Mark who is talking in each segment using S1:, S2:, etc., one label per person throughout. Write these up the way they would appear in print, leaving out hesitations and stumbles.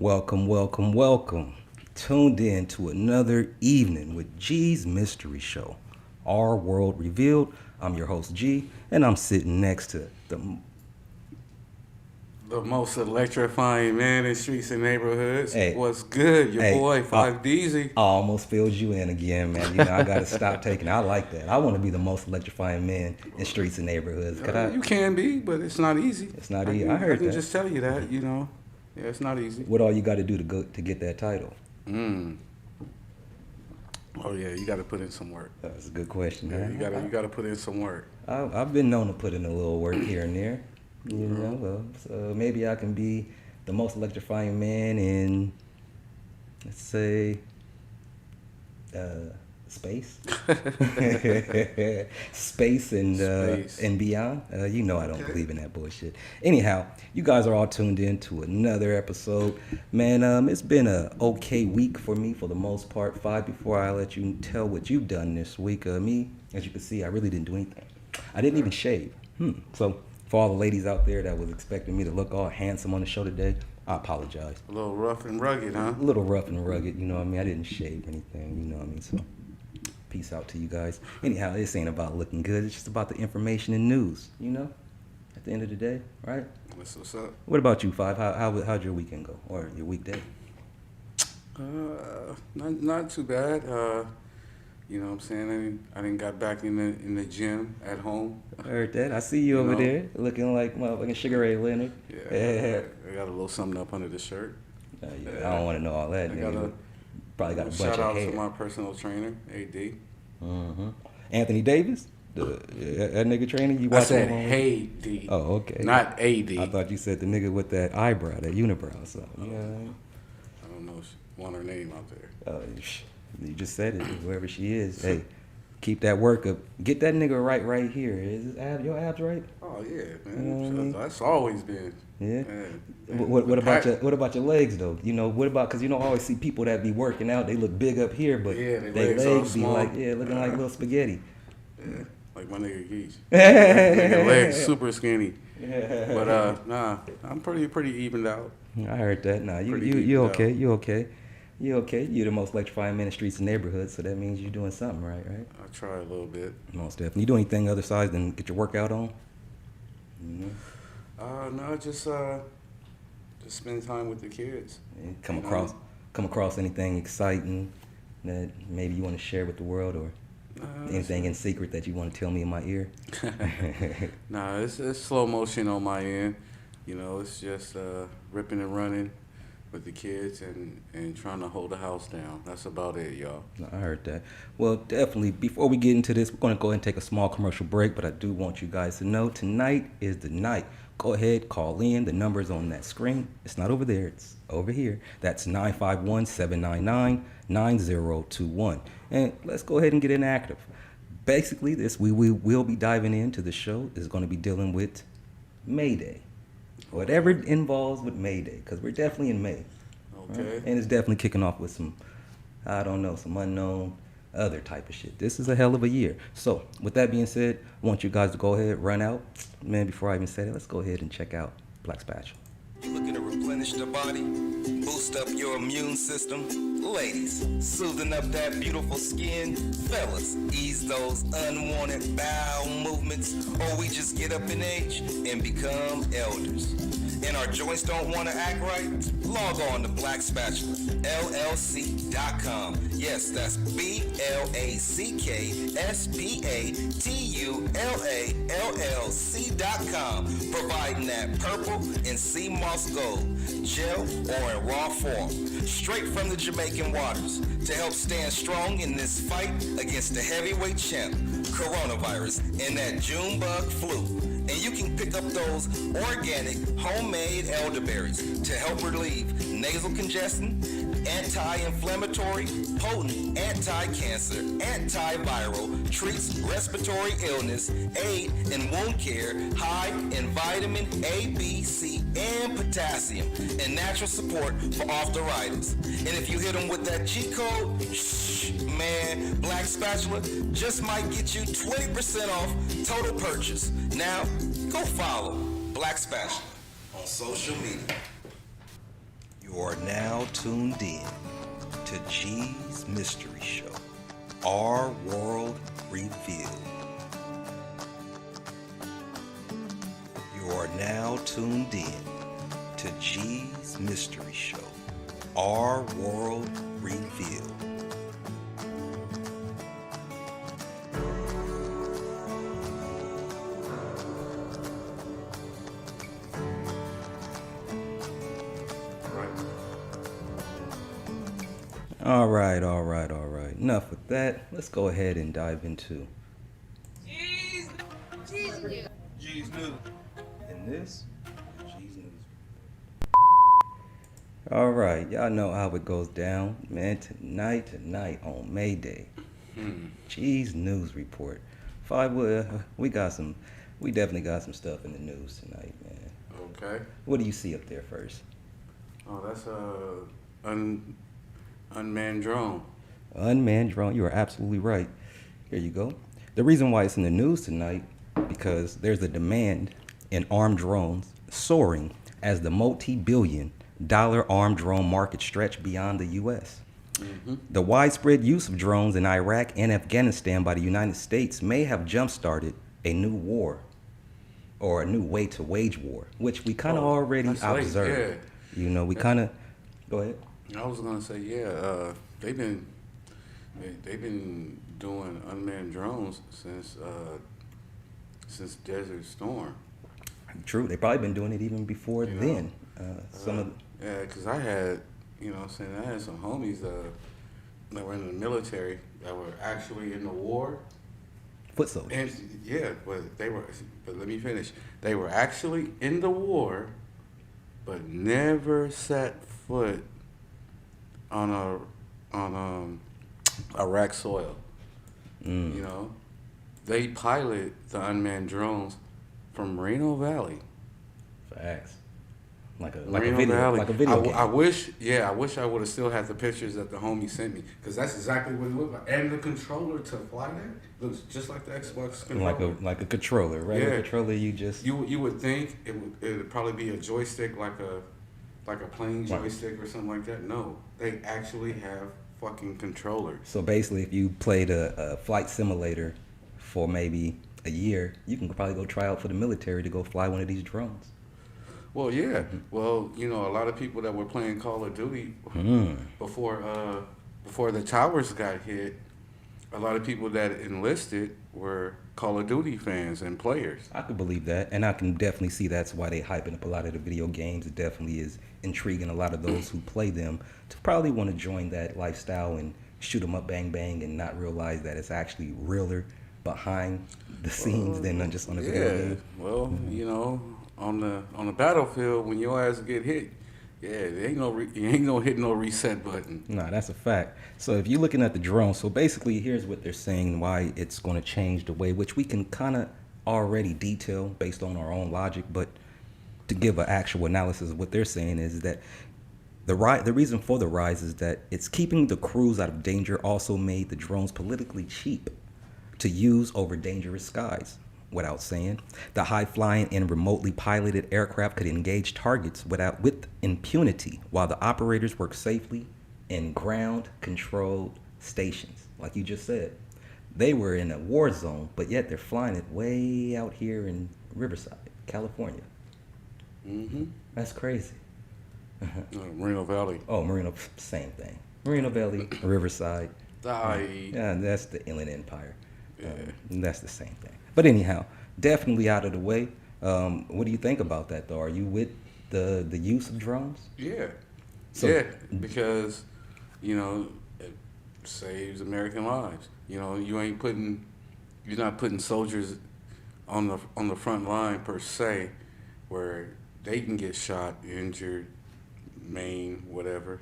S1: Welcome. Tuned in to another evening with G's Mystery Show, Our World Revealed. I'm your host, G, and I'm sitting next to
S2: the most electrifying man in streets and neighborhoods.
S1: Hey,
S2: what's good? Your boy, 5DZ.
S1: I almost filled you in again, man. You know, I got to stop taking it. I like that. I want to be the most electrifying man in streets and neighborhoods.
S2: You can be, but it's not easy.
S1: It's not easy. I heard that.
S2: I can just tell you that, you know. Yeah, it's not easy.
S1: What all you got to do to get that title?
S2: Oh yeah, you got to put in some work.
S1: That's a good question.
S2: Yeah, you got to put in some work.
S1: I've been known to put in a little work here and there. You know, so maybe I can be the most electrifying man in, let's say, space, space and beyond. You know, I don't believe in that bullshit. Anyhow, you guys are all tuned in to another episode. Man, it's been a okay week for me for the most part. Before I let you tell what you've done this week, me, as you can see, I really didn't do anything. I didn't even shave. So for all the ladies out there that was expecting me to look all handsome on the show today, I apologize.
S2: A little rough and rugged, huh?
S1: A little rough and rugged, you know what I mean? I didn't shave anything, you know what I mean? So peace out to you guys. Anyhow, this ain't about looking good. It's just about the information and news, you know? At the end of the day, right?
S2: That's what's up.
S1: What about you, Five? How'd your weekend go? Or your weekday?
S2: Not too bad. You know what I'm saying? I didn't got back in the gym at home.
S1: I heard that. I see you over there looking like motherfucking Sugar Ray Leonard.
S2: Yeah. I got a little something up under the shirt.
S1: I don't want to know all that. Probably got a bunch of hair.
S2: Shout out to my personal trainer, AD.
S1: Anthony Davis? That nigga training? You
S2: I said, hey, D.
S1: Oh, okay.
S2: Not AD.
S1: I thought you said the nigga with that eyebrow, that unibrow or something.
S2: I don't know. Want her name out there.
S1: You just said it. Whoever she is. Hey, keep that work up. Get that nigga right here. Is your abs right?
S2: Oh, yeah, man. That's always been.
S1: Yeah. What about your legs though? You know, what about, because you know, I always see people that be working out, they look big up here, but their legs be like, looking like little spaghetti.
S2: Yeah, like my nigga Geach. Nigga legs super skinny. But nah, I'm pretty evened out.
S1: I heard that. Nah, you okay? You okay? You okay? You're the most electrifying man in streets and neighborhoods, so that means you're doing something right?
S2: I try a little bit.
S1: Most definitely. You do anything other sides than get your workout on?
S2: No, just spend time with the kids.
S1: Come across anything exciting that maybe you want to share with the world, or anything in secret that you want to tell me in my ear?
S2: Nah, it's slow motion on my end. You know, it's just ripping and running with the kids and trying to hold the house down. That's about it, y'all.
S1: I heard that. Well, definitely, before we get into this, we're going to go ahead and take a small commercial break, but I do want you guys to know tonight is the night. Go ahead, call in. The number's on that screen. It's not over there. It's over here. That's 951-799-9021. And let's go ahead and get inactive. Basically, we will be diving into the show is going to be dealing with Mayday. Whatever it involves with Mayday, because we're definitely in May.
S2: Okay.
S1: Right? And it's definitely kicking off with some unknown other type of shit. This is a hell of a year. So, with that being said, I want you guys to go ahead, run out. Man, before I even say that, let's go ahead and check out Black Spatula.
S3: You looking to replenish the body, boost up your immune system? Ladies, soothing up that beautiful skin? Fellas, ease those unwanted bowel movements, or we just get up in age and become elders. And our joints don't want to act right? Log on to BlackSpatulaLLC.com. Yes, that's BlackSpatulaLLC.com. Providing that purple and sea moss gold, gel or in raw form, straight from the Jamaican waters, to help stand strong in this fight against the heavyweight champ, coronavirus, and that Junebug flu. And you can pick up those organic, homemade elderberries to help relieve nasal congestion, anti-inflammatory, potent anti-cancer, antiviral, treats respiratory illness, aid in wound care, high in vitamin A, B, C, and potassium, and natural support for arthritis. And if you hit them with that G code, man, Black Spatula just might get you 20% off total purchase. Now, go follow Black Spatula on social media. You
S1: You are now tuned in to G's Mystery Show, Our World Revealed. You are now tuned in to G's Mystery Show, Our World Revealed. All right. Enough with that. Let's go ahead and dive into
S4: G's News.
S1: And this G's News. All right, y'all know how it goes down, man. Tonight on May Day, G's News Report. We definitely got some stuff in the news tonight, man.
S2: Okay.
S1: What do you see up there first?
S2: Oh, that's unmanned drone.
S1: Unmanned drone. You are absolutely right. Here you go. The reason why it's in the news tonight because there's a demand in armed drones soaring as the multi-billion-dollar armed drone market stretch beyond the U.S. Mm-hmm. The widespread use of drones in Iraq and Afghanistan by the United States may have jump-started a new war or a new way to wage war, which we kind of already observed.
S2: Yeah.
S1: You know, we kind of... Go ahead.
S2: I was gonna say, they've been doing unmanned drones since Desert Storm.
S1: True, they probably been doing it even before then.
S2: Because I had, I had some homies that were in the military that were actually in the war.
S1: Foot soldiers.
S2: And but let me finish. They were actually in the war, but never set foot on Iraq soil. They pilot the unmanned drones from Moreno Valley.
S1: Facts. Like a
S2: Valley.
S1: video game.
S2: I wish I would have still had the pictures that the homie sent me, because that's exactly what it looked like. And the controller to fly that looks just like the Xbox controller.
S1: Like a controller, right?
S2: Yeah.
S1: A controller
S2: you would think it would probably be a joystick like a plane joystick or something like that. No, they actually have fucking controllers.
S1: So basically, if you played a flight simulator for maybe a year, you can probably go try out for the military to go fly one of these drones.
S2: Well, yeah. Well, a lot of people that were playing Call of Duty before the towers got hit, a lot of people that enlisted were Call of Duty fans and players.
S1: I could believe that, and I can definitely see that's why they hyping up a lot of the video games. It definitely is intriguing a lot of those who play them to probably want to join that lifestyle and shoot them up, bang, bang, and not realize that it's actually realer behind the scenes than just on a video game.
S2: Well, on the battlefield, when your ass get hit, there ain't no hit no reset button.
S1: No, that's a fact. So if you're looking at the drone, so basically here's what they're saying, why it's going to change the way, which we can kind of already detail based on our own logic, but to give an actual analysis of what they're saying is that the reason for the rise is that it's keeping the crews out of danger, also made the drones politically cheap to use over dangerous skies. Without saying, the high-flying and remotely piloted aircraft could engage targets with impunity, while the operators work safely in ground-controlled stations. Like you just said, they were in a war zone, but yet they're flying it way out here in Riverside, California.
S2: Mm-hmm.
S1: That's crazy.
S2: Moreno Valley.
S1: Oh, same thing. Moreno Valley, Riverside. Yeah, that's the Inland Empire. That's the same thing. But anyhow, definitely out of the way. What do you think about that, though? Are you with the use of drones?
S2: Yeah. Because, it saves American lives. You're not putting soldiers on the front line per se, where they can get shot, injured, maimed, whatever.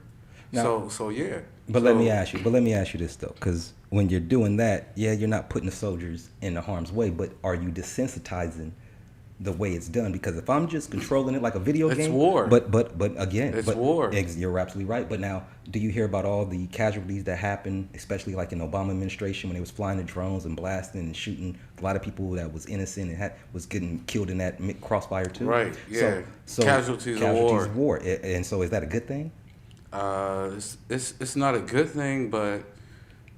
S1: Now,
S2: yeah.
S1: Let me ask you this though, because when you're doing that, you're not putting the soldiers in the harm's way, but are you desensitizing the way it's done? Because if I'm just controlling it like a video game,
S2: it's war.
S1: But again,
S2: it's war.
S1: You're absolutely right. But now, do you hear about all the casualties that happened, especially like in the Obama administration when they was flying the drones and blasting and shooting a lot of people that was innocent and was getting killed in that crossfire too?
S2: Right. Yeah.
S1: So
S2: casualties of war.
S1: And so, is that a good thing?
S2: It's not a good thing, but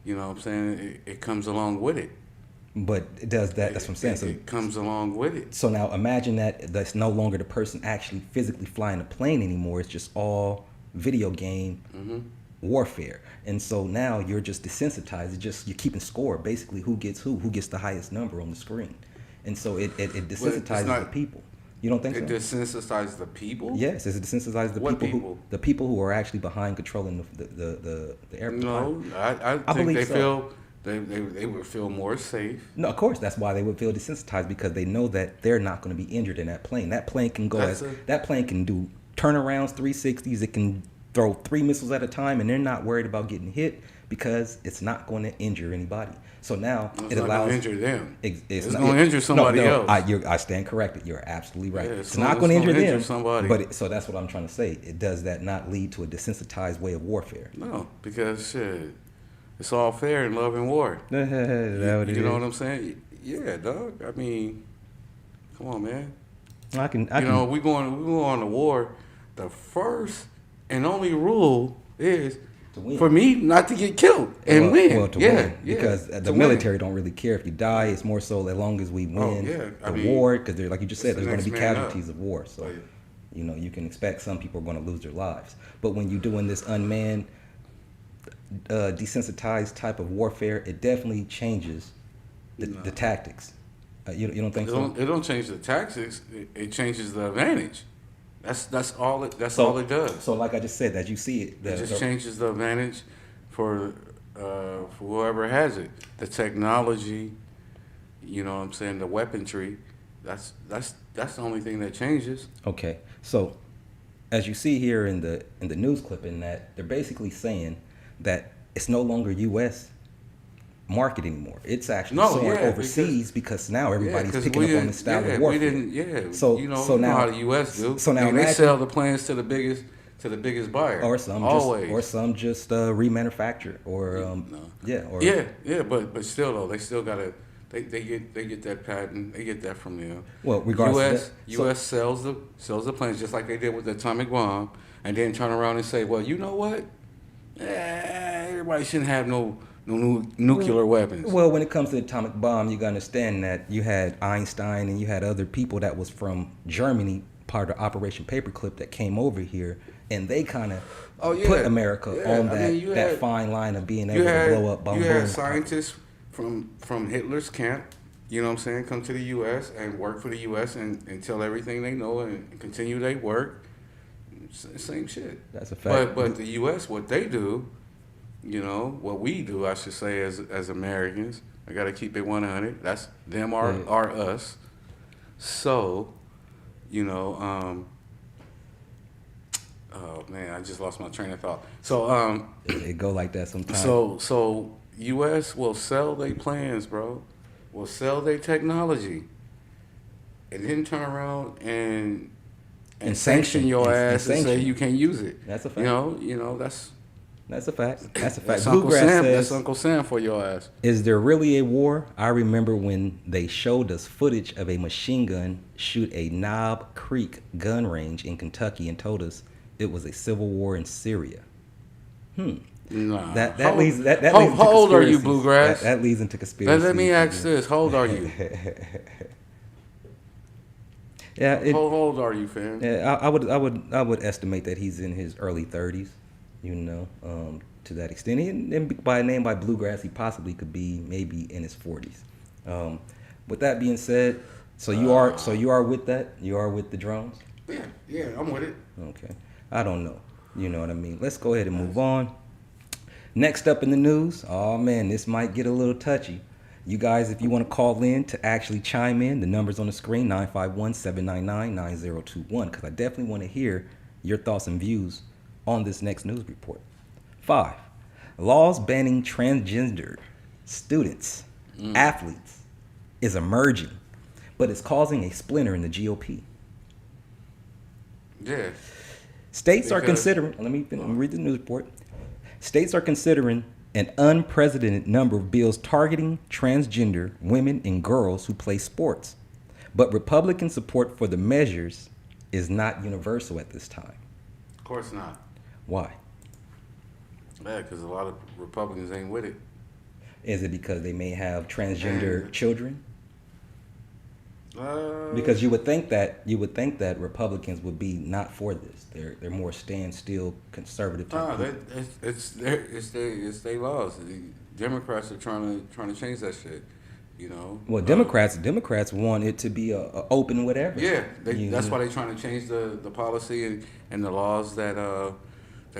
S2: you know what I'm saying, it comes along with it.
S1: But it does that. That's what I'm saying. So
S2: It comes along with it.
S1: So now imagine that's no longer the person actually physically flying a plane anymore. It's just all video game warfare. And so now you're just desensitized. You're keeping score, basically who gets the highest number on the screen. And so it desensitizes the people. You don't think so?
S2: It desensitizes the people?
S1: Yes, it desensitizes the
S2: What
S1: people? The people who are actually behind controlling the airplane.
S2: No, I think
S1: believe
S2: they
S1: so.
S2: feel they would feel more safe.
S1: No, of course, that's why they would feel desensitized, because they know that they're not going to be injured in that plane. That plane can that plane can do turnarounds, 360s. It can throw 3 missiles at a time, and they're not worried about getting hit because it's not going to injure anybody. So now
S2: it allows to injure them.
S1: It's
S2: going to injure somebody else.
S1: I stand corrected. You're absolutely right.
S2: Yeah,
S1: it's not going to injure them.
S2: Somebody.
S1: But so that's what I'm trying to say. Does that not lead to a desensitized way of warfare?
S2: No, because shit, it's all fair in love and war. You know what I'm saying? Yeah, dog. I mean, come on, man. We going to war. The first and only rule is for me not to get killed and win.
S1: Well, to win, because the military don't really care if you die. It's more so as long as we win the war, because like you just said, there's going to be casualties of war. So, you can expect some people are going to lose their lives. But when you're doing this unmanned, desensitized type of warfare, it definitely changes the tactics. You don't think so?
S2: It don't change the tactics. It changes the advantage. That's all it does.
S1: So like I just said, as you see it,
S2: it just changes the advantage for whoever has it. The technology, you know what I'm saying, the weaponry. That's the only thing that changes.
S1: Okay, so as you see here in the news clipping, that they're basically saying that it's no longer U.S. market anymore. It's actually soaring overseas because now everybody's picking up on the style of warfare.
S2: So now how the U.S. do. So now they sell the planes to the biggest buyer.
S1: Or some just remanufacture
S2: but still though they still gotta they get that patent, they get that from them.
S1: Well, regardless,
S2: U.S. sells the planes just like they did with the atomic bomb, and then turn around and say, well, you know what? Everybody shouldn't have no nuclear weapons.
S1: Well, when it comes to the atomic bomb, you got to understand that you had Einstein and you had other people that was from Germany, part of Operation Paperclip, that came over here, and they kind of put America on that fine line of being able to blow up bombs.
S2: You had scientists from Hitler's camp, you know what I'm saying, come to the U.S. and work for the U.S. and tell everything they know and continue their work. Same shit.
S1: That's a fact.
S2: But the U.S., what they do, what we do, I should say, as Americans, I got to keep it 100. That's them are us. So, oh man, I just lost my train of thought. So,
S1: it go like that sometimes.
S2: So U.S. will sell their plans, bro. Will sell their technology, and then turn around and sanction your ass and say you can't use it.
S1: That's a fact. That's a fact. That's a fact.
S2: That's Uncle Sam for your ass.
S1: Is there really a war? I remember when they showed us footage of a machine gun shoot a Knob Creek gun range in Kentucky and told us it was a civil war in Syria.
S2: Nah.
S1: That leads into
S2: how old are you, Bluegrass?
S1: That leads into conspiracy.
S2: Let me ask this. How old are you? How old are you, fam?
S1: Yeah, I would estimate that he's in his early 30s. To that extent, and by name by Bluegrass, he possibly could be maybe in his 40s. With that being said, so you are with that? You are with the drones?
S2: Yeah, I'm with it.
S1: Okay, I don't know. You know what I mean? Let's go ahead and move on. Next up in the news, oh man, this might get a little touchy. You guys, if you want to call in to actually chime in, the number's on the screen, 951-799-9021, because I definitely want to hear your thoughts and views on this next news report. 5, laws banning transgender students, athletes, is emerging, but it's causing a splinter in the GOP.
S2: Yeah.
S1: States are considering, let me read the news report. States are considering an unprecedented number of bills targeting transgender women and girls who play sports. But Republican support for the measures is not universal at this time.
S2: Of course not.
S1: Why?
S2: Yeah, because a lot of Republicans ain't with it.
S1: Is it because they may have transgender children? Because you would think that Republicans would be not for this. They're more standstill conservative type.
S2: No, it's their laws. The Democrats are trying to change that shit. You know.
S1: Well, Democrats want it to be a open whatever.
S2: Yeah, that's why they're trying to change the policy and the laws that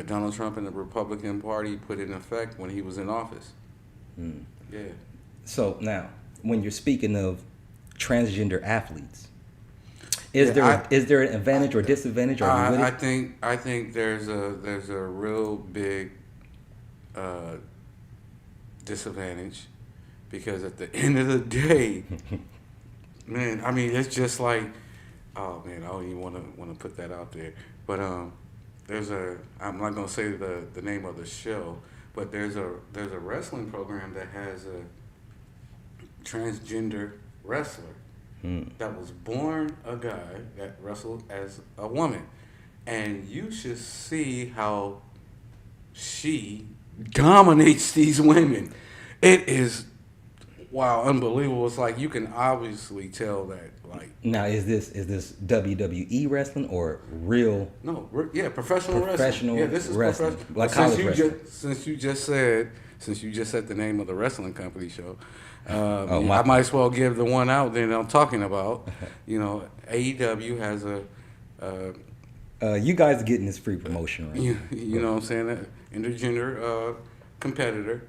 S2: Donald Trump and the Republican Party put in effect when he was in office. Yeah.
S1: So now, when you're speaking of transgender athletes, is there an advantage or disadvantage? Or
S2: I think there's a real big disadvantage, because at the end of the day, man, I mean, it's just like, oh man, I don't even want to put that out there, but I'm not gonna say the name of the show, but there's a wrestling program that has a transgender wrestler that was born a guy that wrestled as a woman, and you should see how she dominates these women. It is, wow, unbelievable. It's like you can obviously tell that. Like,
S1: now, is this WWE wrestling or real?
S2: No, professional wrestling. Yeah, this is
S1: wrestling,
S2: professional.
S1: like college wrestling.
S2: Since you just said the name of the wrestling company show,
S1: I
S2: might as well give the one out that I'm talking about. You know, AEW has
S1: you guys are getting this free promotion, right?
S2: You know what I'm saying? Intergender competitor.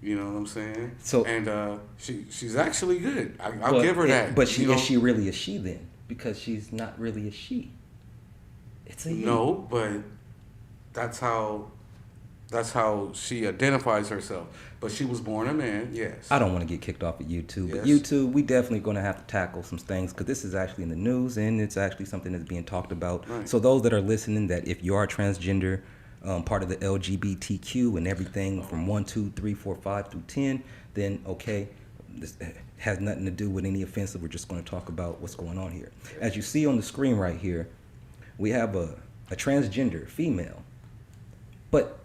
S2: You know what I'm saying? So, and she's actually good. I'll give her that.
S1: But is she really a she then? Because she's not really a she. It's a he.
S2: No, but that's how she identifies herself. But she was born a man, yes.
S1: I don't want to get kicked off of YouTube, but YouTube, we definitely going to have to tackle some things, because this is actually in the news and it's actually something that's being talked about. Right. So those that are listening, that if you are transgender, part of the LGBTQ and everything from 1, 2, 3, 4, 5 through 10, then okay, this has nothing to do with any offensive. We're just going to talk about what's going on here. As you see on the screen right here, we have a transgender female, but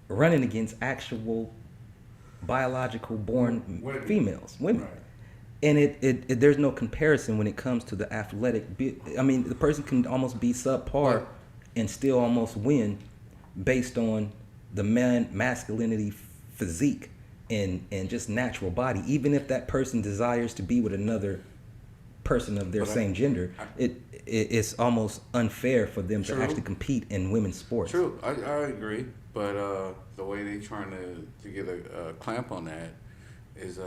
S1: running against actual biological born females, women. Right. And it there's no comparison when it comes to the athletic. I mean, the person can almost be subpar and still almost win based on the masculinity physique and just natural body. Even if that person desires to be with another person of their same gender, it's almost unfair for them to actually compete in women's sports.
S2: True, I agree. But the way they trying to get a clamp on that is,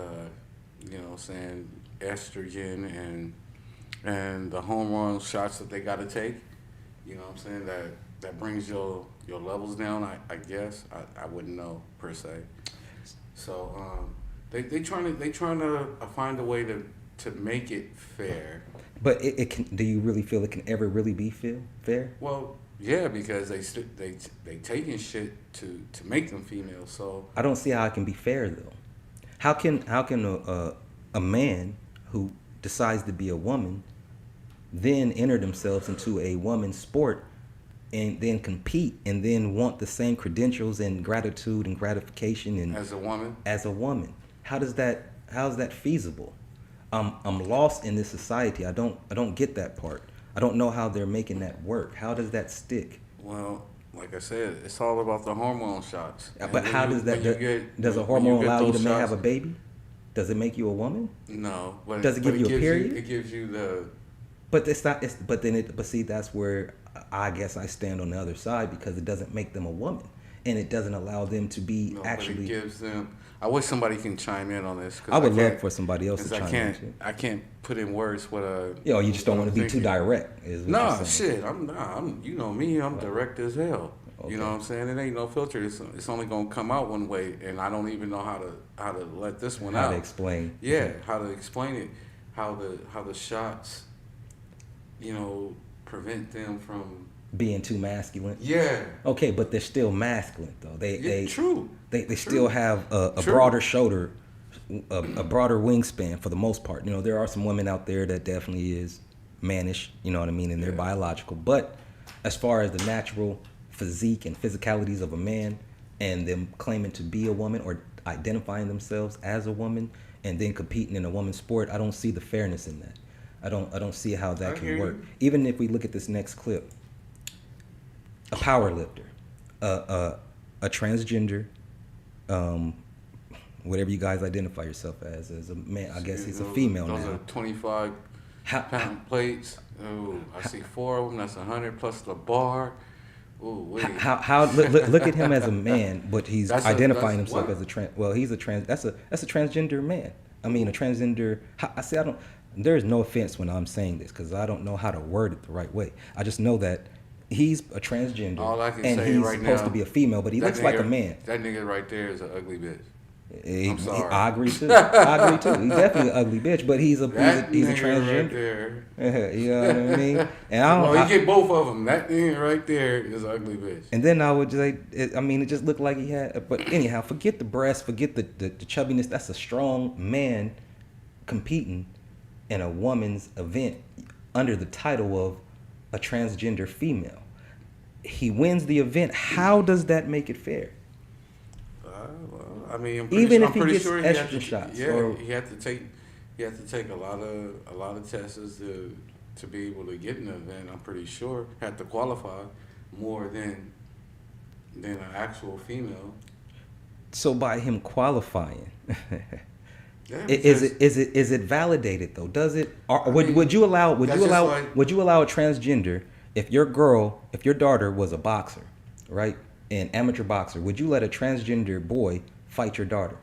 S2: saying estrogen and the hormone shots that they got to take. You know what I'm saying? That brings your levels down. I guess I wouldn't know per se. So they trying to find a way to make it fair.
S1: But it can. Do you really feel it can ever really be fair? Well,
S2: yeah, because they taking shit to make them female. So
S1: I don't see how it can be fair though. How can a man who decides to be a woman then enter themselves into a woman's sport and then compete and then want the same credentials and gratitude and gratification and
S2: as a woman?
S1: How is that feasible? I'm lost in this society. I don't get that part. I don't know how they're making that work. How does that stick?
S2: Well, like I said, it's all about the hormone shots.
S1: But how does that? Does a hormone allow you to have a baby? Does it make you a woman?
S2: No.
S1: Does it give you a period?
S2: It gives you the.
S1: But it's not. But see, that's where I guess I stand on the other side, because it doesn't make them a woman, and it doesn't allow them to be actually.
S2: But it gives them. I wish somebody can chime in on this.
S1: I would love for somebody else to chime in too.
S2: I can't put in words what a.
S1: You just don't want to be too direct.
S2: No, shit. I'm. You know me. I'm direct as hell. Okay. You know what I'm saying? It ain't no filter. It's only gonna come out one way, and I don't even know how to let this one out.
S1: How to explain?
S2: Yeah, how to explain it? How the shots, prevent them from
S1: being too masculine.
S2: Yeah.
S1: Okay, but they're still masculine though.
S2: True.
S1: They still have a broader shoulder, a broader wingspan for the most part. There are some women out there that definitely is mannish. You know what I mean, and they're biological. But as far as the natural physique and physicalities of a man, and them claiming to be a woman or identifying themselves as a woman and then competing in a woman's sport, I don't see the fairness in that. I don't see how that can work. Even if we look at this next clip, a power lifter, a transgender, whatever you guys identify yourself as a man. I guess he's a female now.
S2: Those are 25-pound plates. Oh, I see 4 of them. That's 100 plus the bar. Ooh, wait.
S1: Look at him as a man, but he's identifying himself as a trans. Well, he's a trans. That's a transgender man. I mean, a transgender. I don't. There is no offense when I'm saying this because I don't know how to word it the right way. I just know that he's a transgender and he's supposed to be a female, but he looks like a man.
S2: That nigga right there is an ugly bitch.
S1: I'm sorry. I agree too. He's definitely an ugly bitch, but he's a transgender. Right you know what I mean? And
S2: you get both of them. That nigga right there is an ugly bitch.
S1: And then I would say, it just looked like he had. But anyhow, forget the breast, forget the chubbiness. That's a strong man competing in a woman's event under the title of a transgender female. He wins the event. How does that make it fair?
S2: I mean,
S1: even if
S2: he
S1: gets estrogen shots,
S2: he had to take a lot of tests to be able to get in the event. I'm pretty sure had to qualify more than an actual female.
S1: So by him qualifying, is it validated though? Does it? Would you allow a transgender if your daughter was a boxer, right? An amateur boxer, would you let a transgender boy fight your daughter?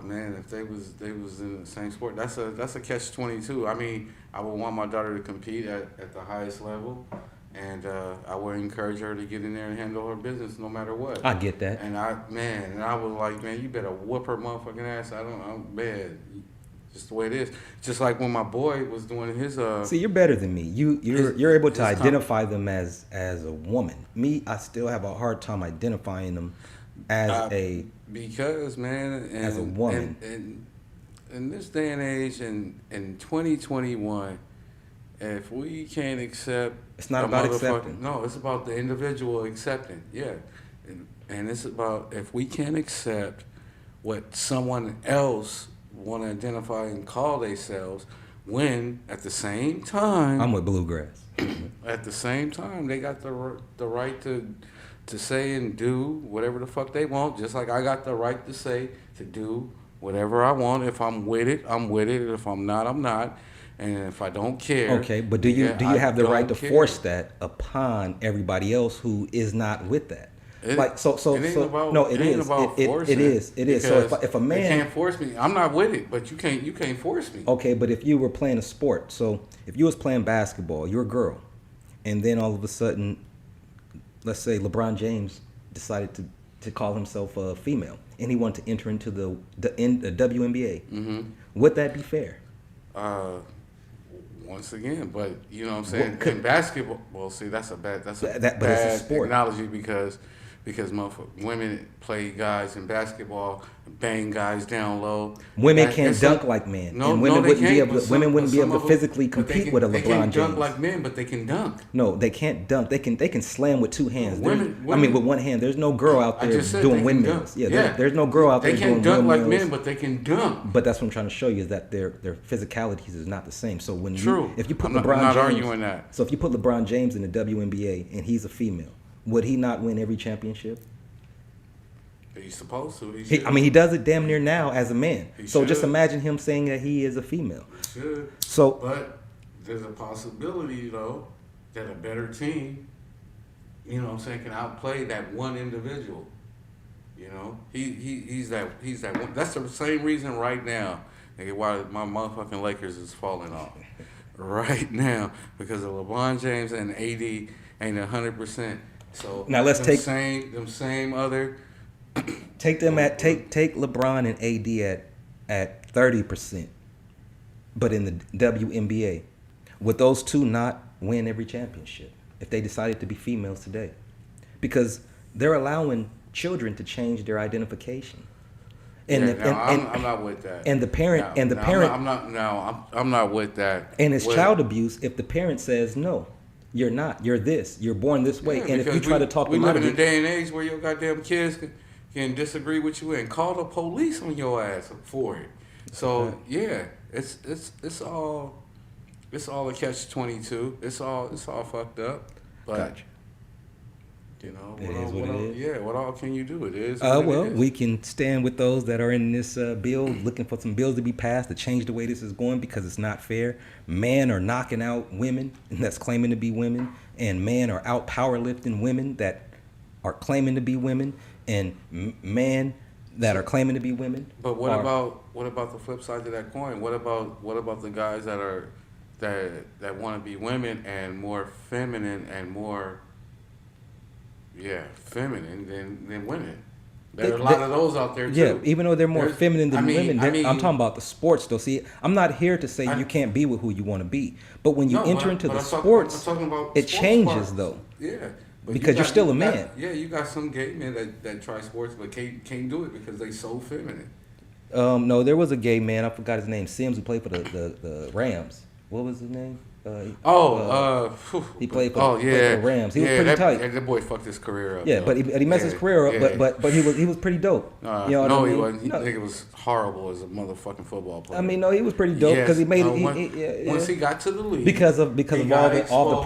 S2: Man, if they was in the same sport, that's a catch-22. I mean, I would want my daughter to compete at the highest level, and I would encourage her to get in there and handle her business no matter what.
S1: I get that.
S2: And I was like, man, you better whoop her motherfucking ass. I'm bad. Just the way it is. Just like when my boy was doing his
S1: See, you're better than me. You're able to identify them as a woman. Me, I still have a hard time identifying them as
S2: because man,
S1: as a woman.
S2: And in this day and age, in 2021, if we can't accept,
S1: it's not about accepting.
S2: No, it's about the individual accepting. Yeah, and it's about if we can't accept what someone else want to identify and call themselves, when at the same time
S1: I'm with bluegrass.
S2: At the same time, they got the right to say and do whatever the fuck they want, just like I got the right to say to do whatever I want. If I'm with it, I'm with it. If I'm not, I'm not. And if I don't care,
S1: okay. But do you have the right to force that upon everybody else who is not with that? It is. So if a man,
S2: they can't force me. I'm not with it, but you can't force me.
S1: Okay, but if you were playing a sport, so if you was playing basketball, you're a girl, and then all of a sudden, let's say LeBron James decided to call himself a female, and he wanted to enter into the WNBA. Mm-hmm. Would that be fair?
S2: Once again, but you know what I'm saying, in basketball, well, see, that's a bad
S1: it's a sport
S2: analogy because women play guys in basketball, bang guys down low.
S1: Women can't dunk like men. Women wouldn't be able to physically compete with a LeBron James. They can't
S2: dunk like men, but they can dunk.
S1: No, they can't dunk. They can slam with two hands. With one hand. There's no girl out there doing windmills. There's no girl out there doing windmills.
S2: They can't dunk like men, but they can dunk.
S1: But that's what I'm trying to show you is that their physicalities is not the same. So if you put
S2: I'm not arguing that.
S1: So if you put LeBron James in the WNBA and he's a female, would he not win every championship?
S2: He's supposed to.
S1: He does it damn near now as a man. Just imagine him saying that he is a female.
S2: He should. But there's a possibility, though, that a better team, you know what I'm saying, can outplay that one individual. You know? He's that one. That's the same reason right now, nigga, why my motherfucking Lakers is falling off. Right now. Because of LeBron James and AD ain't 100%. So
S1: now let's take
S2: them same other
S1: take LeBron and AD at 30%, but in the WNBA, would those two not win every championship if they decided to be females today? Because they're allowing children to change their identification.
S2: I'm not with that.
S1: And the parent I'm
S2: not with that.
S1: And it's child abuse if the parent says no. You're not. You're this. You're born this way. And if you try to talk
S2: we
S1: them out
S2: live
S1: of
S2: in a
S1: it,
S2: day and age where your goddamn kids can disagree with you and call the police on your ass for it. So yeah, it's all a catch-22. It's all fucked up. But
S1: gotcha.
S2: you know,
S1: It is what it is.
S2: Yeah, what all can you do? It is. What
S1: well,
S2: it is.
S1: we can stand with those that are in this bill, looking for some bills to be passed to change the way this is going because it's not fair. Men are knocking out women that's claiming to be women, and men are out powerlifting women that are claiming to be women, and men that are claiming to be women.
S2: But what about the flip side of that coin? What about the guys that want to be women and more feminine and more feminine than women? There are a lot of those out there too.
S1: Yeah, even though they're more feminine than women, I'm talking about the sports though. See, I'm not here to say you can't be with who you want to be, but when you enter into the sports, it changes though.
S2: Yeah.
S1: Because you're still a man.
S2: You got some gay men that try sports but can't do it because they so feminine.
S1: No, there was a gay man. I forgot his name. Sims, who played for the Rams. What was his name? He played for the Rams. He was pretty tight.
S2: That boy fucked his career up.
S1: Yeah, but he messed his career up. But he was pretty dope.
S2: You know what I mean? He wasn't. He think it was horrible as a motherfucking football player.
S1: I mean, no, he was pretty dope because he made it.
S2: Once he got to the league,
S1: because of all the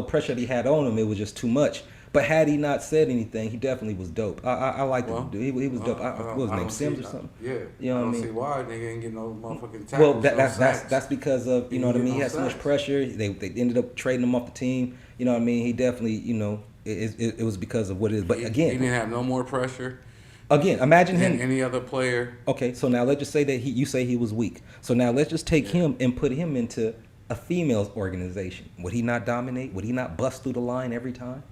S1: pressure that he had on him, it was just too much. But had he not said anything, he definitely was dope. I liked him. He was dope. What was his name? Sims or something?
S2: Yeah.
S1: You know what I mean?
S2: See why nigga ain't getting no motherfucking tackles.
S1: Well, that's because of, you know what I mean. He had so much pressure. They ended up trading him off the team. You know what I mean. He definitely, you know, it was because of what it is. But again,
S2: he didn't have no more pressure.
S1: Again, imagine him.
S2: Any other player.
S1: Okay, so now let's just say that you say he was weak. So now let's just take him and put him into a female's organization. Would he not dominate? Would he not bust through the line every time?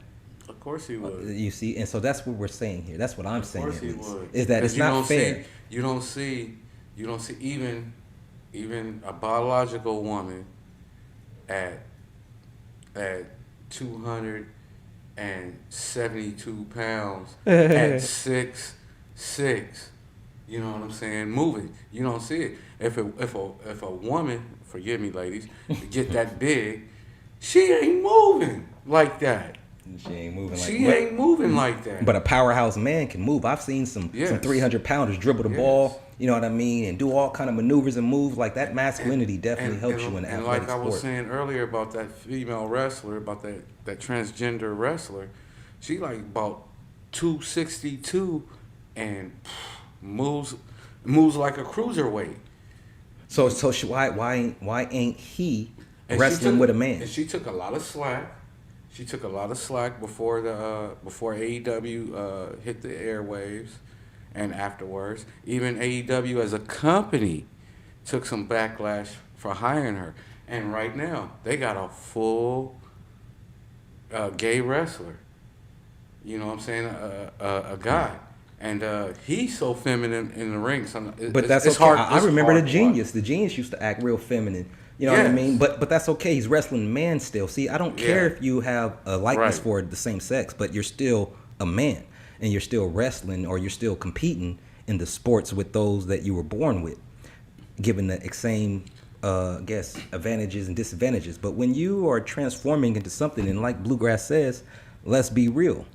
S2: Of course he would.
S1: You see, and so that's what we're saying here. That's what I'm saying.
S2: Of course he would.
S1: Is that it's not fair.
S2: You don't see even a biological woman at 272 pounds at 6'6". You know what I'm saying? Moving. You don't see it. If a woman, forgive me, ladies, get that big, she ain't moving like that.
S1: She ain't moving
S2: like that.
S1: But a powerhouse man can move. I've seen some 300-pounders dribble the ball, you know what I mean, and do all kind of maneuvers and moves like that. Masculinity definitely helps you in athletic sport.
S2: And like I was saying earlier about that female wrestler, about that transgender wrestler, she like about 262 and moves like a cruiserweight.
S1: So why ain't he wrestling with a man?
S2: And she took a lot of slack. She took a lot of slack before AEW hit the airwaves, and afterwards, even AEW as a company took some backlash for hiring her. And right now, they got a full gay wrestler. You know what I'm saying? A guy. And he's so feminine in the ring.
S1: But that's okay. I remember the Genius. The Genius used to act real feminine. You know what I mean? But that's okay. He's wrestling man still. See, I don't care if you have a likeness for the same sex, but you're still a man. And you're still wrestling or you're still competing in the sports with those that you were born with, given the same, advantages and disadvantages. But when you are transforming into something, and like Bluegrass says, let's be real.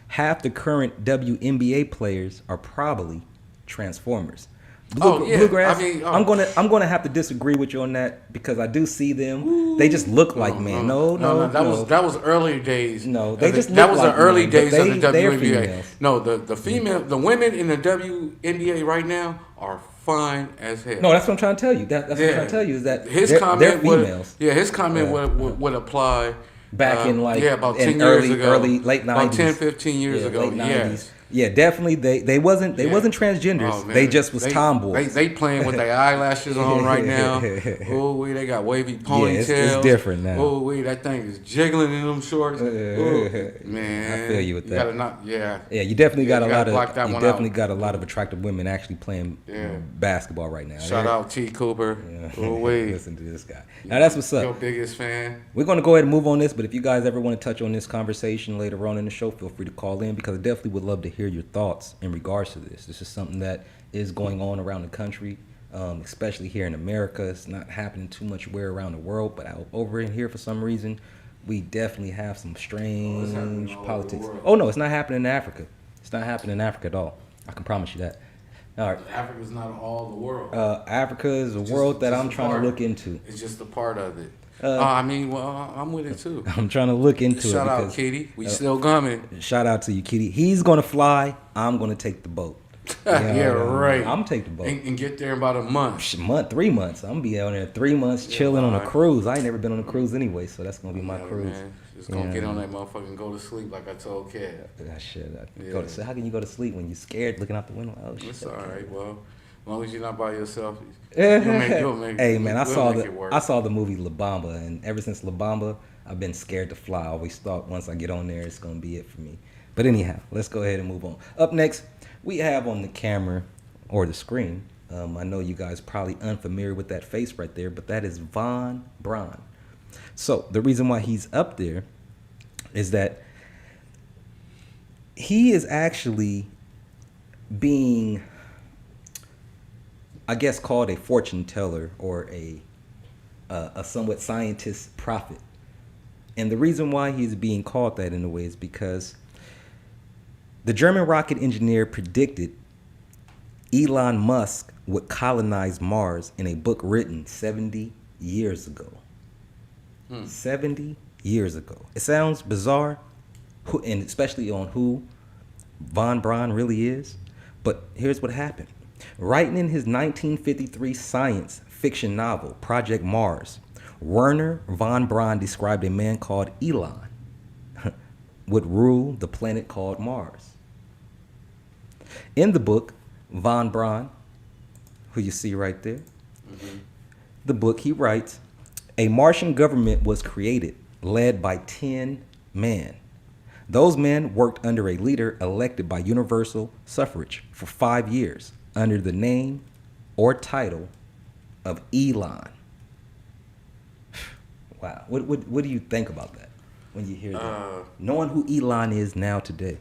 S1: Half the current WNBA players are probably transformers. Bluegrass. I mean, I'm gonna have to disagree with you on that because I do see them. Ooh, they just look like men. No.
S2: That was early days.
S1: No, they just
S2: that was
S1: like
S2: the early days of the WNBA.
S1: Females.
S2: No, the women in the WNBA right now are fine as hell.
S1: No, that's what I'm trying to tell you. That's what I'm trying to tell you is that they're females.
S2: His comment would apply
S1: back in
S2: about 10 years ago,
S1: early late 90s,
S2: about 10, 15 years ago. Yes.
S1: Yeah, definitely. They wasn't transgenders.
S2: Oh,
S1: they just was tomboys.
S2: They playing with their eyelashes on right now. Oh, they got wavy ponytails.
S1: It's different now.
S2: Oh, that thing is jiggling in them shorts. Man,
S1: I feel you with that.
S2: You
S1: definitely got a lot of got a lot of attractive women actually playing basketball right now.
S2: Shout out T. Cooper.
S1: Listen to this guy. Now that's what's up.
S2: Your biggest fan.
S1: We're gonna go ahead and move on this, but if you guys ever want to touch on this conversation later on in the show, feel free to call in because I definitely would love to hear your thoughts in regards to this. This is something that is going on around the country, especially here in America. It's not happening too much where around the world, but over in here for some reason, we definitely have some strange
S2: happening all over the
S1: politics.
S2: world.
S1: Oh no, it's not happening in Africa. It's not happening in Africa at all. I can promise you that. All right.
S2: Africa's not all the world.
S1: Africa is a
S2: Just-
S1: world that
S2: just
S1: I'm
S2: a
S1: trying
S2: part.
S1: to look into.
S2: It's just a part of it. I'm with it too.
S1: I'm trying to look into
S2: Shout
S1: it.
S2: out,
S1: because-
S2: Kitty. We still coming.
S1: Shout out to you, Kitty. He's gonna fly. I'm gonna take the boat.
S2: Yeah, right.
S1: I'm take the boat.
S2: And get there in about a month.
S1: 3 months. I'm gonna be out there 3 months chilling on a
S2: alright.
S1: cruise. I ain't never been on a cruise anyway, so that's gonna be my
S2: Yeah,
S1: cruise.
S2: man. Just gonna get on that motherfucker and go to sleep like I told Kat.
S1: Go to sleep. How can you go to sleep when you're scared looking out the window? Oh shit.
S2: It's all right. Well, as long as you're not by yourself,
S1: Hey man, I
S2: we'll
S1: saw the movie La Bamba, and ever since La Bamba, I've been scared to fly. I always thought once I get on there, it's gonna be it for me. But anyhow, let's go ahead and move on. Up next, we have on the camera or the screen. I know you guys probably unfamiliar with that face right there, but that is Von Braun. So the reason why he's up there is that he is actually being, I guess, called a fortune teller or a somewhat scientist prophet. And the reason why he's being called that in a way is because the German rocket engineer predicted Elon Musk would colonize Mars in a book written 70 years ago. 70 years ago. It sounds bizarre, and especially on who Von Braun really is. But here's what happened. Writing in his 1953 science fiction novel, Project Mars, Werner von Braun described a man called Elon would rule the planet called Mars. In the book, Von Braun, who you see right there, the book, he writes, a Martian government was created, led by 10 men. Those men worked under a leader elected by universal suffrage for 5 years under the name or title of Elon. Wow. What do you think about that when you hear that? Knowing who Elon is now today.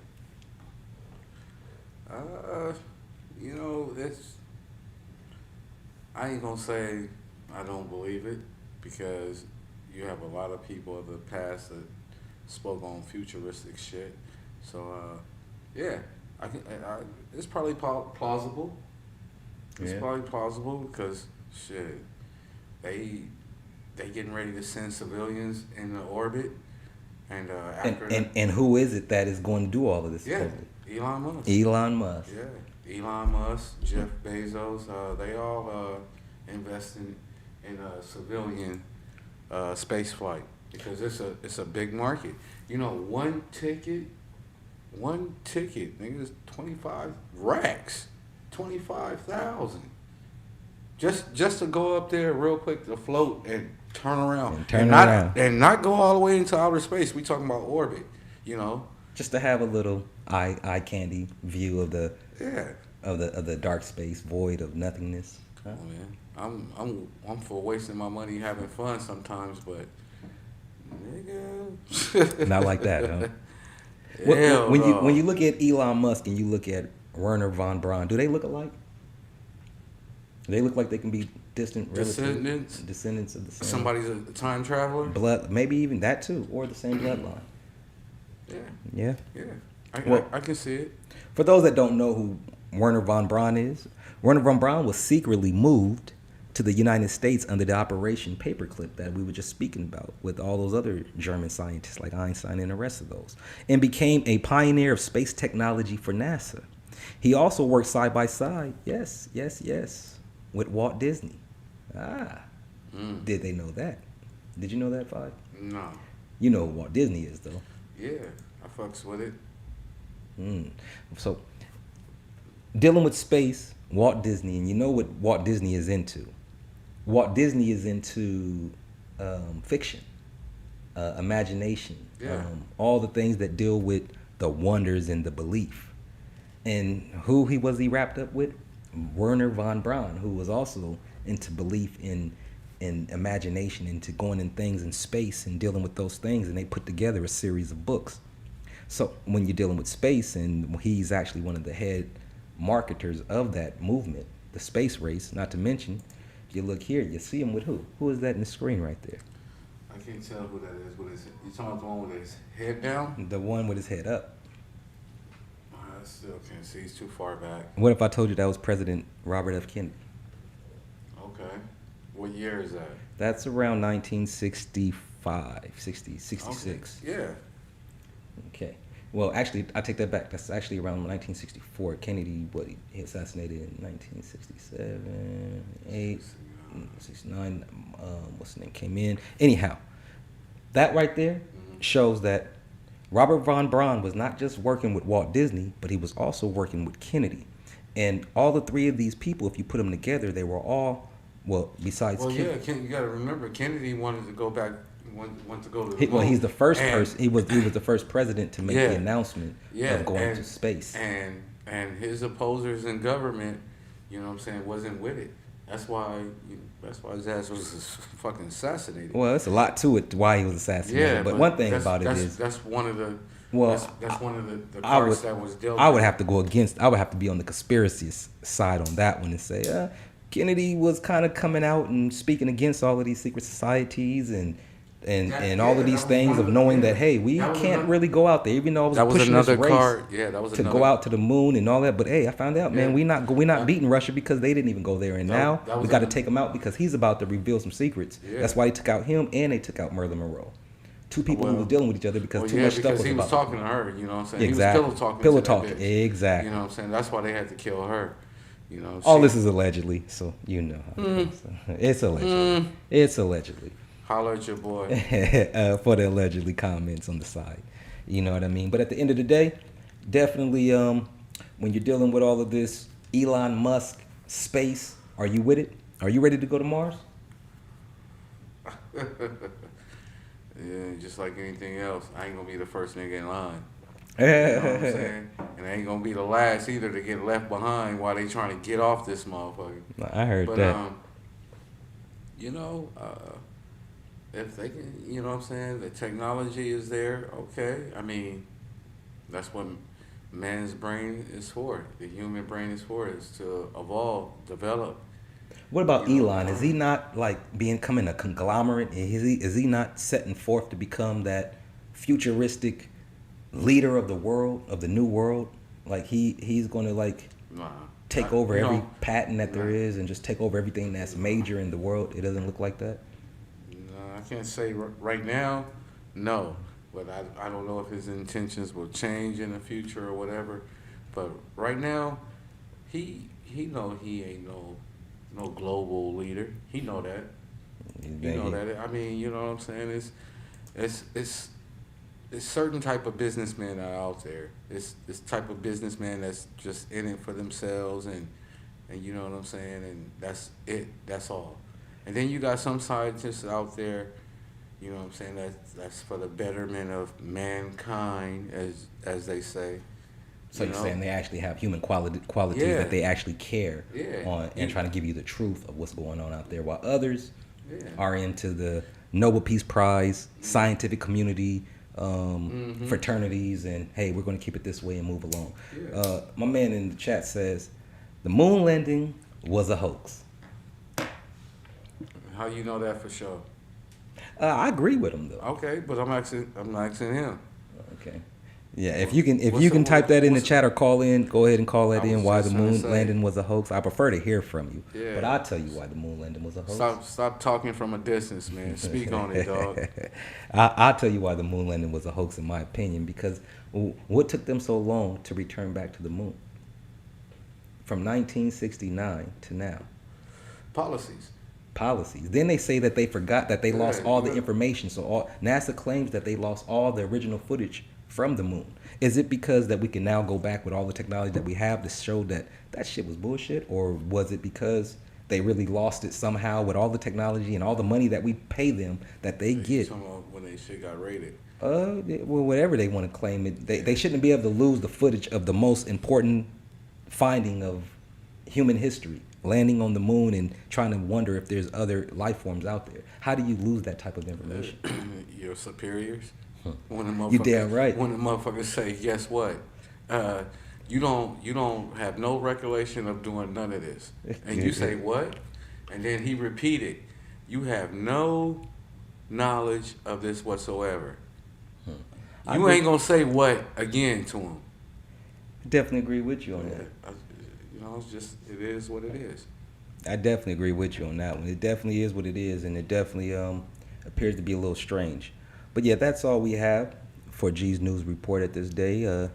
S2: I ain't gonna say I don't believe it, because you have a lot of people of the past that spoke on futuristic shit. So yeah, it's probably plausible. It's probably plausible because shit, they getting ready to send civilians into orbit, and
S1: and who is it that is going to do all of this?
S2: Yeah, Elon Musk.
S1: Elon Musk.
S2: Yeah, Elon Musk, Jeff Bezos. They all investing in civilian space flight because it's a big market. You know, one ticket, niggas, 25 racks, 25,000. Just to go up there real quick to float and turn around and not go all the way into outer space. We talking about orbit, you know.
S1: Just to have a little eye candy view of the of the dark space void of nothingness. Huh?
S2: Oh, man, I'm for wasting my money having fun sometimes, but nigga,
S1: not like that, huh? When you look at Elon Musk and you look at Werner von Braun, do they look alike? Do they look like they can be distant relatives? Descendants of the same.
S2: Somebody's a time traveler.
S1: Blood, maybe even that too, or the same bloodline. Yeah.
S2: I can see it.
S1: For those that don't know who Werner von Braun is, Werner von Braun was secretly moved to the United States under the Operation Paperclip that we were just speaking about with all those other German scientists like Einstein and the rest of those, and became a pioneer of space technology for NASA. He also worked side by side, yes, with Walt Disney. Did they know that? Did you know that, Five?
S2: No.
S1: You know who Walt Disney is, though.
S2: Yeah, I fucks with it.
S1: So, dealing with space, Walt Disney, and you know what Walt Disney is into. Walt Disney is into fiction, imagination, all the things that deal with the wonders and the belief. And who was he wrapped up with? Werner von Braun, who was also into belief in imagination, into going in things in space and dealing with those things, and they put together a series of books. So when you're dealing with space, and he's actually one of the head marketers of that movement, the space race, not to mention, if you look here, you see him with who? Who is that in the screen right there?
S2: I can't tell who that is. What is it? You talking about the one with his head down?
S1: The one with his head up.
S2: I still can't see. He's too far back.
S1: What if I told you that was President Robert F. Kennedy?
S2: Okay. What year is that?
S1: That's around 1965, 66.
S2: Okay. Yeah.
S1: Okay. Well, actually, I take that back. That's actually around 1964. Kennedy, he assassinated in 1967, 8, 69. What's the name? Came in. Anyhow, that right there shows that Robert von Braun was not just working with Walt Disney, but he was also working with Kennedy. And all the three of these people, if you put them together, they were all, besides Kennedy.
S2: Yeah, you got to remember, Kennedy wanted to go back, wanted to go to the moon.
S1: Well, he's the first person. He was the first president to make the announcement of going to space.
S2: And his opposers in government, you know what I'm saying, wasn't with it. That's why his ass was fucking assassinated.
S1: Well, it's a lot to it why he was assassinated.
S2: Yeah,
S1: but one thing about it is
S2: that's one of the that's one of the
S1: I
S2: cards that was dealt.
S1: I would have to go against. I would have to be on the conspiracy side on that one and say Kennedy was kind of coming out and speaking against all of these secret societies and all of these things of knowing that hey, we can't really go out there, even though I was pushing this race to go out to the moon and all that. But hey, I found out, man, we not beating Russia because they didn't even go there, and now we got to take him out because he's about to reveal some secrets. Yeah. That's why they took out him and they took out Marilyn Monroe. Two people who were dealing with each other because too much stuff was about.
S2: Because he was talking to her, you know what I'm saying?
S1: Exactly.
S2: He was
S1: pillow talking. Exactly.
S2: You know what I'm saying? That's why they had to kill her. You know.
S1: All this is allegedly, so you know how it goes. It's allegedly. It's allegedly.
S2: Holler at your boy.
S1: For the allegedly comments on the side. You know what I mean? But at the end of the day, definitely when you're dealing with all of this Elon Musk space, are you with it? Are you ready to go to Mars?
S2: Yeah, just like anything else, I ain't gonna be the first nigga in line. You know what I'm saying? And I ain't gonna be the last either to get left behind while they trying to get off this motherfucker.
S1: I heard that.
S2: You know, if they can, you know what I'm saying, the technology is there, okay. I mean, that's what man's brain is for. The human brain is for, is to evolve, develop.
S1: What about Elon? Is he not like becoming a conglomerate? Is he not setting forth to become that futuristic leader of the world, of the new world? Like he's going to take over every patent that there is and just take over everything that's major in the world? It doesn't look like that.
S2: No, I can't say right now. No, but I don't know if his intentions will change in the future or whatever. But right now, he know he ain't no global leader. He know that. You know that. I mean, you know what I'm saying? It's certain type of businessmen are out there. It's this type of businessman that's just in it for themselves and you know what I'm saying? And that's it. That's all. And then you got some scientists out there, you know what I'm saying, that's for the betterment of mankind, as they say.
S1: So you're saying they actually have human qualities that they actually care on and trying to give you the truth of what's going on out there, while others are into the Nobel Peace Prize, scientific community, fraternities, and hey, we're going to keep it this way and move along. Yeah. My man in the chat says the moon landing was a hoax.
S2: How you know that for sure?
S1: I agree with him though.
S2: Okay, but I'm asking him.
S1: Okay. Yeah, if you can type that in the chat or call in, go ahead and call that in. Why the moon landing was a hoax? I prefer to hear from you. Yeah. But I'll tell you why the moon landing was a hoax.
S2: Stop talking from a distance, man. Speak on it, dog.
S1: I'll tell you why the moon landing was a hoax, in my opinion. Because what took them so long to return back to the moon? From 1969 to now.
S2: Policies.
S1: Then they say that they forgot that they lost all the information. So NASA claims that they lost all the original footage from the moon. Is it because that we can now go back with all the technology that we have to show that shit was bullshit? Or was it because they really lost it somehow with all the technology and all the money that we pay them that they get?
S2: When they shit got raided.
S1: Well, whatever they want to claim it, they shouldn't be able to lose the footage of the most important finding of human history, landing on the moon and trying to wonder if there's other life forms out there. How do you lose that type of information?
S2: Your superiors.
S1: You damn right.
S2: When the motherfuckers say, guess what? You don't have no recollection of doing none of this. And you say, what? And then he repeated, you have no knowledge of this whatsoever.
S1: I
S2: You ain't gonna say what again to him.
S1: definitely agree with you on that.
S2: You know, it's just, it is what it is.
S1: I definitely agree with you on that one. It definitely is what it is, and it definitely appears to be a little strange. But yeah, that's all we have for G's News Report at this day.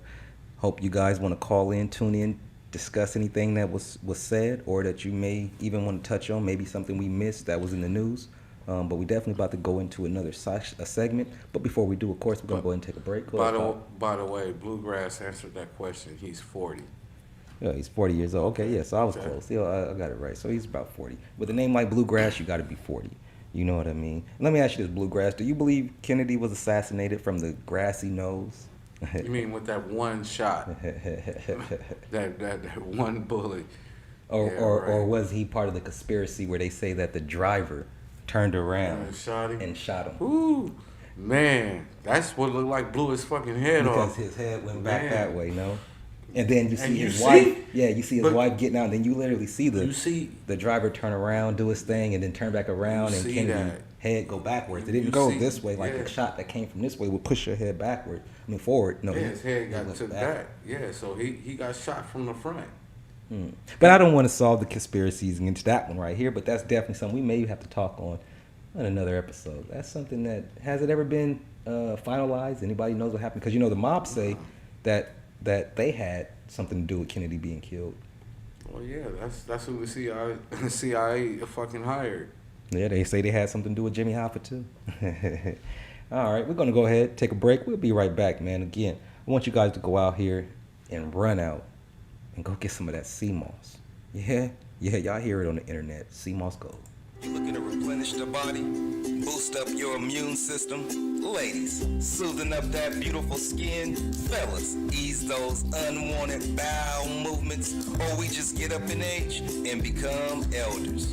S1: Hope you guys want to call in, tune in, discuss anything that was said, or that you may even want to touch on, maybe something we missed that was in the news. But we're definitely about to go into another segment. But before we do, of course, we're going to go ahead and take a break.
S2: By the way, Bluegrass answered that question. He's 40.
S1: Yeah, he's 40 years old. Okay, yeah, so I was close. Yeah, I got it right. So he's about 40. With a name like Bluegrass, you got to be 40. You know what I mean? Let me ask you this, Bluegrass. Do you believe Kennedy was assassinated from the grass he knows?
S2: You mean with that one shot? that one bullet?
S1: Or was he part of the conspiracy where they say that the driver turned around and shot him?
S2: Ooh, man, that's what looked like blew his fucking head off.
S1: Because his head went back that way, no? And then you see his wife. Yeah, you see his wife getting out, and then you literally see the driver turn around, do his thing, and then turn back around, and Kennedy's head go backwards. It didn't go this way, like the shot that came from this way would push your head backward. I mean, forward. No,
S2: his head got took back. Yeah, so he got shot from the front.
S1: But I don't want to solve the conspiracies into that one right here. But that's definitely something we may have to talk on another episode. That's something that has it ever been finalized? Anybody knows what happened? Because the mob say that they had something to do with Kennedy being killed.
S2: Well, yeah, that's who the CIA fucking hired.
S1: Yeah, they say they had something to do with Jimmy Hoffa too. All right, we're gonna go ahead, take a break. We'll be right back, man. Again, I want you guys to go out here and run out and go get some of that sea moss. Yeah, y'all hear it on the internet. Sea moss gold.
S3: You looking to replenish the body, boost up your immune system? Ladies, soothing up that beautiful skin? Fellas, ease those unwanted bowel movements, or we just get up in age and become elders.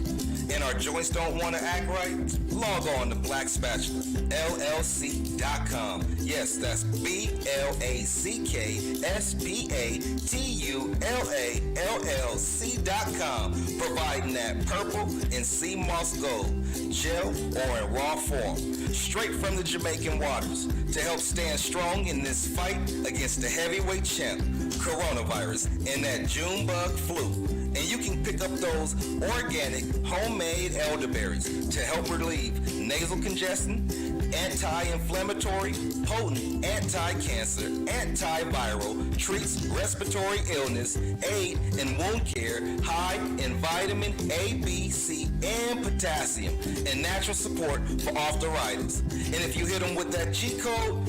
S3: And our joints don't want to act right? Log on to Black Spatula, LLC.com. Yes, that's BlackSpatula.com. Providing that purple and sea moss gold, gel or in raw form, straight from the Jamaican waters, to help stand strong in this fight against the heavyweight champ, coronavirus, and that June bug flu. And you can pick up those organic, homemade elderberries to help relieve nasal congestion, anti-inflammatory, potent anti-cancer, antiviral, treats respiratory illness, aid in wound care, high in vitamin A, B, C, and potassium, and natural support for arthritis. And if you hit them with that G code,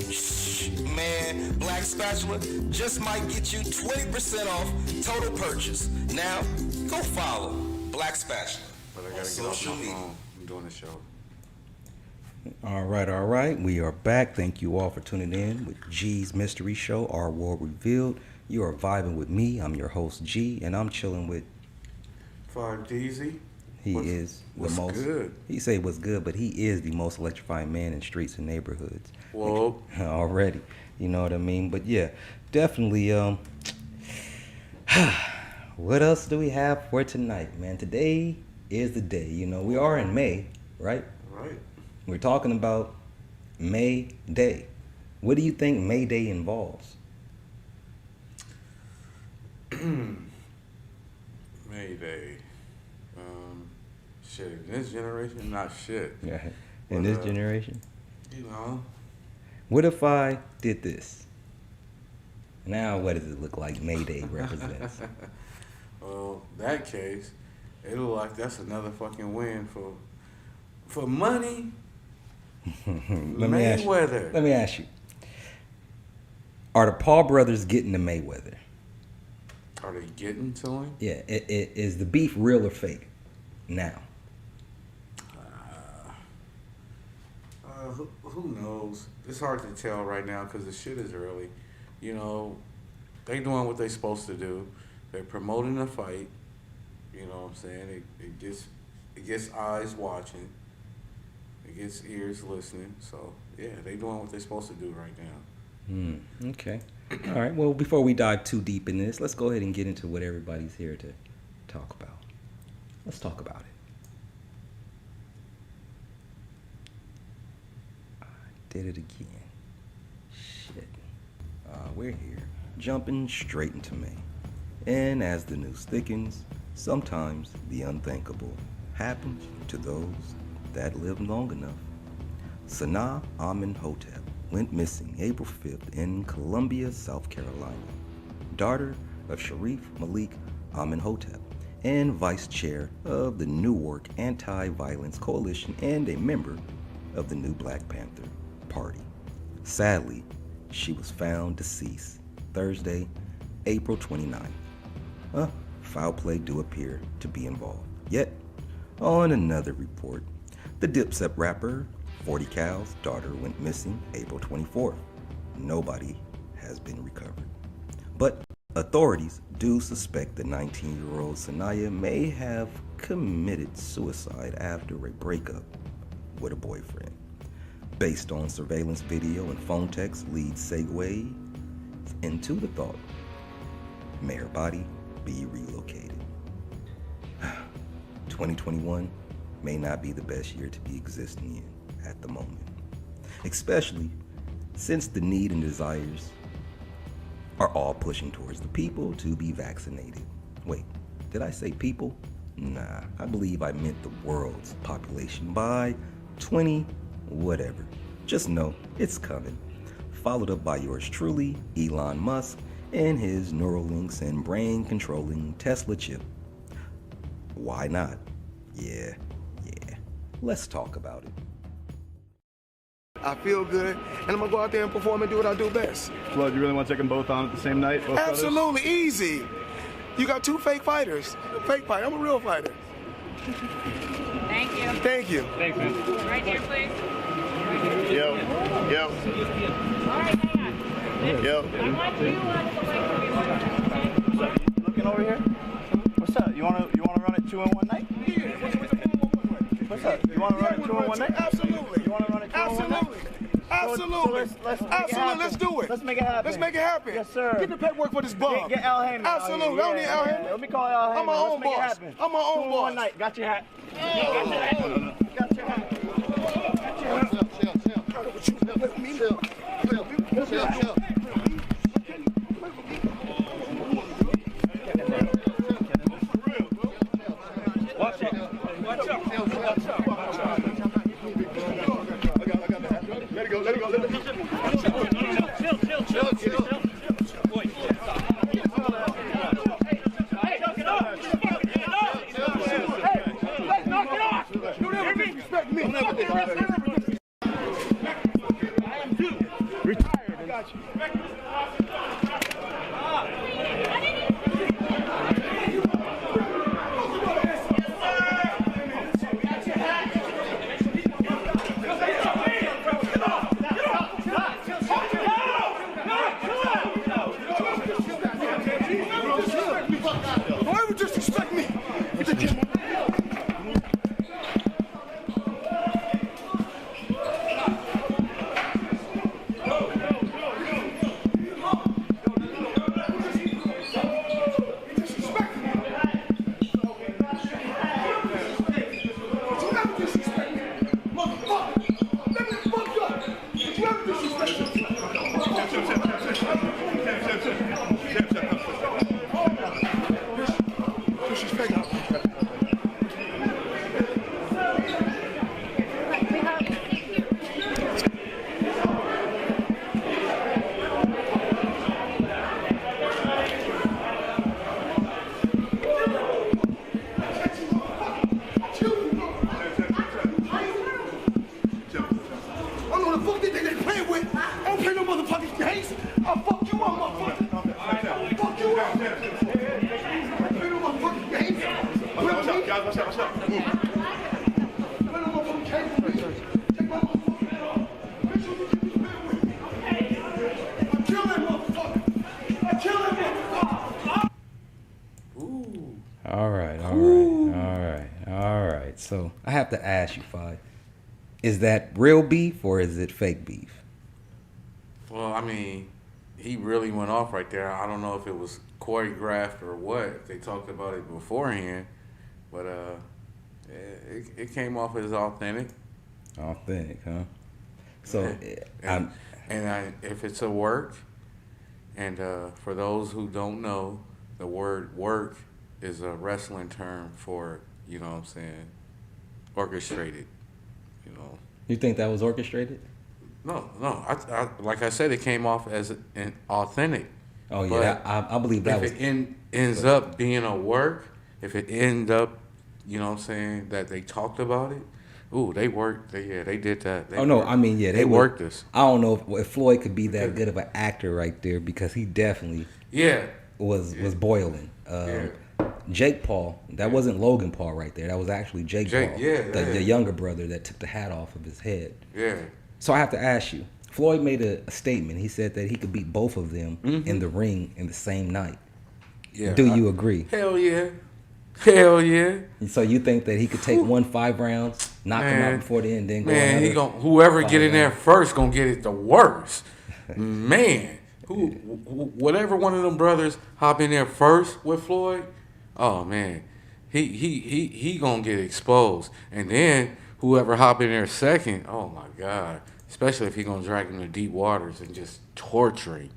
S3: man, Black Spatula just might get you 20% off total purchase. Now, go follow Black Spatula.
S2: But I gotta get off my phone. I'm doing the show.
S1: All right. We are back. Thank you all for tuning in with G's Mystery Show, Our World Revealed. You are vibing with me. I'm your host, G, and I'm chilling with
S2: 5DZ.
S1: He is the most good. He say what's good, but he is the most electrifying man in streets and neighborhoods.
S2: Whoa.
S1: Already. You know what I mean? But yeah, definitely what else do we have for tonight, man? Today is the day. We are in May, right?
S2: Right.
S1: We're talking about May Day. What do you think May Day involves?
S2: May Day. Shit, in this generation, not shit.
S1: Yeah. In this generation?
S2: What
S1: if I did this? Now what does it look like May Day represents?
S2: Well, that case, it look like that's another fucking win for money. Mayweather.
S1: Let me ask you. Are the Paul brothers getting to Mayweather?
S2: Are they getting to him?
S1: Yeah. Is the beef real or fake now?
S2: Who knows? It's hard to tell right now because the shit is early. They doing what they supposed to do. They're promoting the fight. You know what I'm saying? It gets eyes watching. It gets ears listening. So yeah, they doing what they're supposed to do right now.
S1: Okay. All right. Well, before we dive too deep in this, let's go ahead and get into what everybody's here to talk about. Let's talk about it. Did it again. Shit. We're here, jumping straight into May. And as the news thickens, sometimes the unthinkable happens to those that live long enough. Sania Amenhotep went missing April 5th in Columbia, South Carolina. Daughter of Sharif Amenhotep and vice chair of the Newark Anti-Violence Coalition and a member of the new Black Panther Party. Sadly, she was found deceased Thursday, April 29th. Foul play do appear to be involved. Yet, on another report, the Dipset rapper 40 Cal's daughter went missing April 24th. Nobody has been recovered. But authorities do suspect the 19-year-old Sania may have committed suicide after a breakup with a boyfriend. Based on surveillance video and phone text, leads segue into the thought, may her body be relocated. 2021 may not be the best year to be existing in at the moment, especially since the need and desires are all pushing towards the people to be vaccinated. Wait, did I say people? Nah, I believe I meant the world's population by 20 whatever. Just know it's coming. Followed up by yours truly, Elon Musk, and his Neuralinks and brain-controlling Tesla chip. Why not? Yeah. Let's talk about it.
S5: I feel good, and I'm gonna go out there and perform and do what I do best.
S6: Floyd, you really want to take them both on at the same night? Both
S5: Absolutely, easy. You got two fake fighters. Fake fighter, I'm a real fighter.
S7: Thank you.
S5: Thank you.
S6: Thanks, man.
S7: Right here, please.
S6: Yo.
S7: All right, hang on.
S6: Yo.
S7: I want you on the way.
S6: Looking over here? What's up? You wanna run it 2 in 1 night? What's up? You wanna run it 2 in 1 night?
S5: Absolutely.
S6: You wanna run it 2 in 1 night?
S5: Absolutely.
S6: So let's make it
S5: Absolutely.
S6: happen.
S5: Let's do it.
S6: Let's make it happen.
S5: Let's make it happen.
S6: Yes, sir.
S5: Get the paperwork for this bum.
S6: Get Al Heyman.
S5: Absolutely. I don't need Al Heyman.
S6: Let me call Al Heyman.
S5: I'm my
S6: Let's
S5: own
S6: make it
S5: boss.
S6: happen.
S5: I'm my own
S6: 2 in
S5: boss.
S6: 1 night. Got your hat. Got your hat. Got your hat. Watch it. Watch out. Let it go. Chill.
S5: Respect me.
S6: Retired. I got you.
S5: Don't ever disrespect me.
S1: All right. So I have to ask you, Fi, is that real beef or is it fake beef?
S2: Well, I mean, he really went off right there. I don't know if it was choreographed or what. If they talked about it beforehand, but it came off as authentic.
S1: Authentic, huh? So
S2: if it's a work, and for those who don't know, the word work is a wrestling term for, you know what I'm saying, orchestrated, you know.
S1: You think that was orchestrated?
S2: No. I like I said, it came off as an authentic.
S1: Oh yeah, I believe that was.
S2: If it ends up being a work, if it ends up, you know what I'm saying, that they talked about it, ooh, they worked. They did that. They worked this.
S1: I don't know if Floyd could be that good of an actor right there, because he definitely was boiling. Jake Paul, that wasn't Logan Paul right there. That was actually Jake Paul, the younger brother that took the hat off of his head.
S2: Yeah.
S1: So I have to ask you, Floyd made a statement. He said that he could beat both of them in the ring in the same night.
S2: Yeah.
S1: Do you agree?
S2: Hell yeah. Hell yeah.
S1: So you think that he could take 5 rounds, knock him out before the end, then go another
S2: whoever get in there first gonna get it the worst. Man, whatever one of them brothers hop in there first with Floyd, oh man, he gonna get exposed. And then whoever hop in there second, oh my God, especially if he gonna drag him to deep waters and just torture him.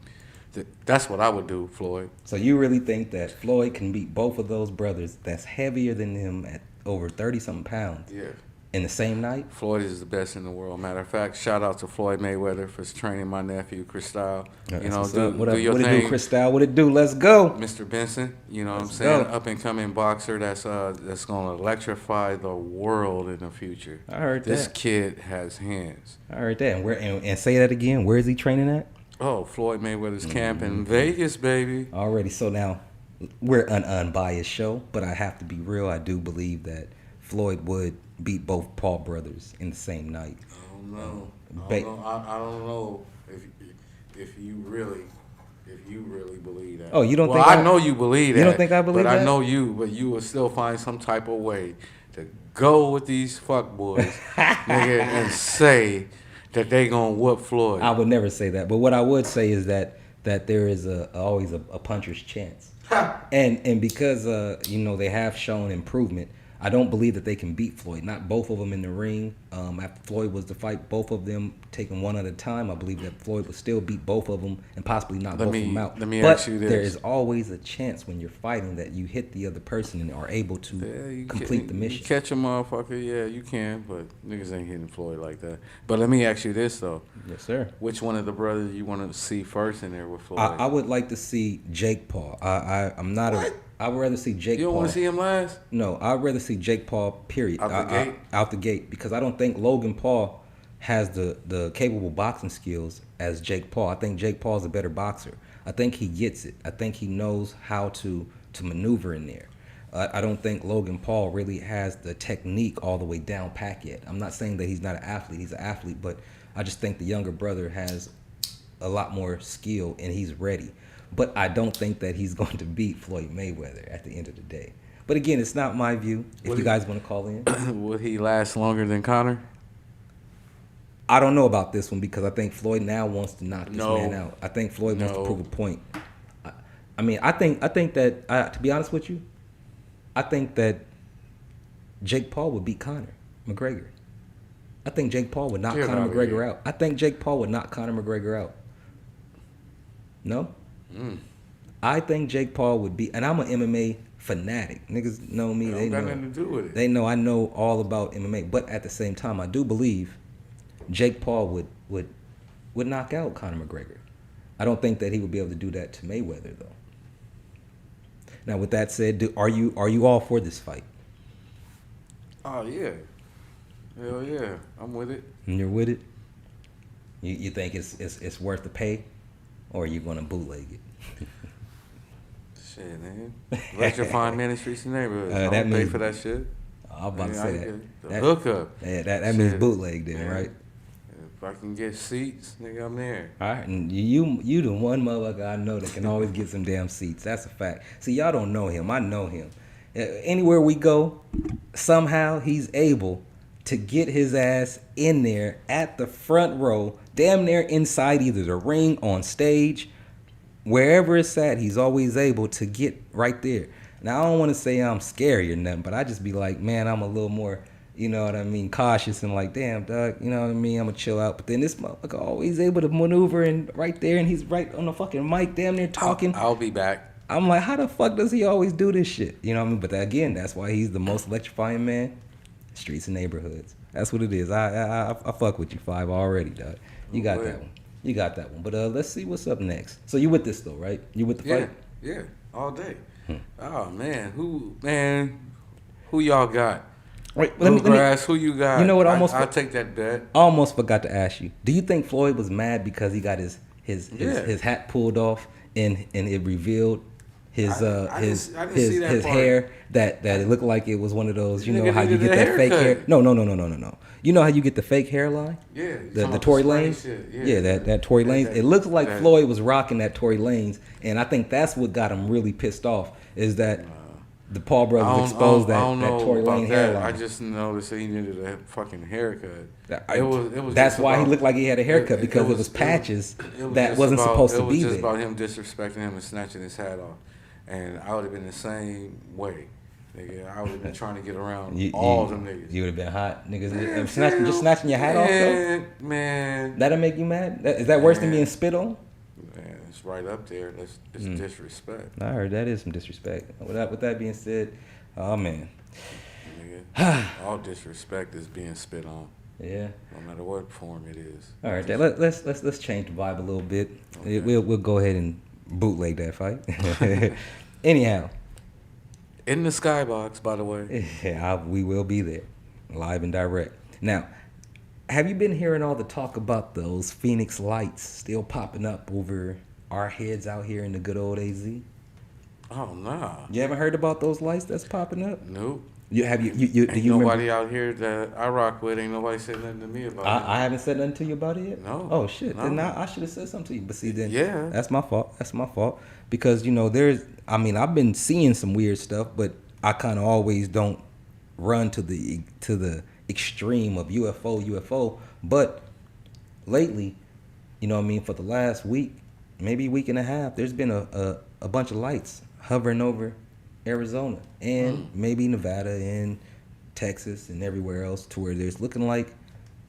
S2: That's what I would do, Floyd.
S1: So you really think that Floyd can beat both of those brothers that's heavier than him at over 30-something pounds?
S2: Yeah.
S1: In the same night?
S2: Floyd is the best in the world. Matter of fact, shout out to Floyd Mayweather for training my nephew, Cristal. You know, do your thing.
S1: What it do, Cristal? What it do? Let's go.
S2: Mr. Benson, you know what I'm saying? Up and coming boxer that's going to electrify the world in the future.
S1: I heard
S2: this
S1: that.
S2: This kid has hands.
S1: I heard that. And say that again. Where is he training at?
S2: Oh, Floyd Mayweather's camp in Vegas, baby.
S1: Already. So now, we're an unbiased show, but I have to be real. I do believe that Floyd would beat both Paul brothers in the same night.
S2: I don't know. I don't know if you really believe that.
S1: Oh, you don't think?
S2: I know you believe that.
S1: You don't think I believe that?
S2: But I know you, but you will still find some type of way to go with these fuckboys, nigga, and say that they gonna whoop Floyd.
S1: I would never say that, but what I would say is that there is always a puncher's chance, and because they have shown improvement. I don't believe that they can beat Floyd. Not both of them in the ring. After Floyd was to fight both of them, taking one at a time, I believe that Floyd would still beat both of them and possibly knock both of them out.
S2: Let me ask you this.
S1: There is always a chance when you're fighting that you hit the other person and are able to complete the mission.
S2: You catch a motherfucker, yeah, you can, but niggas ain't hitting Floyd like that. But let me ask you this, though.
S1: Yes, sir.
S2: Which one of the brothers you want to see first in there with Floyd?
S1: I would like to see Jake Paul. I'm not
S2: what?
S1: I would rather see Jake Paul.
S2: You don't want to see him last?
S1: No, I'd rather see Jake Paul, period. Out the gate. Because I don't think Logan Paul has the capable boxing skills as Jake Paul. I think Jake Paul's a better boxer. I think he gets it. I think he knows how to maneuver in there. I don't think Logan Paul really has the technique all the way down pat yet. I'm not saying that he's not an athlete. He's an athlete. But I just think the younger brother has a lot more skill and he's ready. But I don't think that he's going to beat Floyd Mayweather at the end of the day. But again, it's not my view. If you guys want to call in.
S2: Will he last longer than Conor?
S1: I don't know about this one because I think Floyd now wants to knock this man out. I think Floyd wants to prove a point. I think that, to be honest with you, I think that Jake Paul would beat Conor McGregor. I think Jake Paul would knock Conor McGregor out. I think Jake Paul would knock Conor McGregor out. No? I think Jake Paul would be, and I'm an MMA fanatic. Niggas know me. They know.
S2: Nothing to do with it.
S1: They know I know all about MMA. But at the same time, I do believe Jake Paul would knock out Conor McGregor. I don't think that he would be able to do that to Mayweather though. Now, with that said, are you all for this fight?
S2: Oh yeah, hell yeah, I'm with it.
S1: And you're with it. You think it's worth the pay? Or are you going to bootleg it?
S2: Shit, man. Electrifying Ministries in neighborhoods. I don't pay for that shit.
S1: I'm about to say
S2: that. Hookup.
S1: Yeah, that means bootleg then, right?
S2: If I can get seats, nigga, I'm there.
S1: All right, and you the one motherfucker I know that can always get some damn seats. That's a fact. See, y'all don't know him. I know him. Anywhere we go, somehow he's able to get his ass in there at the front row, damn near inside either the ring, on stage, wherever it's at, he's always able to get right there. Now, I don't want to say I'm scary or nothing, but I just be like, man, I'm a little more, you know what I mean, cautious and like, damn, dog, you know what I mean, I'm gonna chill out. But then this motherfucker always able to maneuver and right there, and he's right on the fucking mic, damn near talking.
S2: I'll be back.
S1: I'm like, how the fuck does he always do this shit? You know what I mean? But again, that's why he's the most electrifying man. Streets and neighborhoods. That's what it is. I fuck with you, 5 already, dog. You got that one. You got that one. But let's see what's up next. So you with this though, right? You with the fight?
S2: Yeah, all day. Oh man, who y'all got?
S1: Wait,
S2: who you got?
S1: You know what?
S2: I'll take that bet.
S1: I almost forgot to ask you. Do you think Floyd was mad because he got his hat pulled off and it revealed his hair that it looked like it was one of those, you know how you get that fake hair? No. You know how you get the fake hairline?
S2: Yeah.
S1: The Tory Lanez? Yeah, that Tory Lanez. It looks like Floyd was rocking that Tory Lanez, and I think that's what got him really pissed off is that the Paul brothers exposed that Tory Lanez hairline.
S2: I just noticed that he needed a fucking haircut.
S1: That's why he looked like he had a haircut, because it was patches that wasn't supposed to be there.
S2: It was just about him disrespecting him and snatching his hat off. And I would have been the same way. Nigga, I would have been trying to get around all them niggas.
S1: You would have been hot, niggas. Snatching your hat off, though?
S2: Man.
S1: That'll make you mad? Is that worse than being spit on?
S2: Man, it's right up there. It's disrespect.
S1: I heard that is some disrespect. With that being said, oh, man.
S2: Nigga, all disrespect is being spit on.
S1: Yeah.
S2: No matter what form it is.
S1: All right, let's change the vibe a little bit. Okay. We'll go ahead and bootleg that fight. Anyhow.
S2: In the skybox, by the way.
S1: Yeah, we will be there, live and direct. Now, have you been hearing all the talk about those Phoenix lights still popping up over our heads out here in the good old AZ?
S2: Oh, nah.
S1: You haven't heard about those lights that's popping up?
S2: Nope.
S1: Do you
S2: nobody
S1: remember?
S2: out here that I rock with, ain't nobody said nothing to me about it.
S1: I haven't said nothing to you about it yet?
S2: No.
S1: Oh, shit.
S2: No.
S1: Then I should have said something to you. But see, then
S2: yeah,
S1: that's my fault. Because, you know, I've been seeing some weird stuff, but I kind of always don't run to the extreme of UFO. But lately, you know what I mean, for the last week, maybe week and a half, there's been a bunch of lights hovering over Arizona and maybe Nevada and Texas and everywhere else, to where there's looking like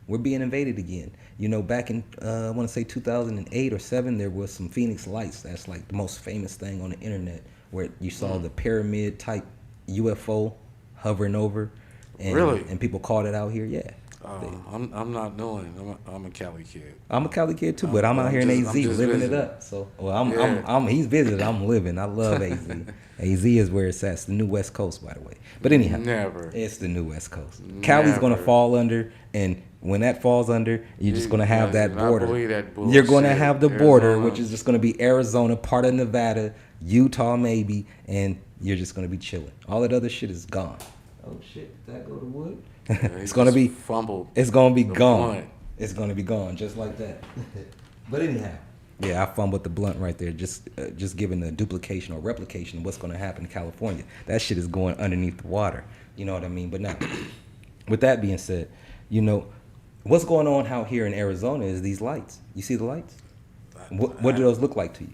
S1: we're being invaded again. You know, back in I want to say 2008 or 7, there was some Phoenix lights. That's like the most famous thing on the internet, where you saw the pyramid type UFO hovering over, and
S2: really, and
S1: people called it out here. Yeah.
S2: I'm not knowing. I'm a Cali kid.
S1: I'm a Cali kid too, but I'm out here in AZ living it up. So, well, he's visiting. I'm living. I love AZ. AZ is where it's at. It's the new West Coast, by the way. But anyhow, it's the new West Coast. Cali's gonna fall under, and when that falls under, you're just gonna have that border. You're gonna have the border, which is just gonna be Arizona, part of Nevada, Utah maybe, and you're just gonna be chilling. All that other shit is gone. Oh shit! Did that go to wood? It's gonna be
S2: fumbled.
S1: It's gonna be gone. Blunt. It's gonna be gone just like that. But anyhow, yeah, I fumbled the blunt right there. Just giving the duplication or replication of what's gonna happen in California. That shit is going underneath the water. You know what I mean? But now, with that being said, you know what's going on out here in Arizona is these lights. You see the lights? What do those look like to you?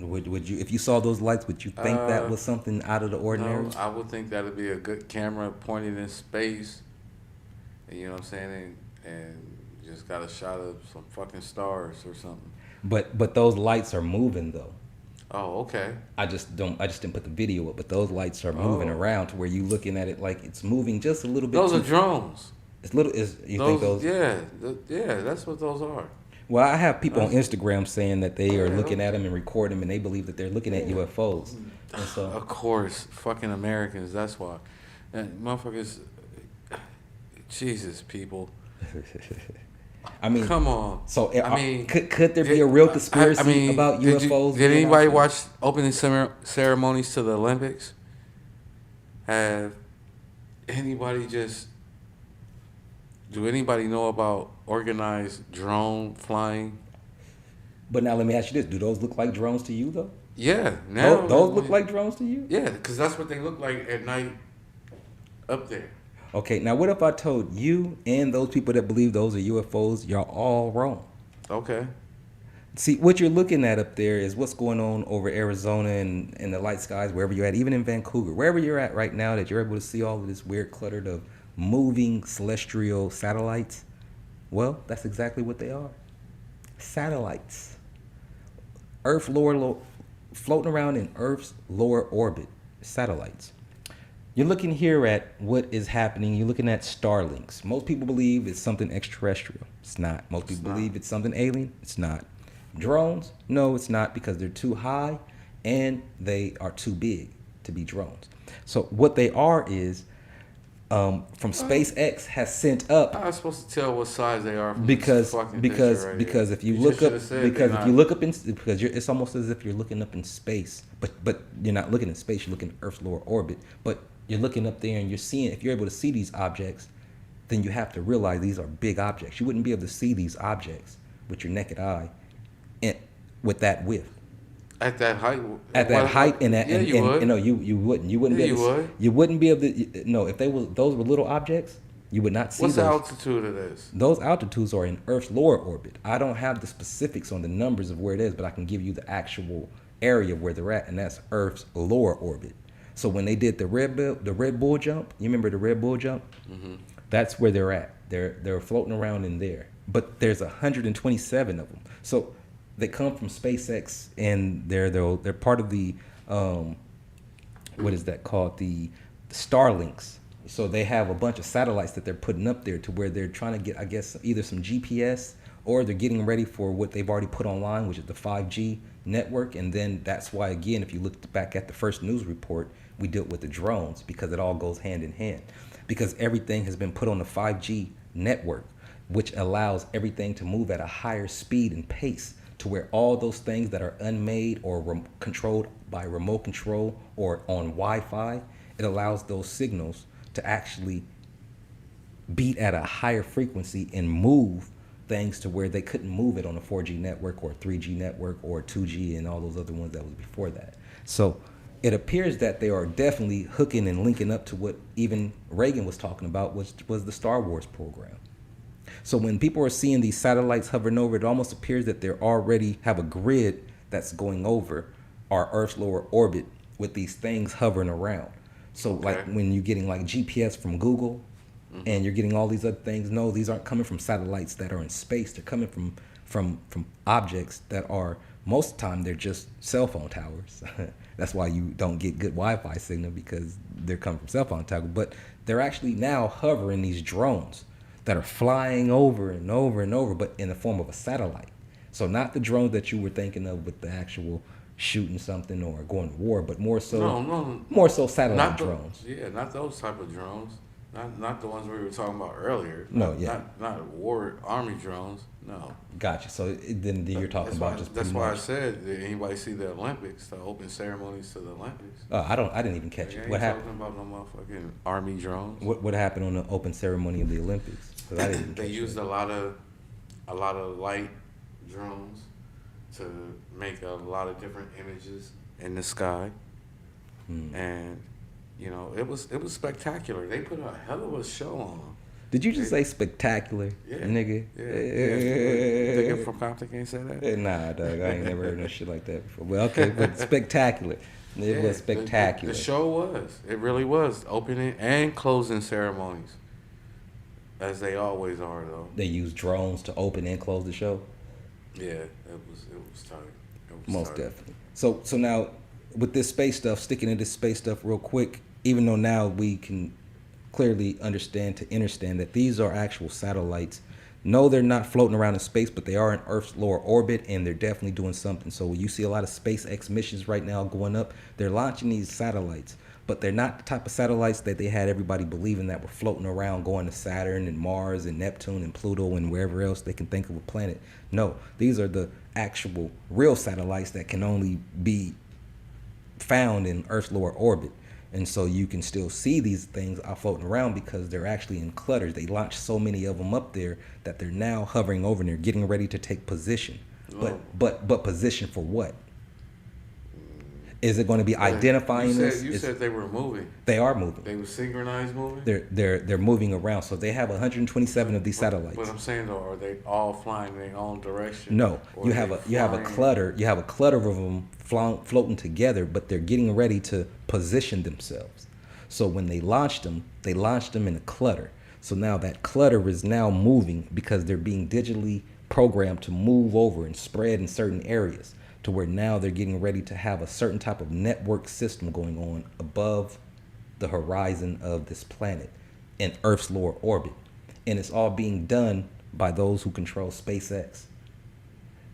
S1: Would you, if you saw those lights, would you think that was something out of the ordinary?
S2: No, I would think that would be a good camera pointed in space, and you know what I'm saying, and just got a shot of some fucking stars or something.
S1: But those lights are moving though.
S2: Oh, okay.
S1: I just didn't put the video up, but those lights are moving around to where you looking at it like it's moving just a little bit.
S2: Those are drones.
S1: You think those?
S2: Yeah, that's what those are.
S1: Well, I have people on Instagram saying that they are looking at them and recording them, and they believe that they're looking at UFOs. And so,
S2: of course, fucking Americans. That's why, and motherfuckers. Jesus, people.
S1: I mean,
S2: come on.
S1: So, I mean, could there be a real conspiracy about UFOs?
S2: Did anybody watch opening ceremonies to the Olympics? Have anybody just? Do anybody know about organized drone flying?
S1: But now let me ask you this: do those look like drones to you, though?
S2: Yeah, now
S1: those look like drones to you?
S2: Yeah, because that's what they look like at night up there.
S1: Okay, now what if I told you and those people that believe those are UFOs, y'all all wrong?
S2: Okay.
S1: See, what you're looking at up there is what's going on over Arizona and the light skies, wherever you're at, even in Vancouver, wherever you're at right now, that you're able to see all of this weird clutter of moving celestial satellites? Well, that's exactly what they are. Satellites. Earth floating around in Earth's lower orbit. Satellites. You're looking here at what is happening. You're looking at Starlinks. Most people believe it's something extraterrestrial. It's not. Most people believe it's something alien. It's not. Drones? No, it's not, because they're too high and they are too big to be drones. So what they are is, from SpaceX has sent up.
S2: I was supposed to tell what size they are from
S1: because
S2: this fucking
S1: because
S2: picture right
S1: because
S2: here.
S1: if you
S2: You
S1: look
S2: just
S1: up
S2: shoulda said
S1: because
S2: they're
S1: if you
S2: not-
S1: look up in because it's almost as if you're looking up in space, but you're not looking in space. You're looking at Earth's lower orbit, but you're looking up there and you're seeing. If you're able to see these objects, then you have to realize these are big objects. You wouldn't be able to see these objects with your naked eye, and with that width.
S2: At that height.
S1: At that height and that,
S2: yeah,
S1: and,
S2: you
S1: and,
S2: would.
S1: you know, you wouldn't
S2: Yeah,
S1: be able
S2: you
S1: to,
S2: would.
S1: you wouldn't be able to. No, if those were little objects, you would not see
S2: What's
S1: those.
S2: the altitude of this?
S1: Those altitudes are in Earth's lower orbit. I don't have the specifics on the numbers of where it is, but I can give you the actual area where they're at, and that's Earth's lower orbit. So when they did the Red Bull jump, you remember the Red Bull jump? Mm-hmm. That's where they're at. They're floating around in there. But there's 127 of them. So they come from SpaceX, and they're part of the what is that called? The Starlinks. So they have a bunch of satellites that they're putting up there to where they're trying to get, I guess, either some GPS, or they're getting ready for what they've already put online, which is the 5G network. And then that's why, again, if you look back at the first news report, we dealt with the drones, because it all goes hand in hand. Because everything has been put on the 5G network, which allows everything to move at a higher speed and pace, to where all those things that are unmade or controlled by remote control or on Wi-Fi, it allows those signals to actually beat at a higher frequency and move things to where they couldn't move it on a 4G network or 3G network or 2G and all those other ones that was before that. So it appears that they are definitely hooking and linking up to what even Reagan was talking about, which was the Star Wars program. So when people are seeing these satellites hovering over, it almost appears that they already have a grid that's going over our Earth's lower orbit with these things hovering around. So like when you're getting like GPS from Google, and you're getting all these other things, no, these aren't coming from satellites that are in space. They're coming from objects that are, most of the time, they're just cell phone towers. That's why you don't get good Wi-Fi signal, because they're coming from cell phone towers. But they're actually now hovering these drones that are flying over and over and over, but in the form of a satellite. So not the drones that you were thinking of with the actual shooting something or going to war, but more so more so satellite drones.
S2: Yeah, not those type of drones. Not the ones we were talking about earlier.
S1: No, yeah.
S2: Not war army drones. No.
S1: Gotcha. So then you're talking about just
S2: that's
S1: pretty
S2: why
S1: much.
S2: I said, did anybody see the Olympics, the open ceremonies to the Olympics?
S1: I didn't even catch it. What happened?
S2: Talking about no motherfucking army drones.
S1: What happened on the open ceremony of the Olympics? 'Cause I didn't
S2: They
S1: catch
S2: used
S1: that.
S2: a lot of light drones to make a lot of different images in the sky, and you know it was spectacular. They put a hell of a show on.
S1: Did you just say spectacular, nigga?
S2: Yeah. Nigga from Compton can't say that.
S1: Nah, dog. I ain't never heard no shit like that before. Well, okay, but spectacular. It was spectacular.
S2: The show was. It really was. Opening and closing ceremonies, as they always are, though.
S1: They used drones to open and close the show.
S2: Yeah, it was tight.
S1: Most definitely. So now, with this space stuff, sticking to this space stuff real quick, even though now we can clearly understand that these are actual satellites. No, they're not floating around in space, but they are in Earth's lower orbit, and they're definitely doing something. So you see a lot of SpaceX missions right now going up. They're launching these satellites, but they're not the type of satellites that they had everybody believing that were floating around going to Saturn and Mars and Neptune and Pluto and wherever else they can think of a planet. No, these are the actual real satellites that can only be found in Earth's lower orbit. And so you can still see these things out floating around because they're actually in clutters. They launched so many of them up there that they're now hovering over and they're getting ready to take position. But position for what? Is it going to be identifying this?
S2: You said they were moving.
S1: They are moving.
S2: They were synchronized moving?
S1: They're moving around. So they have 127 of these satellites.
S2: But I'm saying though, are they all flying in their own direction?
S1: No. You have a clutter of them floating together, but they're getting ready to position themselves. So when they launched them in a clutter. So now that clutter is now moving because they're being digitally programmed to move over and spread in certain areas, to where now they're getting ready to have a certain type of network system going on above the horizon of this planet in Earth's lower orbit. And it's all being done by those who control SpaceX.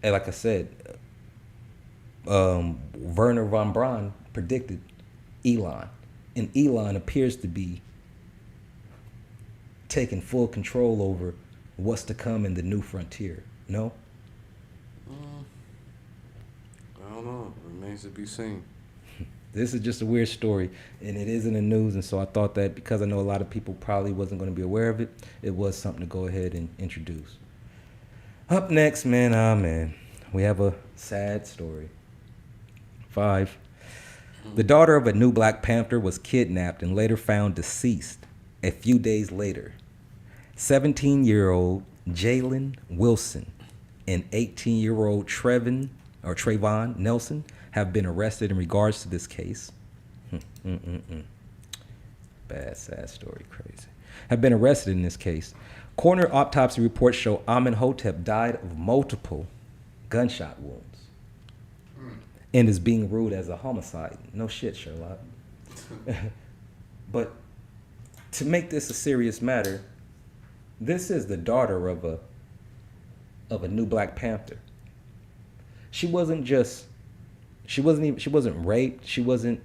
S1: And like I said, Werner von Braun predicted Elon. And Elon appears to be taking full control over what's to come in the new frontier. No?
S2: I don't know. Remains to be seen.
S1: This is just a weird story, and it is in the news, and so I thought that because I know a lot of people probably wasn't going to be aware of it, it was something to go ahead and introduce. Up next, man, we have a sad story. 5. The daughter of a new Black Panther was kidnapped and later found deceased a few days later. 17-year-old Jalen Wilson and 18-year-old Trayvon Nelson have been arrested in regards to this case. Bad, sad story, crazy. Have been arrested in this case. Coroner autopsy reports show Amenhotep died of multiple gunshot wounds and is being ruled as a homicide. No shit, Sherlock. But to make this a serious matter, this is the daughter of a new Black Panther. She wasn't raped. She wasn't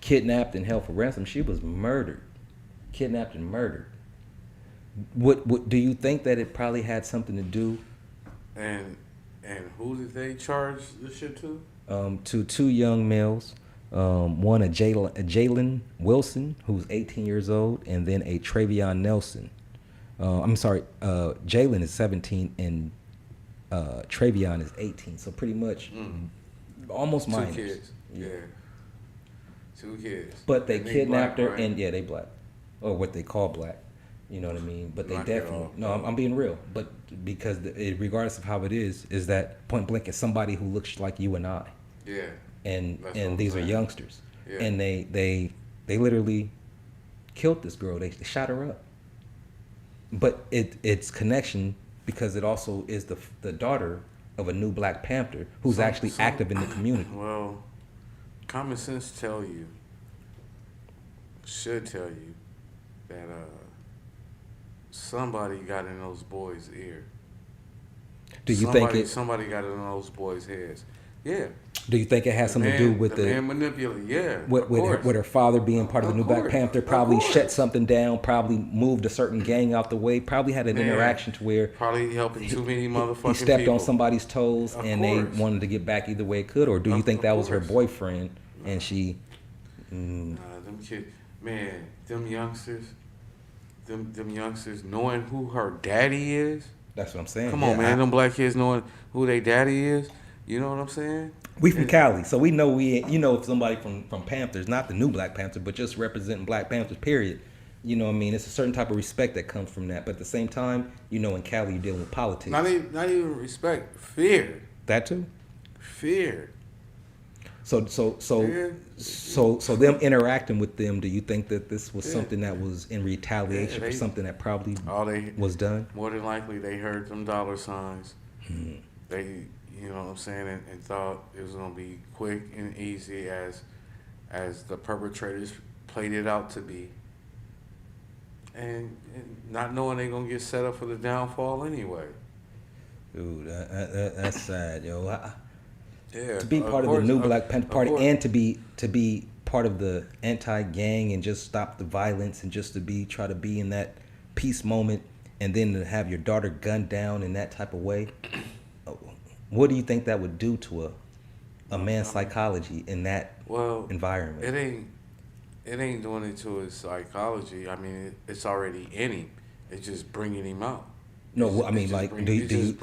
S1: kidnapped and held for ransom. She was murdered, kidnapped and murdered. What do you think that it probably had something to do?
S2: And who did they charge this shit to?
S1: To 2 young males. One a Jalen Wilson, who's 18 years old, and then a Trayvon Nelson. Jalen is 17 and Trayvon is 18. So pretty much almost minors.
S2: 2 kids. Yeah. 2 kids.
S1: But they kidnapped her,
S2: right?
S1: and yeah, they Black, or what they call Black. You know what I mean? But they
S2: Not
S1: definitely I'm being real. But because regardless of how it is that point blank is somebody who looks like you and I.
S2: Yeah.
S1: And these are youngsters.
S2: Yeah.
S1: And they literally killed this girl. They shot her up. But it's connection because it also is the daughter of a new Black Panther who's actually active in the community.
S2: Well, common sense should tell you that somebody got in those boys' ear.
S1: Do you think
S2: somebody got in those boys' heads? Yeah.
S1: Do you think it has something to do with the
S2: man manipulate? Yeah.
S1: With her father being part of the new Black Panther? Probably shut something down. Probably moved a certain gang out the way. Probably had an interaction to where
S2: probably helping too many motherfucking
S1: he stepped
S2: people
S1: on somebody's toes and they wanted to get back either way it could. Or do you think that was her boyfriend and she?
S2: Nah, them kids, man, them youngsters, knowing who her daddy is.
S1: That's what I'm saying.
S2: Come on, man, them black kids knowing who their daddy is. You know what I'm saying?
S1: We from Cali, so we know if somebody from Panthers, not the new Black Panther, but just representing Black Panthers, period. You know what I mean? It's a certain type of respect that comes from that. But at the same time, in Cali, you're dealing with politics.
S2: Not even respect, fear.
S1: That too?
S2: Fear.
S1: So them interacting with them, do you think that this was something that was in retaliation for something that probably was done?
S2: More than likely, they heard them dollar signs. They, you know what I'm saying, and thought it was gonna be quick and easy as the perpetrators played it out to be, and not knowing they're gonna get set up for the downfall anyway.
S1: Dude, that's sad, yo.
S2: Yeah,
S1: to be part of the new Black Panther Party and to be part of the anti-gang and just stop the violence and just to try to be in that peace moment and then to have your daughter gunned down in that type of way. What do you think that would do to a man's psychology in that environment?
S2: It ain't doing it to his psychology. I mean, it's already in him. It's just bringing him out.
S1: No, I mean, like, do you think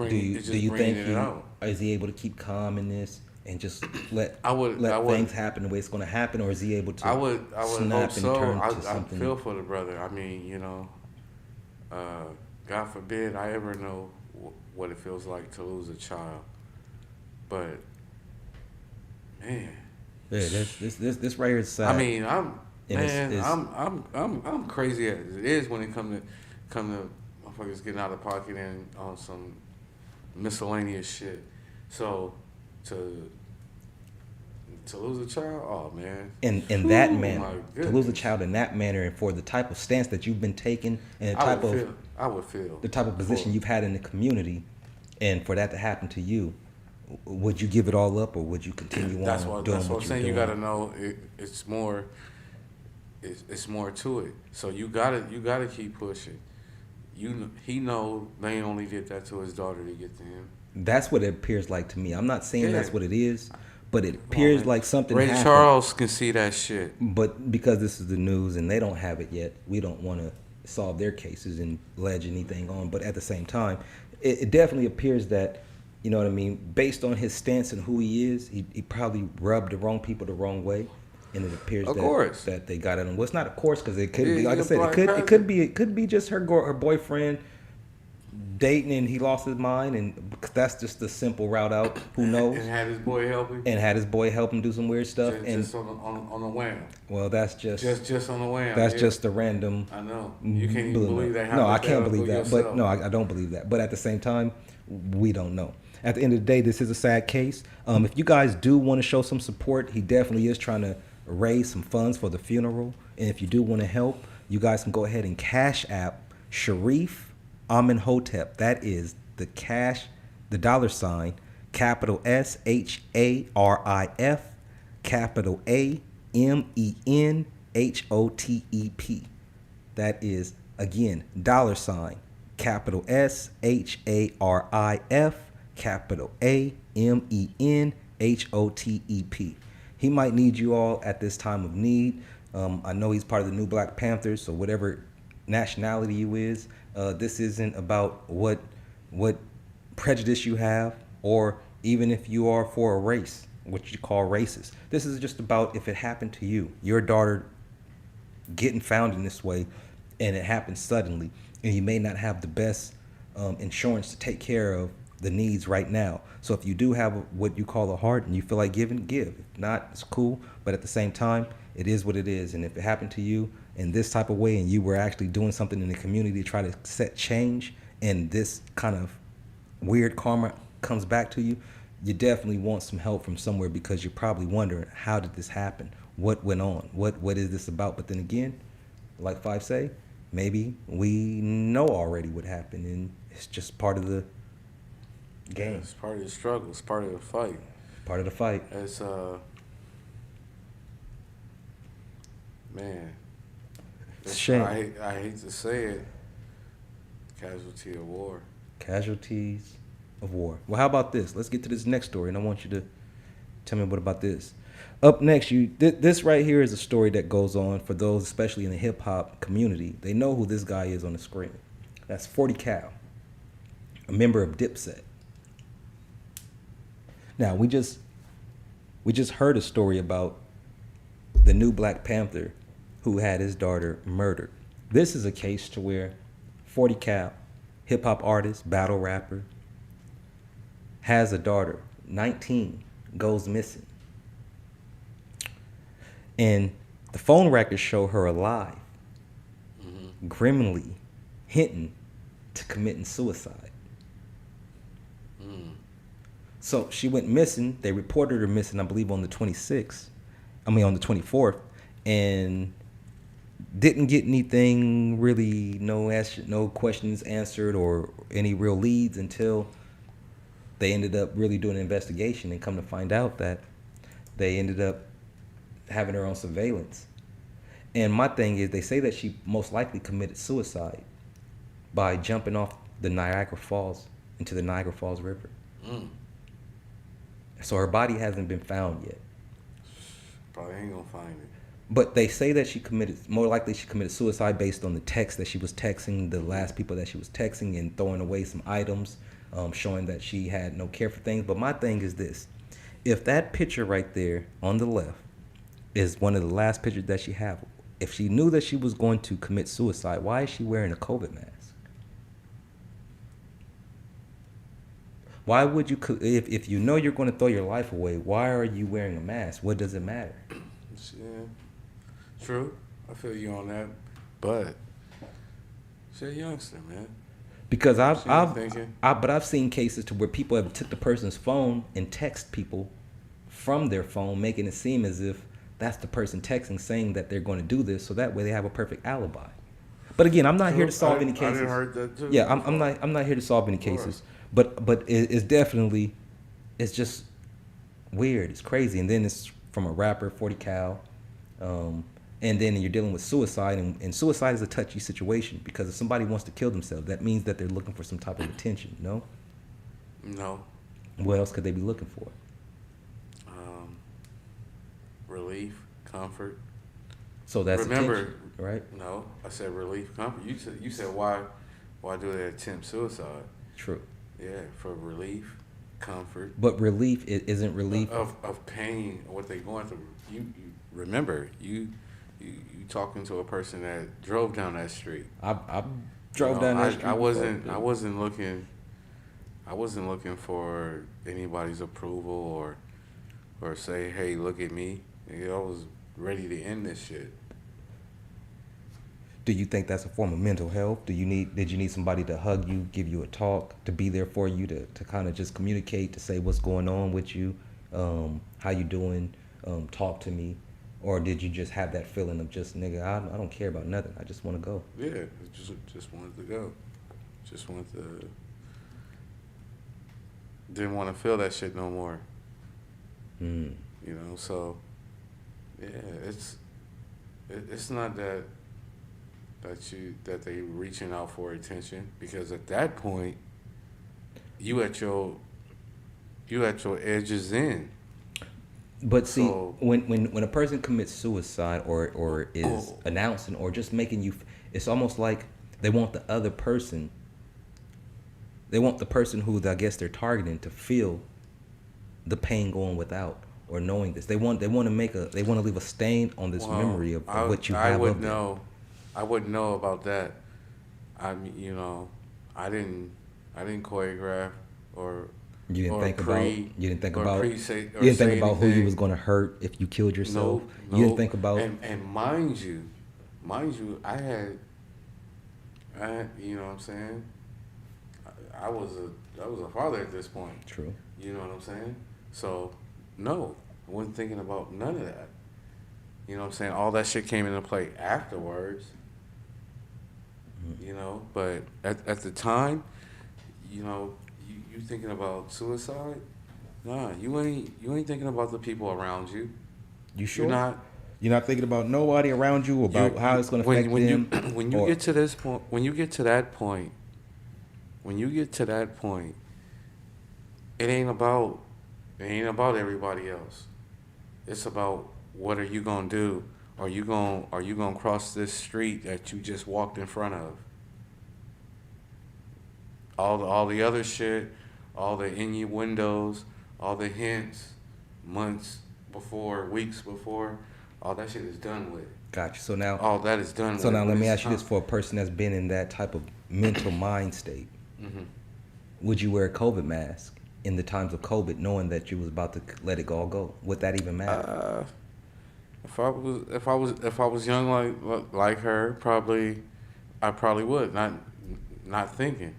S1: is he able to keep calm in this and just let things happen the way it's going to happen, or is he able to?
S2: I would
S1: snap
S2: hope so.
S1: And turn to something?
S2: I feel for the brother. I mean, God forbid I ever know what it feels like to lose a child, but man,
S1: Yeah, this right here is sad.
S2: I mean, I'm
S1: And
S2: man,
S1: it's-
S2: I'm crazy as it is when it come to motherfuckers getting out of pocket and on some miscellaneous shit. So to lose a child, oh man.
S1: in that
S2: Ooh,
S1: manner,
S2: my
S1: to lose a
S2: goodness.
S1: child in that manner, and for the type of stance that you've been taking, and the
S2: I would feel
S1: the type of position
S2: for-
S1: you've had in the community, and for that to happen to you, would you give it all up, or would you continue
S2: That's
S1: on
S2: what
S1: doing
S2: I'm
S1: what you're
S2: saying.
S1: doing?
S2: You got to know it's more. It's more to it. So you gotta keep pushing. He know they only did that to his daughter to get to him.
S1: That's what it appears like to me. I'm not saying
S2: Yeah.
S1: that's what it is, but it
S2: Come on,
S1: appears
S2: man.
S1: like something
S2: Ray
S1: happened.
S2: Charles can see that shit.
S1: But because this is the news and they don't have it yet, we don't want to solve their cases and ledge anything on. But at the same time, it definitely appears that, you know what I mean, based on his stance and who he is, he probably rubbed the wrong people the wrong way. And it appears
S2: Of course.
S1: that they got it on. Well, it's not of course, because it could
S2: Yeah,
S1: be, like I
S2: he's a
S1: said,
S2: Black
S1: it could be just her boyfriend dating and he lost his mind, and that's just the simple route out. Who knows?
S2: And had his boy help him.
S1: And had his boy help him do some weird stuff.
S2: Just on the wham.
S1: Well, that's just
S2: on the wham.
S1: that's
S2: yeah.
S1: just the random.
S2: I know. You can't even believe that.
S1: No, I
S2: happened
S1: can't
S2: to
S1: believe that.
S2: yourself.
S1: But no, I don't believe that. But at the same time, we don't know. At the end of the day, this is a sad case. If you guys do want to show some support, he definitely is trying to raise some funds for the funeral. And if you do want to help, you guys can go ahead and cash app Sharif Amenhotep. That is the dollar sign, capital SHARIF, capital AMENHOTEP. That is, again, dollar sign, capital SHARIF, capital AMENHOTEP. He might need you all at this time of need. I know he's part of the new Black Panther, so whatever nationality you is, this isn't about what prejudice you have, or even if you are for a race, what you call racist. This is just about if it happened to you, your daughter getting found in this way, and it happens suddenly, and you may not have the best insurance to take care of the needs right now. So if you do have what you call a heart and you feel like giving, give. If not, it's cool. But at the same time, it is what it is. And if it happened to you in this type of way, and you were actually doing something in the community to try to set change, and this kind of weird karma comes back to you, you definitely want some help from somewhere, because you're probably wondering, how did this happen? What went on? What is this about? But then again, like Five say, maybe we know already what happened, and it's just part of the game.
S2: It's part of the struggle. It's part of the fight.
S1: Part of the fight.
S2: It's man.
S1: It's a shame.
S2: I hate to say it. Casualty of war.
S1: Casualties of war. Well, how about this? Let's get to this next story, and I want you to tell me what about this. Up next, this right here is a story that goes on for those, especially in the hip hop community. They know who this guy is on the screen. That's 40 Cal, a member of Dipset. Now, we just heard a story about the new Black Panther who had his daughter murdered. This is a case to where 40 Cal, hip hop artist, battle rapper, has a daughter, 19, goes missing. And the phone records show her alive, grimly hinting to committing suicide. So she went missing. They reported her missing, I believe, on the 24th, and didn't get anything really, no questions answered or any real leads until they ended up really doing an investigation, and come to find out that they ended up having her on surveillance. And my thing is, they say that she most likely committed suicide by jumping off the Niagara Falls into the Niagara Falls River. So her body hasn't been found yet.
S2: Probably ain't gonna find it.
S1: But they say that more likely she committed suicide based on the text that she was texting, the last people that she was texting, and throwing away some items, showing that she had no care for things. But my thing is this: if that picture right there on the left is one of the last pictures that she had, if she knew that she was going to commit suicide, why is she wearing a COVID mask? Why would you, if you know you're going to throw your life away, why are you wearing a mask? What does it matter?
S2: Yeah, true. I feel you on that, but she's a youngster, man.
S1: Because
S2: Thinking.
S1: but I've seen cases to where people have took the person's phone and text people from their phone, making it seem as if that's the person texting saying that they're going to do this, so that way they have a perfect alibi. But again, I'm not here to solve any cases.
S2: I heard that too.
S1: Yeah, I'm not here to solve any cases. But it's definitely, it's just weird. It's crazy. And then it's from a rapper, 40 Cal. And then you're dealing with suicide, and suicide is a touchy situation because if somebody wants to kill themselves, that means that they're looking for some type of attention, no?
S2: No.
S1: What else could they be looking for?
S2: Relief, comfort.
S1: So that's
S2: remember,
S1: attention, right?
S2: No, I said relief, comfort. You said why do they attempt suicide?
S1: True.
S2: Yeah, for relief, comfort.
S1: But relief isn't relief
S2: of pain, what they're going through. You remember you talking to a person that drove down that street.
S1: I drove down that street.
S2: I wasn't looking for anybody's approval or say, hey, look at me. I was ready to end this shit.
S1: Do you think that's a form of mental health? Did you need somebody to hug you, give you a talk, to be there for you, to kind of just communicate, to say what's going on with you, how you doing, talk to me? Or did you just have that feeling of just, nigga, I don't care about nothing. I just want to go.
S2: Yeah, just wanted to go. Just wanted to. Didn't want to feel that shit no more. You know, so yeah, it's not that they reaching out for attention, because at that point you at your edges in.
S1: But see, when a person commits suicide or is announcing or just making you, it's almost like they want the other person. They want the person who I guess they're targeting to feel the pain going without or knowing this. They want to leave a stain on this memory of what you have.
S2: I would know. I wouldn't know about that. I mean, you know, I didn't choreograph or. You didn't think about
S1: who you was going to hurt if you killed yourself.
S2: No,
S1: you didn't think about.
S2: And mind you, I had, you know what I'm saying. I was a father at this point.
S1: True.
S2: You know what I'm saying. So no, I wasn't thinking about none of that. You know what I'm saying. All that shit came into play afterwards. You know, but at the time, you know. You thinking about suicide? Nah, you ain't thinking about the people around you.
S1: You sure?
S2: You're
S1: not thinking about nobody around you, about how it's going to affect them.
S2: When you get to this point, when you get to that point, it ain't about everybody else. It's about what are you gonna do? Are you gonna cross this street that you just walked in front of? All the other shit, all the innuendos, all the hints, months before, weeks before, all that shit is done with.
S1: Gotcha. So now
S2: all that is done with.
S1: So now let me ask you this: for a person that's been in that type of mental mind state, would you wear a COVID mask in the times of COVID, knowing that you was about to let it all go? Would that even matter?
S2: If I was young like her, I probably would, not thinking.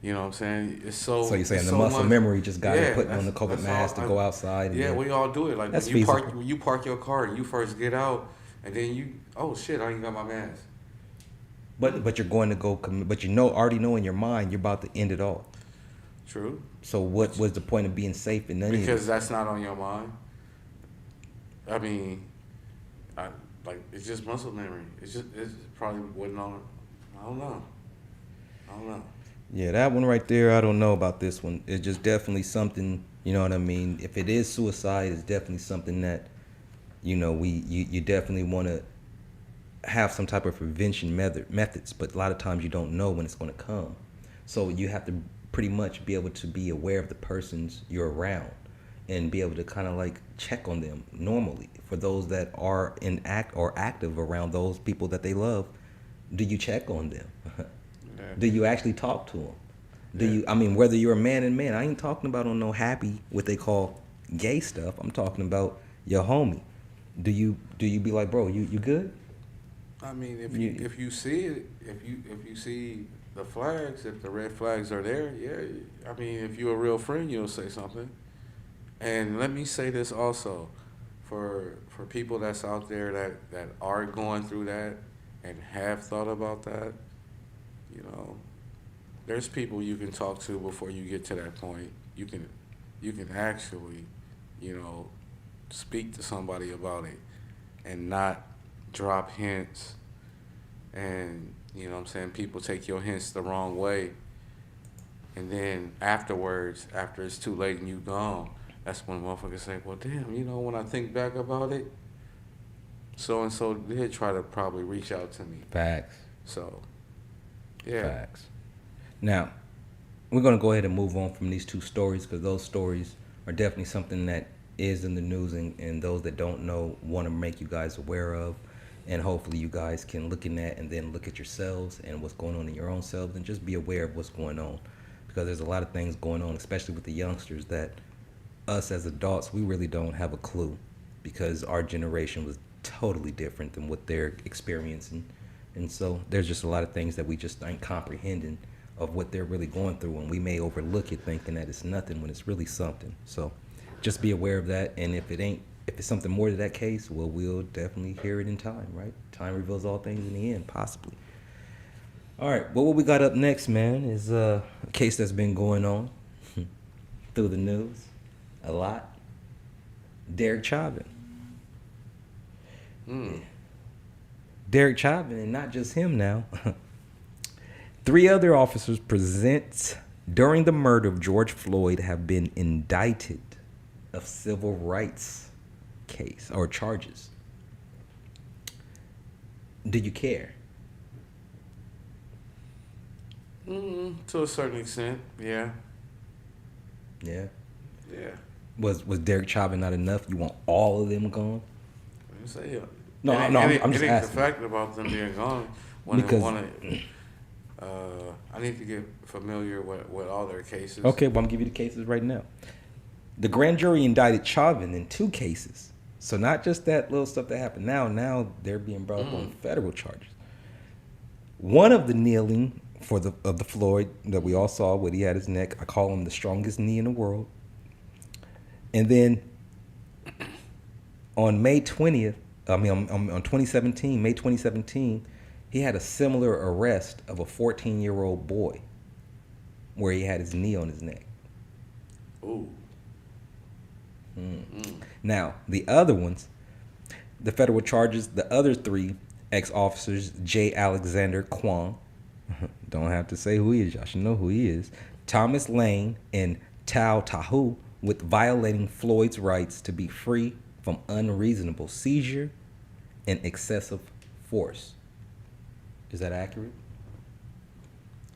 S2: You know what I'm saying? It's so.
S1: So you're saying the muscle memory just got it putting on the COVID mask to go outside?
S2: Yeah, we all do it. Like when you park your car and you first get out, and then oh shit, I ain't got my mask.
S1: But you're going to go, but already know in your mind you're about to end it all.
S2: True.
S1: So what was the point of being safe in any of this?
S2: Because that's not on your mind. I mean, it's just muscle memory. It's probably wasn't on. I don't know.
S1: Yeah, that one right there, I don't know about this one. It's just definitely something, you know what I mean? If it is suicide, it's definitely something that, you know, you definitely want to have some type of prevention methods, but a lot of times you don't know when it's going to come. So you have to pretty much be able to be aware of the persons you're around and be able to kind of like check on them normally. For those that are active around those people that they love, do you check on them? Do you actually talk to them? Do you? I mean, whether you're a man and man, I ain't talking about on no happy what they call gay stuff. I'm talking about your homie. Do you be like, bro, you good?
S2: I mean, if you see it, if you see the flags, if the red flags are there, yeah. I mean, if you're a real friend, you'll say something. And let me say this also, for people that's out there that are going through that and have thought about that, you know, there's people you can talk to before you get to that point. You can actually, you know, speak to somebody about it and not drop hints. And, you know what I'm saying, people take your hints the wrong way. And then afterwards, after it's too late and you gone, that's when motherfuckers say, well, damn, you know, when I think back about it, so-and-so did try to probably reach out to me.
S1: Facts.
S2: So, yeah.
S1: Facts. Now, we're going to go ahead and move on from these two stories because those stories are definitely something that is in the news and those that don't know want to make you guys aware of. And hopefully you guys can look in that and then look at yourselves and what's going on in your own selves and just be aware of what's going on. Because there's a lot of things going on, especially with the youngsters, that us as adults, we really don't have a clue because our generation was totally different than what they're experiencing. And so there's just a lot of things that we just aren't comprehending of what they're really going through, and we may overlook it thinking that it's nothing when it's really something. So just be aware of that, and if it's something more to that case, well, we'll definitely hear it in time, right? Time reveals all things in the end, possibly. All right, well, what we got up next, man, is a case that's been going on through the news a lot. Derek Chauvin. Derek Chauvin, and not just him now. 3 other officers present during the murder of George Floyd have been indicted of civil rights case or charges. Do you care?
S2: To a certain extent, yeah.
S1: Yeah.
S2: Yeah.
S1: Was Derek Chauvin not enough? You want all of them gone?
S2: I say,
S1: No,
S2: I'm just
S1: asking.
S2: The fact about them being gone. I need to get familiar with all their cases.
S1: Okay, well, I'm gonna give you the cases right now. The grand jury indicted Chauvin in 2 cases. So not just that little stuff that happened now they're being brought up on federal charges. One of the kneeling of the Floyd that we all saw when he had his neck, I call him the strongest knee in the world. And then on May 20th, on 2017, May 2017, he had a similar arrest of a 14-year-old boy where he had his knee on his neck.
S2: Ooh.
S1: Now, the other ones, the federal charges, the other 3 ex-officers, J. Alexander Kwong, don't have to say who he is, y'all should know who he is, Thomas Lane, and Tao Tahu, with violating Floyd's rights to be free from unreasonable seizure and excessive force. Is that accurate?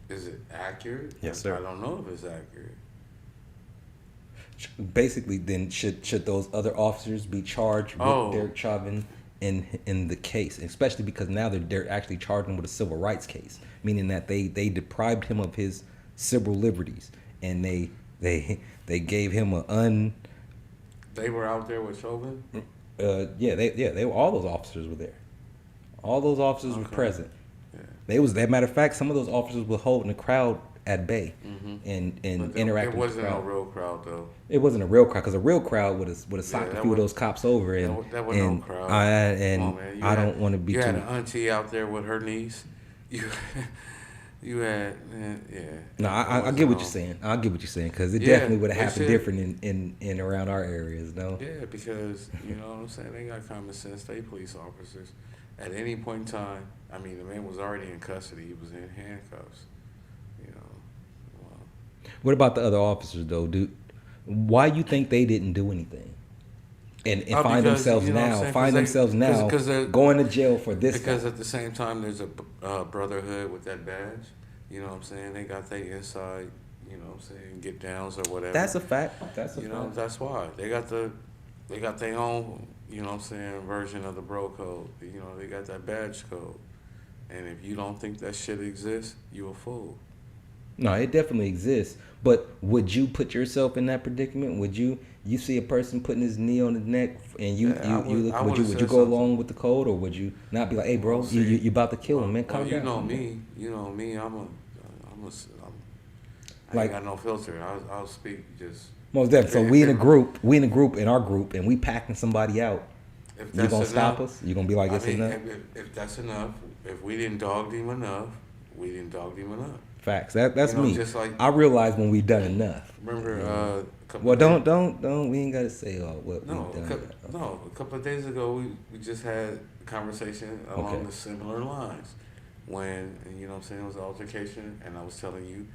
S2: Is it accurate?
S1: Yes, sir.
S2: I don't know if it's accurate.
S1: Basically, then should those other officers be charged with Derek Chauvin in the case, especially because now they're actually charging him with a civil rights case, meaning that they deprived him of his civil liberties and they gave him
S2: They were out there with Chauvin?
S1: They were, all those officers were there. All those officers were present. Yeah. They was, as a matter of fact, some of those officers were holding the crowd at bay and interacting with the crowd. It wasn't a real crowd though. It wasn't a real crowd because a real crowd would have socked a few of those cops over
S2: that wasn't no crowd.
S1: I don't want to be.
S2: You had an auntie out there with her niece. You had, yeah.
S1: No, I get what you're saying. I get what you're saying because it definitely would have happened different in around our areas, no?
S2: Yeah, because you know what I'm saying. They got common sense. They police officers. At any point in time, I mean, the man was already in custody. He was in handcuffs. You know. Well,
S1: what about the other officers though? Why you think they didn't do anything? And find themselves now going to jail for this.
S2: Because at the same time, there's a brotherhood with that badge. You know what I'm saying? They got their inside, you know what I'm saying, get downs or whatever.
S1: That's a fact. That's a fact.
S2: Know, that's why. They got their own, you know what I'm saying, version of the bro code. You know, they got that badge code. And if you don't think that shit exists, you a fool.
S1: No, it definitely exists. But would you put yourself in that predicament? Would you see a person putting his knee on the neck and would you go along with the code, or would you not be like, hey bro, you about to kill him, man, calm down.
S2: You know me, I
S1: Like,
S2: ain't got no filter. I'll speak just.
S1: Most definitely. So we in a group, in our group, and we packing somebody out. You gonna stop us? You gonna be like, it's enough?
S2: If that's enough, if we didn't dog him enough, we didn't dog him enough.
S1: Facts. That's me.
S2: Just like,
S1: I realize when we done enough.
S2: Remember,
S1: don't. We ain't gotta say what
S2: no,
S1: we done.
S2: A couple of days ago, we just had a conversation along the similar lines. When, you know what I'm saying, it was an altercation, and I was telling you,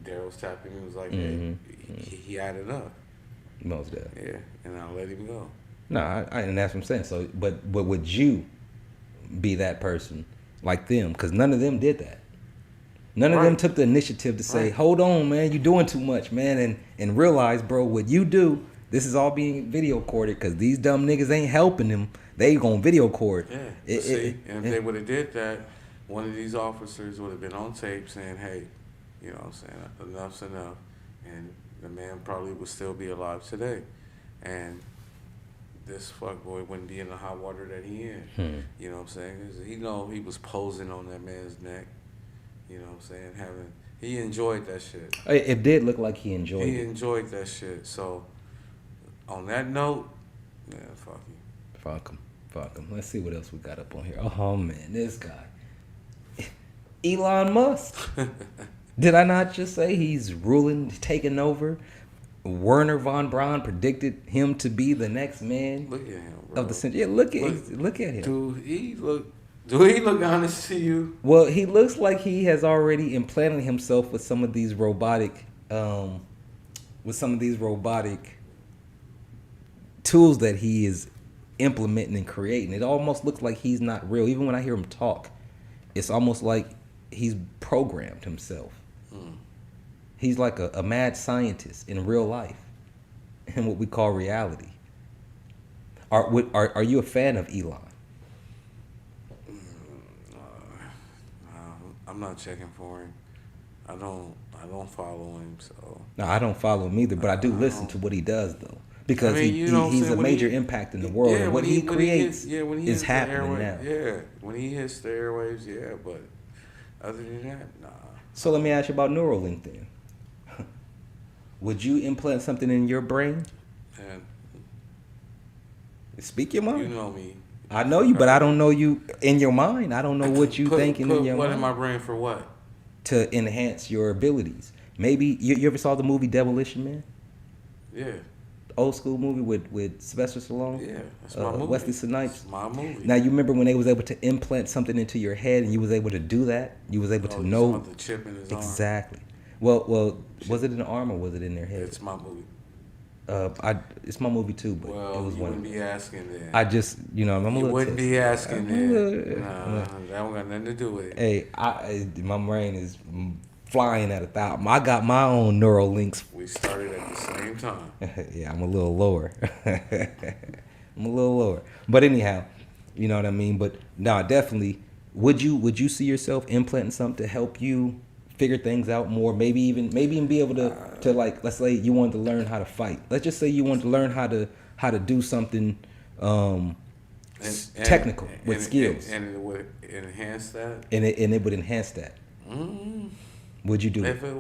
S2: Daryl was tapping me, was like, hey, he had enough.
S1: Most definitely.
S2: Yeah, and I let him go.
S1: No, and that's what I'm saying. So, but would you be that person like them? Because none of them did that. None of them took the initiative to say, hold on, man, you're doing too much, man, and realize, bro, what you do, this is all being video recorded because these dumb niggas ain't helping them. They gonna video record.
S2: Yeah, and if they would have did that, one of these officers would have been on tape saying, hey, you know what I'm saying, enough's enough. And the man probably would still be alive today. And this fuckboy wouldn't be in the hot water that he in. You know what I'm saying? He know he was posing on that man's neck. You know what I'm saying? He enjoyed that shit.
S1: It did look like he enjoyed it.
S2: He enjoyed that shit. So, on that note, yeah, fuck him.
S1: Fuck him. Let's see what else we got up on here. Oh, man, this guy. Elon Musk. Did I not just say he's taking over? Werner von Braun predicted him to be the next man of the century. Yeah, look at him.
S2: Do he look honest to you?
S1: Well, he looks like he has already implanted himself with some of these robotic tools that he is implementing and creating. It almost looks like he's not real. Even when I hear him talk, it's almost like he's programmed himself. He's like a mad scientist in real life, in what we call reality. Are you a fan of Elon?
S2: I'm not checking for him. I don't follow him, so.
S1: No, I don't follow him either, but I do listen to what he does though, because he's a major impact in the world, and what he creates is happening now.
S2: Yeah, when he hits the airwaves, yeah, but other than that, nah.
S1: So let me ask you about Neuralink then. Would you implant something in your brain?
S2: And
S1: speak your mind.
S2: You know me.
S1: I know you, but I don't know you in your mind. I don't know what you thinking in your mind.
S2: What in my brain for what?
S1: To enhance your abilities. Maybe you ever saw the movie Demolition Man?
S2: Yeah.
S1: Old school movie with Sylvester Stallone?
S2: Yeah, that's my movie.
S1: Wesley Snipes.
S2: That's my movie.
S1: Now you remember when they was able to implant something into your head and you was able to do that? You was able to know
S2: the chip in his arm.
S1: Exactly. Well, was it in the arm or was it in their head?
S2: It's my movie.
S1: It's my movie too, but
S2: it was
S1: one.
S2: You wouldn't be asking then.
S1: I just, I'm a little.
S2: You wouldn't be asking then.
S1: Nah,
S2: that don't got nothing to do with it.
S1: Hey, my brain is flying at 1,000. I got my own neural links.
S2: We started at the same time.
S1: Yeah, I'm a little lower. But anyhow, you know what I mean. But no, definitely. Would you see yourself implanting something to help you figure things out more? Maybe even be able to like, let's say you wanted to learn how to fight. Let's just say you wanted to learn how to do something technical with skills.
S2: And it would enhance that.
S1: And it would enhance that.
S2: Mm-hmm.
S1: Would you do it?
S2: If it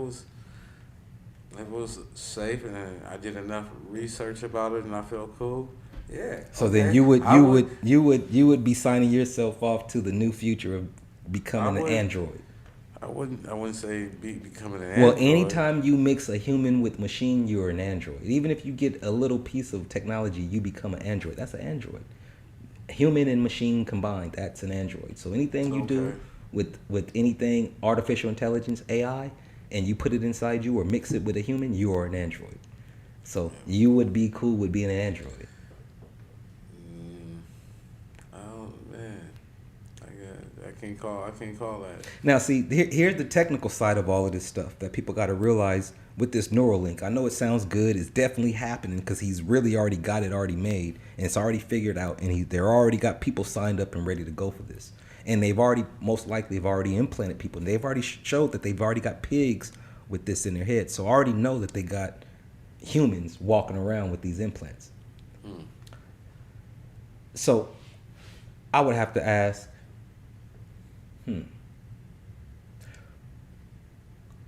S2: was safe and I did enough research about it and I felt cool, yeah.
S1: So
S2: okay.
S1: then you would be signing yourself off to the new future of becoming an android.
S2: I wouldn't say becoming an android.
S1: Well, anytime you mix a human with machine, you're an android. Even if you get a little piece of technology, you become an android. That's an android. Human and machine combined, that's an android. So anything you do with anything artificial intelligence, AI, and you put it inside you or mix it with a human, you are an android. So you would be cool with being an android.
S2: Oh man, I can't call that.
S1: Now see, here's the technical side of all of this stuff that people got to realize with this Neuralink. I know it sounds good. It's definitely happening because he's really already got it already made and it's already figured out, and they're already got people signed up and ready to go for this. And they've already, most likely, have already implanted people. And they've already showed that they've already got pigs with this in their head. So I already know that they got humans walking around with these implants. So I would have to ask,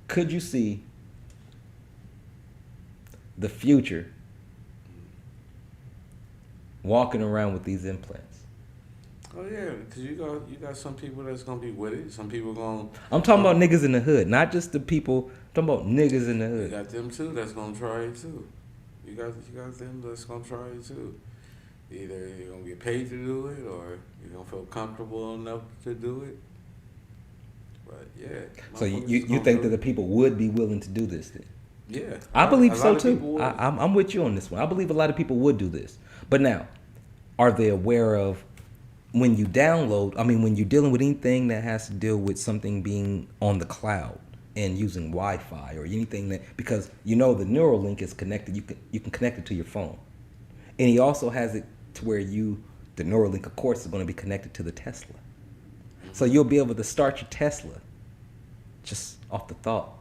S1: could you see the future walking around with these implants?
S2: Oh yeah, because you got some people that's gonna be with it. Some people gonna.
S1: I'm talking about niggas in the hood, not just the people. I'm talking about niggas in the
S2: You
S1: hood.
S2: got them too that's gonna try it too. You got them that's gonna try it too. Either you're gonna get paid to do it, or you're gonna feel comfortable enough to do it. But yeah.
S1: So you think that the people would be willing to do this then?
S2: Yeah,
S1: I believe
S2: a
S1: so
S2: lot of people
S1: too.
S2: would.
S1: I'm with you on this one. I believe a lot of people would do this. But now, are they aware of when you download? I mean, when you're dealing with anything that has to deal with something being on the cloud and using Wi-Fi or anything that, because the Neuralink is connected. You can connect it to your phone, and he also has it to where the Neuralink, of course, is going to be connected to the Tesla. So you'll be able to start your Tesla just off the thought.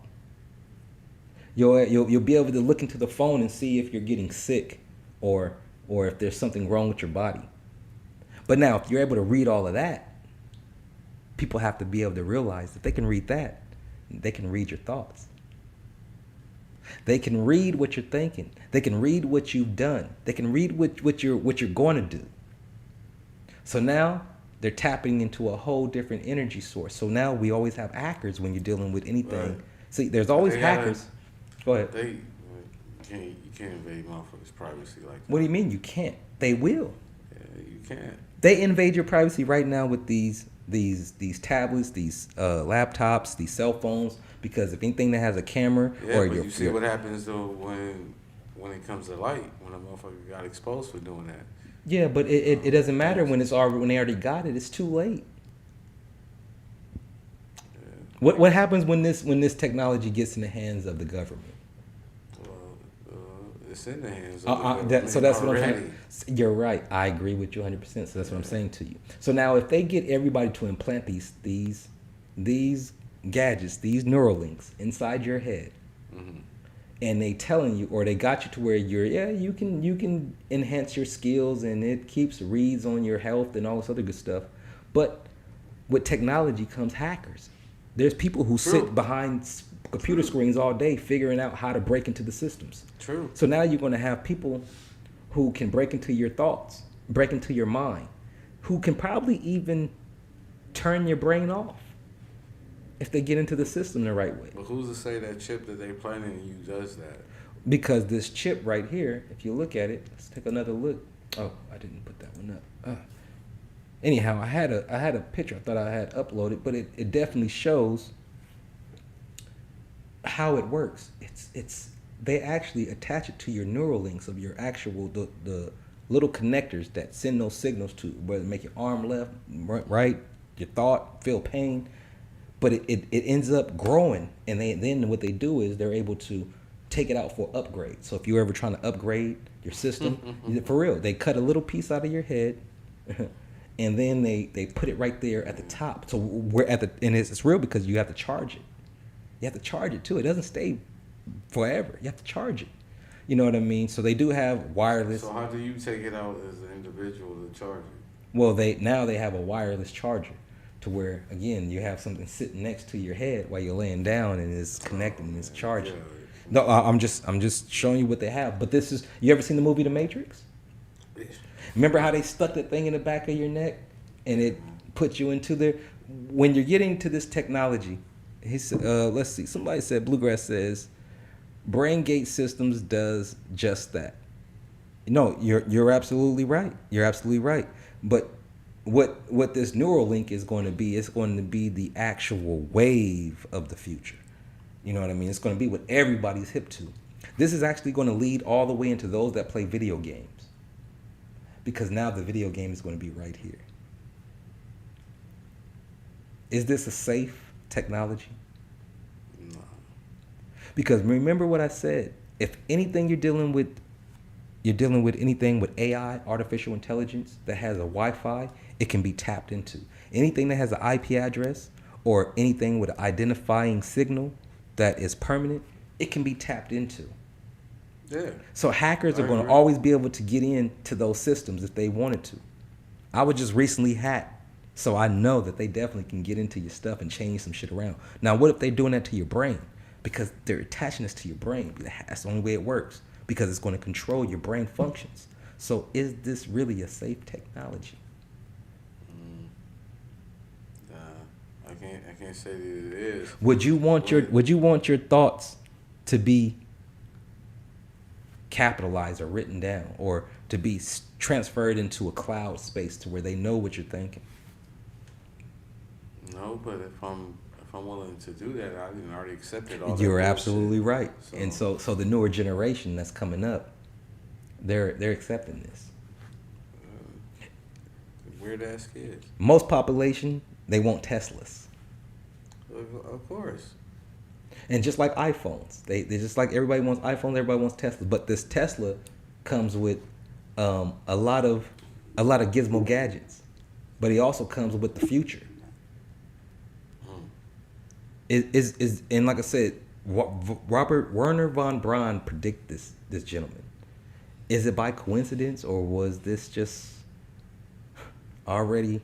S1: You'll be able to look into the phone and see if you're getting sick or if there's something wrong with your body. But now, if you're able to read all of that, people have to be able to realize that they can read that. They can read your thoughts. They can read what you're thinking. They can read what you've done. They can read what you're going to do. So now they're tapping into a whole different energy source. So now we always have hackers when you're dealing with anything. Right. See, there's always hackers. Go ahead.
S2: You can't invade motherfuckers' privacy like that.
S1: What do you mean you can't? They will.
S2: Yeah, you can't.
S1: They invade your privacy right now with these tablets, these laptops, these cell phones. Because if anything that has a camera,
S2: but you see what happens though when it comes to light, when a motherfucker got exposed for doing that.
S1: Yeah, but it doesn't matter when they already got it. It's too late. Yeah. What happens when this technology gets in the hands of the government?
S2: It's in the hands of the government.
S1: So that's what I'm saying. You're right. I agree with you 100%. So that's what I'm saying to you. So now if they get everybody to implant these gadgets, these Neuralinks inside your head, and they telling you, or they got you to where you can enhance your skills and it keeps reads on your health and all this other good stuff. But with technology comes hackers. There's people who sit behind computer screens all day figuring out how to break into the systems.
S2: True.
S1: So now you're going to have people who can break into your thoughts, break into your mind, who can probably even turn your brain off if they get into the system the right way.
S2: But who's to say that chip that they planted in you does that?
S1: Because this chip right here, if you look at it, let's take another look. Oh, I didn't put that one up. Anyhow, I had a picture I thought I had uploaded, but it definitely shows how it works. It's they actually attach it to your neural links of your actual the little connectors that send those signals to whether make your arm left, right, your thought, feel pain. But it ends up growing, and then what they do is they're able to take it out for upgrade. So if you're ever trying to upgrade your system, for real, they cut a little piece out of your head, and then they put it right there at the top. So we're at and it's real because you have to charge it. You have to charge it too. It doesn't stay forever. You have to charge it. You know what I mean? So they do have wireless.
S2: So how do you take it out as an individual to charge it?
S1: Well, they have a wireless charger. To where again you have something sitting next to your head while you're laying down and it's connecting and it's charging. No, I'm just showing you what they have. But this is, you ever seen the movie The Matrix? Remember how they stuck that thing in the back of your neck and it put you into there? When you're getting to this technology, he said, let's see. Somebody said Bluegrass says, Brain Gate Systems does just that. No, you're absolutely right. You're absolutely right. But what this Neuralink is going to be, it's going to be the actual wave of the future. You know what I mean? It's going to be what everybody's hip to. This is actually going to lead all the way into those that play video games. Because now the video game is going to be right here. Is this a safe technology? No. Because remember what I said. If anything you're dealing with you're dealing with anything with AI, artificial intelligence, that has a Wi-Fi, it can be tapped into. Anything that has an IP address or anything with an identifying signal that is permanent, it can be tapped into.
S2: Yeah.
S1: So hackers are going to always be able to get into those systems if they wanted to. I was just recently hacked, so I know that they definitely can get into your stuff and change some shit around. Now, what if they're doing that to your brain? Because they're attaching this to your brain. That's the only way it works, because it's going to control your brain functions. So is this really a safe technology?
S2: I can't say that it is.
S1: Would you want your thoughts to be capitalized or written down, or to be transferred into a cloud space to where they know what you're thinking?
S2: No, but if I'm willing to do that, I didn't already accepted all that.
S1: You're
S2: bullshit.
S1: absolutely right.
S2: So,
S1: And so the newer generation that's coming up, they're accepting this.
S2: Weird ass kids.
S1: Most population, they want Teslas.
S2: Of course.
S1: And just like iPhones, they just like everybody wants iPhones, everybody wants Tesla. But this Tesla comes with a lot of gizmo gadgets, but it also comes with the future. And like I said, Robert Werner von Braun predict this gentleman. Is it by coincidence, or was this just already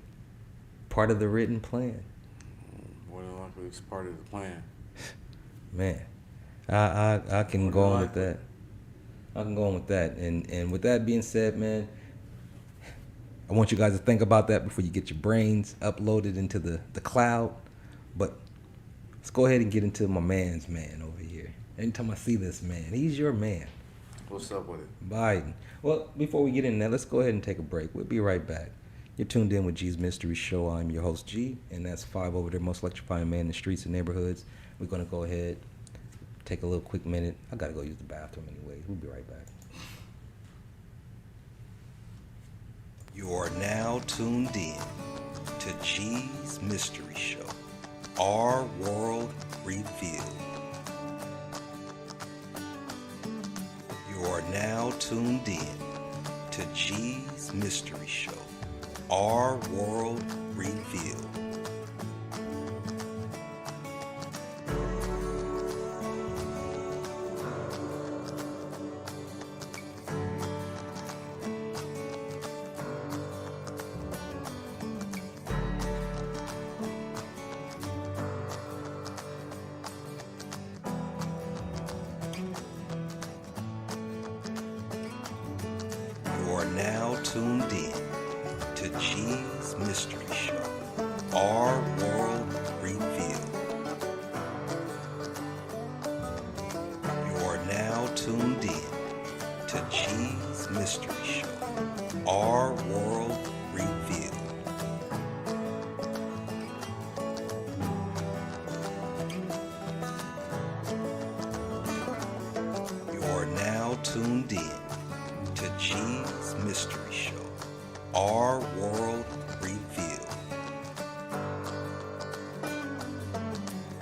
S1: part of the written plan?
S2: More than likely, it's part of the plan.
S1: Man, I can go on with that. I can go on with that. And with that being said, man, I want you guys to think about that before you get your brains uploaded into the cloud. But let's go ahead and get into my man's man over here. Anytime I see this man, he's your man.
S2: What's up with it?
S1: Biden. Well, before we get in there, let's go ahead and take a break. We'll be right back. You're tuned in with G's Mystery Show. I'm your host, G, and that's 5 over there, most electrifying man in the streets and neighborhoods. We're going to go ahead, take a little quick minute. I got to go use the bathroom anyway. We'll be right back. You are now tuned in to G's Mystery Show, Our World Revealed. You are now tuned in to G's Mystery Show, Our World Revealed. You are now tuned in to G's Mystery Show, Our World Revealed. You are now tuned in to G's Mystery Show, Our World Revealed. You are now tuned in to G's Mystery Show, Our World Revealed.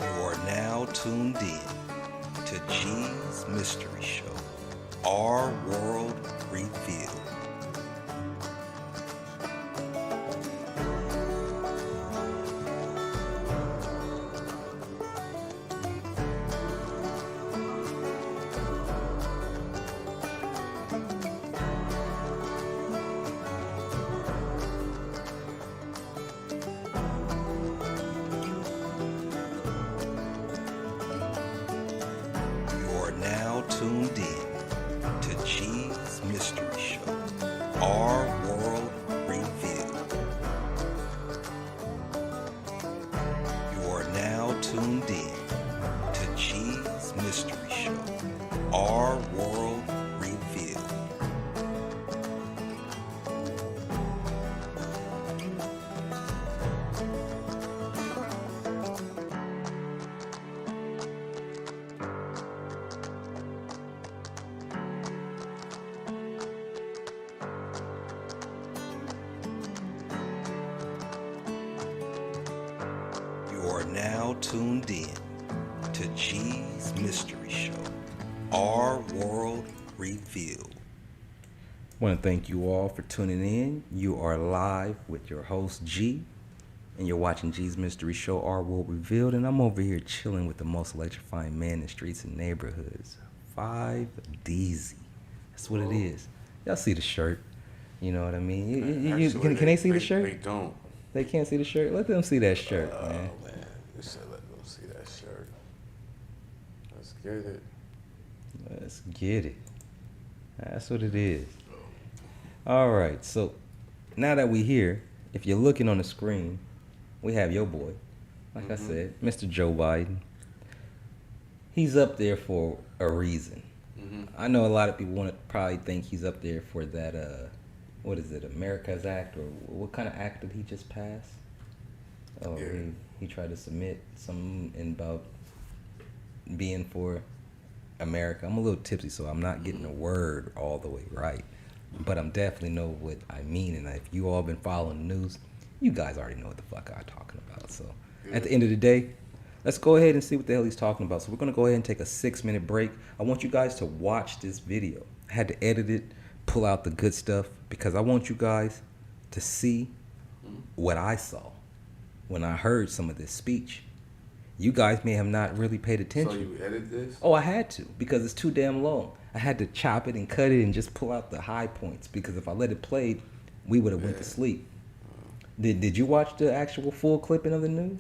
S1: You are now tuned in to G's Mystery Show, Our World Revealed. You are now tuned in to G's Mystery Show, Our World Revealed. You are now tuned in to G's Mystery Show, Our World Revealed. You are now tuned in to G's Mystery Show, Our World Revealed. I want to thank you all for tuning in. You are live with your host, G, and you're watching G's Mystery Show, Our World Revealed, and I'm over here chilling with the most electrifying man in streets and neighborhoods, 5DZ. That's what it is. Y'all see the shirt. You know what I mean?
S2: Actually,
S1: can they see the shirt?
S2: They don't.
S1: They can't see the shirt? Let them see that shirt, man.
S2: Oh, man. You should let them see that shirt. Let's get it.
S1: Let's get it. That's what it is. All right, so now that we're here, if you're looking on the screen, we have your boy, like I said, Mr. Joe Biden. He's up there for a reason. I know a lot of people want to probably think he's up there for that, what is it, America's Act, or what kind of act did he just pass? Oh, yeah. He tried to submit something about being for America. I'm a little tipsy, so I'm not getting the word all the way right. But I'm definitely know what I mean, and if you all been following the news, you guys already know what the fuck I'm talking about. So at the end of the day, let's go ahead and see what the hell he's talking about. So we're gonna go ahead and take a 6-minute break. I want you guys to watch this video. I had to edit it, pull out the good stuff, because I want you guys to see what I saw when I heard some of this speech. You guys may have not really paid attention.
S2: So you edit this?
S1: Oh, I had to, because it's too damn long. I had to chop it and cut it and just pull out the high points, because if I let it play, we would have went to sleep. Did you watch the actual full clipping of the news?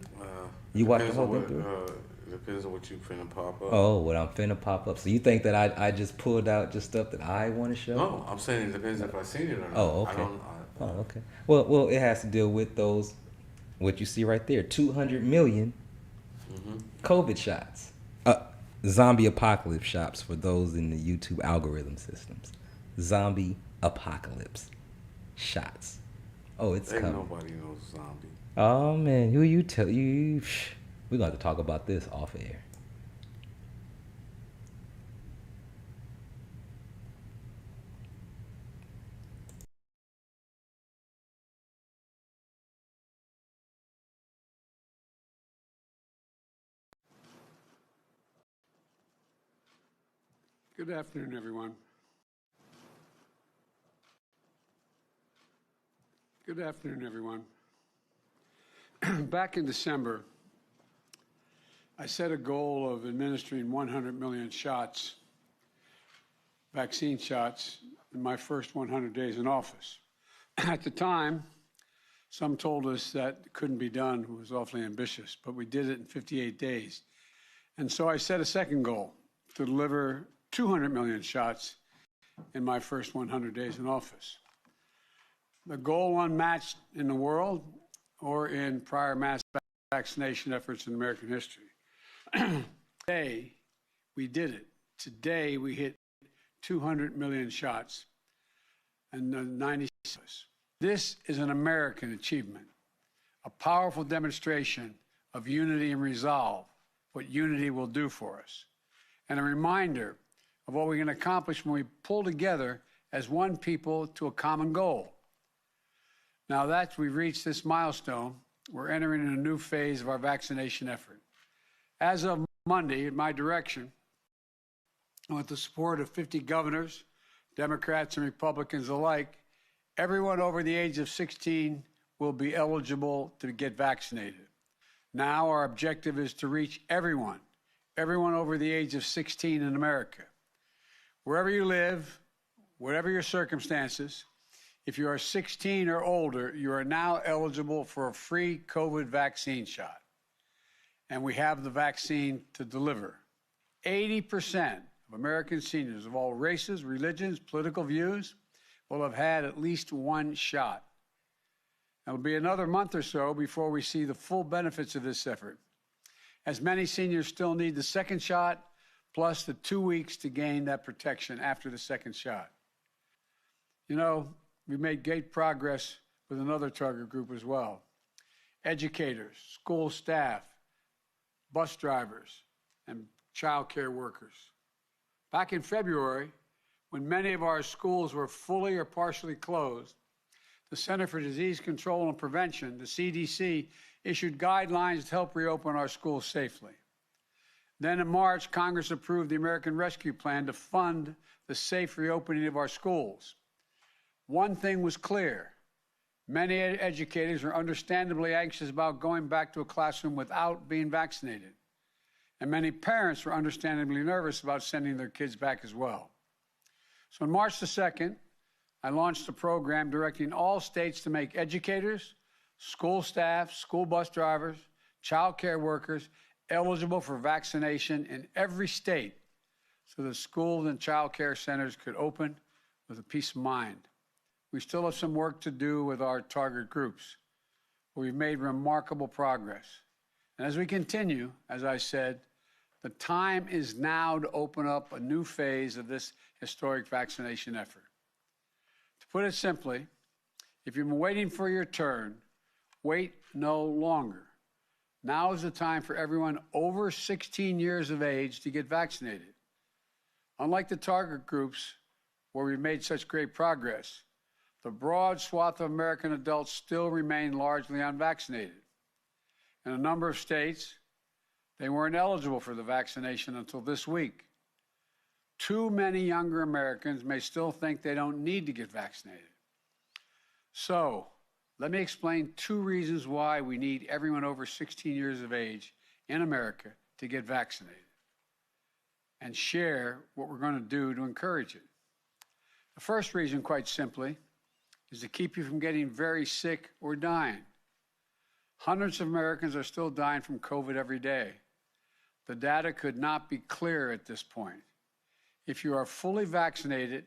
S1: You watched the whole thing through?
S2: Depends on what you finna pop up.
S1: Oh, what I'm finna pop up. So you think that I just pulled out just stuff that I want to show?
S2: No, I'm saying it depends if I seen it or not.
S1: Oh, okay. Okay. Well, it has to deal with those, what you see right there, 200 million COVID shots. Zombie apocalypse shots for those in the YouTube algorithm systems. Zombie apocalypse shots. Oh, it's
S2: Ain't
S1: coming.
S2: nobody knows zombie.
S1: Oh man, who you tell you? We're gonna have to talk about this off air.
S8: Good afternoon, everyone. Good afternoon, everyone. Back in December, I set a goal of administering 100 million shots, vaccine shots, in my first 100 days in office. At the time, some told us that it couldn't be done. It was awfully ambitious, but we did it in 58 days. And so I set a second goal to deliver 200 million shots in my first 100 days in office. The goal unmatched in the world or in prior mass vaccination efforts in American history. Today, we did it. Today, we hit 200 million shots and 90. This is an American achievement, a powerful demonstration of unity and resolve, what unity will do for us, and a reminder of what we can accomplish when we pull together as one people to a common goal. Now that we've reached this milestone, we're entering a new phase of our vaccination effort. As of Monday, in my direction, with the support of 50 governors, Democrats and Republicans alike, everyone over the age of 16 will be eligible to get vaccinated. Now our objective is to reach everyone over the age of 16 in America. Wherever you live, whatever your circumstances, if you are 16 or older, you are now eligible for a free COVID vaccine shot. And we have the vaccine to deliver. 80% of American seniors of all races, religions, political views will have had at least one shot. It'll be another month or so before we see the full benefits of this effort, as many seniors still need the second shot, plus the 2 weeks to gain that protection after the second shot. You know, we made great progress with another target group as well. Educators, school staff, bus drivers, and child care workers. Back in February, when many of our schools were fully or partially closed, the Center for Disease Control and Prevention, the CDC, issued guidelines to help reopen our schools safely. Then in March, Congress approved the American Rescue Plan to fund the safe reopening of our schools. One thing was clear. Many educators are understandably anxious about going back to a classroom without being vaccinated. And many parents were understandably nervous about sending their kids back as well. So on March the 2nd, I launched a program directing all states to make educators, school staff, school bus drivers, child care workers eligible for vaccination in every state so that schools and child care centers could open with a peace of mind. We still have some work to do with our target groups, but we've made remarkable progress. And as we continue, as I said, the time is now to open up a new phase of this historic vaccination effort. To put it simply, if you've been waiting for your turn, wait no longer. Now is the time for everyone over 16 years of age to get vaccinated. Unlike the target groups where we've made such great progress, the broad swath of American adults still remain largely unvaccinated. In a number of states, they weren't eligible for the vaccination until this week. Too many younger Americans may still think they don't need to get vaccinated. So, let me explain 2 reasons why we need everyone over 16 years of age in America to get vaccinated, and share what we're going to do to encourage it. The first reason, quite simply, is to keep you from getting very sick or dying. Hundreds of Americans are still dying from COVID every day. The data could not be clearer at this point. If you are fully vaccinated,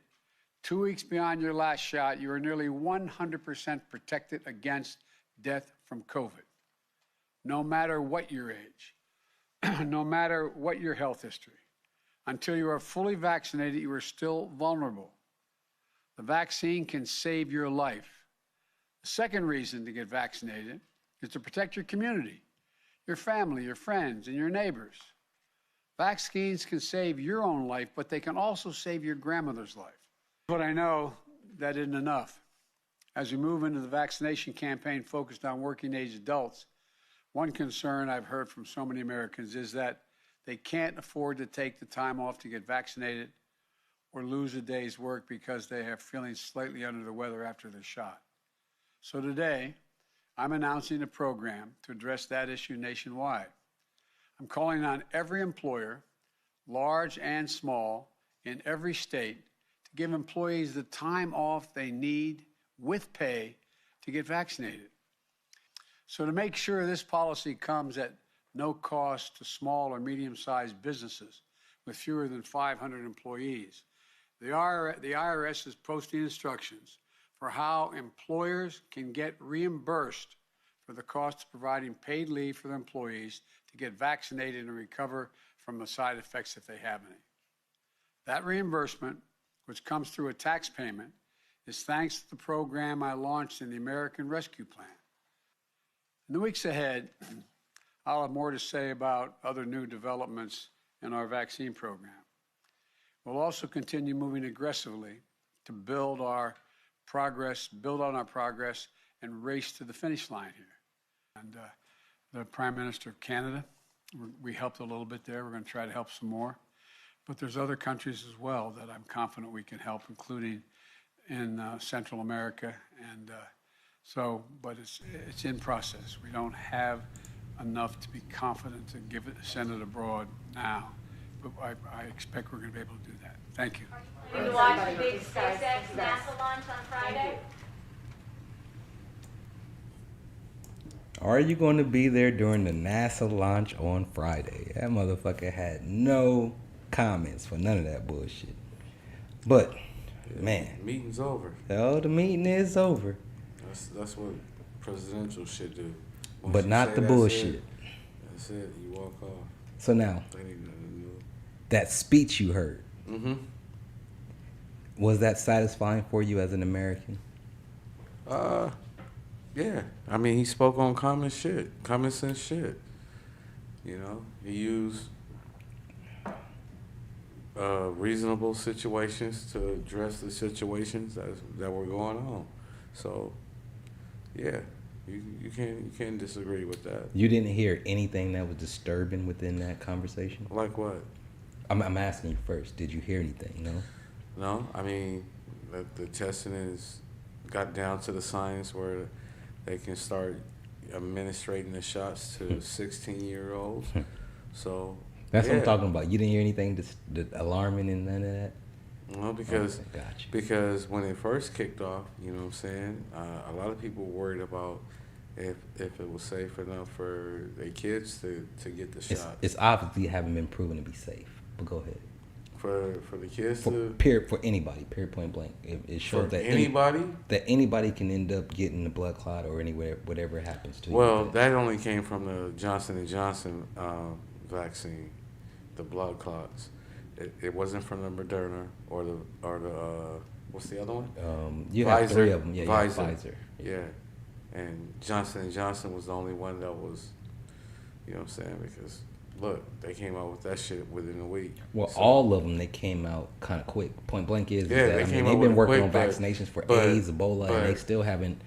S8: 2 weeks beyond your last shot, you are nearly 100% protected against death from COVID, no matter what your age, no matter what your health history. Until you are fully vaccinated, you are still vulnerable. The vaccine can save your life. The second reason to get vaccinated is to protect your community, your family, your friends, and your neighbors. Vaccines can save your own life, but they can also save your grandmother's life. But I know that isn't enough. As we move into the vaccination campaign focused on working-age adults, one concern I've heard from so many Americans is that they can't afford to take the time off to get vaccinated or lose a day's work because they are feeling slightly under the weather after their shot. So today, I'm announcing a program to address that issue nationwide. I'm calling on every employer, large and small, in every state to give employees the time off they need with pay to get vaccinated. So to make sure this policy comes at no cost to small or medium-sized businesses with fewer than 500 employees, the IRS is posting instructions for how employers can get reimbursed for the cost of providing paid leave for their employees to get vaccinated and recover from the side effects if they have any. That reimbursement, which comes through a tax payment, is thanks to the program I launched in the American Rescue Plan. In the weeks ahead, I'll have more to say about other new developments in our vaccine program. We'll also continue moving aggressively to build on our progress, and race to the finish line here. And the Prime Minister of Canada, we helped a little bit there. We're going to try to help some more. But there's other countries as well that I'm confident we can help, including in Central America. And but it's in process. We don't have enough to be confident to send it abroad now. But I expect we're going to be able to do that. Thank you.
S7: Are you going to watch the big SpaceX NASA launch on Friday?
S1: Are you going to be there during the NASA launch on Friday? That motherfucker had no comments for none of that bullshit. But, man.
S2: Meeting's over.
S1: Oh, the meeting is over.
S2: That's what presidential shit do. Once
S1: but not the bullshit.
S2: That's it. You walk off.
S1: So now, that speech you heard, was that satisfying for you as an American?
S2: Yeah. I mean, he spoke on common sense shit. You know, he used reasonable situations to address the situations that were going on. So, yeah, you can't disagree with that.
S1: You didn't hear anything that was disturbing within that conversation?
S2: Like what?
S1: I'm asking you first. Did you hear anything? No.
S2: No. I mean, the testing is got down to the science where they can start administrating the shots to 16-year-olds. So
S1: that's what I'm talking about. You didn't hear anything that's alarming and none of that?
S2: Well, because
S1: gotcha.
S2: because when it first kicked off, you know what I'm saying, a lot of people were worried about if it was safe enough for their kids to get the shot.
S1: It's obviously haven't been proven to be safe. But go ahead.
S2: For the kids
S1: for anybody, period, point blank. It shows that anybody can end up getting the blood clot or anywhere, whatever happens to you.
S2: Well, that only came from the Johnson & Johnson vaccine, the blood clots. It wasn't from the Moderna or the what's the other one?
S1: You
S2: Pfizer,
S1: have 3 of them. Yeah,
S2: Pfizer. Yeah, and Johnson & Johnson was the only one that was, you know what I'm saying, because look, they came out with that shit within a week.
S1: Well, so, all of them, they came out kind of quick. Point blank is that
S2: they've
S1: been working on vaccinations for AIDS, Ebola, and they still haven't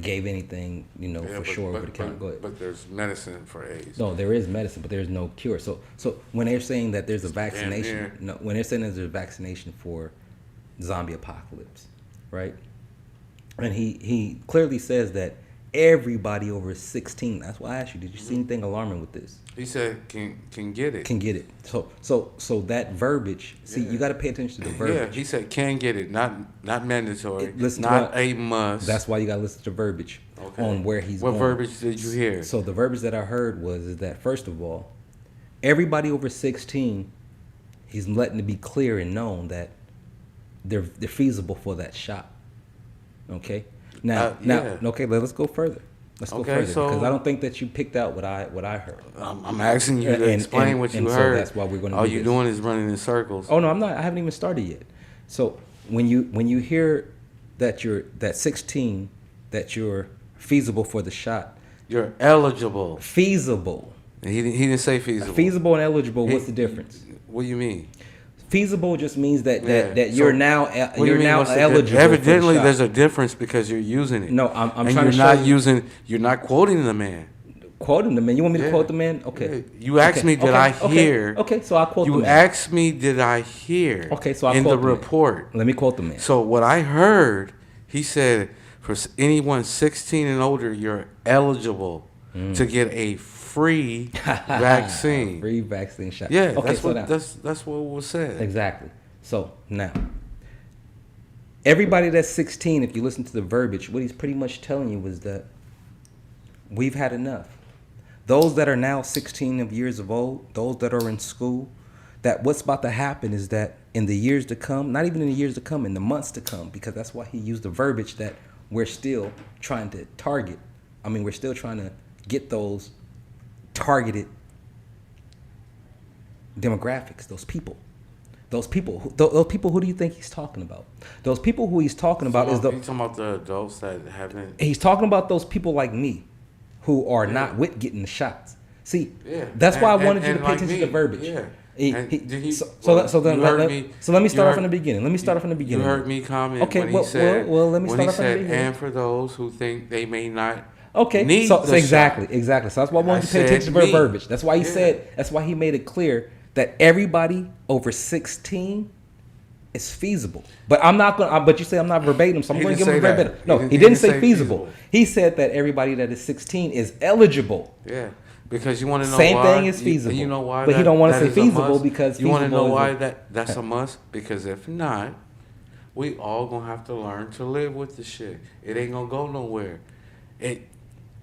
S1: gave anything, for sure over the counter. Go ahead.
S2: But there's medicine for AIDS.
S1: No, there is medicine, but there's no cure. So when they're saying that there's a vaccination, when they're saying there's a vaccination for zombie apocalypse, right? And he clearly says that everybody over 16. That's why I asked you. Did you see anything alarming with this?
S2: He said can get it.
S1: Can get it. So that verbiage. See, you got to pay attention to the verbiage.
S2: Yeah, he said can get it, not mandatory,
S1: listen
S2: not a must.
S1: That's why you got to listen to verbiage on where he's
S2: going.
S1: What
S2: verbiage did you hear?
S1: So the verbiage that I heard is that first of all, everybody over 16, he's letting it be clear and known that they're feasible for that shot. Okay. Now, okay. Let's go further. Let's go further because I don't think that you picked out what I heard.
S2: I'm asking you to explain what you heard.
S1: So that's why we're going to.
S2: All you're doing is running in circles.
S1: Oh no, I'm not. I haven't even started yet. So when you hear that you're 16, that you're feasible for the shot,
S2: you're eligible.
S1: Feasible.
S2: He didn't say feasible.
S1: Feasible and eligible. What's the difference?
S2: What do you mean?
S1: Feasible just means that you're now eligible.
S2: Evidently, there's a difference because you're using it.
S1: No, I'm
S2: and
S1: trying to show you.
S2: You're not quoting the man.
S1: Quoting the man. You want me to quote the man? Okay.
S2: You asked me, did I hear?
S1: Okay, so I'll quote the man.
S2: You asked me, did I hear?
S1: Okay, so I'll
S2: in
S1: quote
S2: the report.
S1: Let me quote the man.
S2: So what I heard, he said, for anyone 16 and older, you're eligible to get a free vaccine.
S1: Free vaccine shot.
S2: Yeah, that's what was said.
S1: Exactly. So now, everybody that's 16, if you listen to the verbiage, what he's pretty much telling you is that we've had enough. Those that are now 16 years of old, those that are in school, that what's about to happen is that in the years to come, not even in the years to come, in the months to come, because that's why he used the verbiage that we're still trying to target. I mean, we're still trying to get those targeted demographics, those people who do you think he's talking about? Those people who he's talking about
S2: he's talking about the adults that haven't.
S1: He's talking about those people like me who are not with getting the shots. See, that's why I wanted you to pay attention to the verbiage. So let me start off in the beginning.
S2: You heard me comment when he said, let me start off in the beginning. And for those who think they may not.
S1: Okay, so exactly. So that's why I wanted you to pay attention to the verbiage. That's why he said. That's why he made it clear that everybody over 16 is feasible. But I'm not going. But you say I'm not verbatim, so I'm going to give him verbatim. No, he didn't say feasible. He said that everybody that is 16 is eligible.
S2: Yeah, because you want to know
S1: same
S2: why.
S1: thing is feasible.
S2: You know why?
S1: But he don't want to say feasible because
S2: you want to know why that's a must. Because if not, we all gonna have to learn to live with the shit. It ain't gonna go nowhere.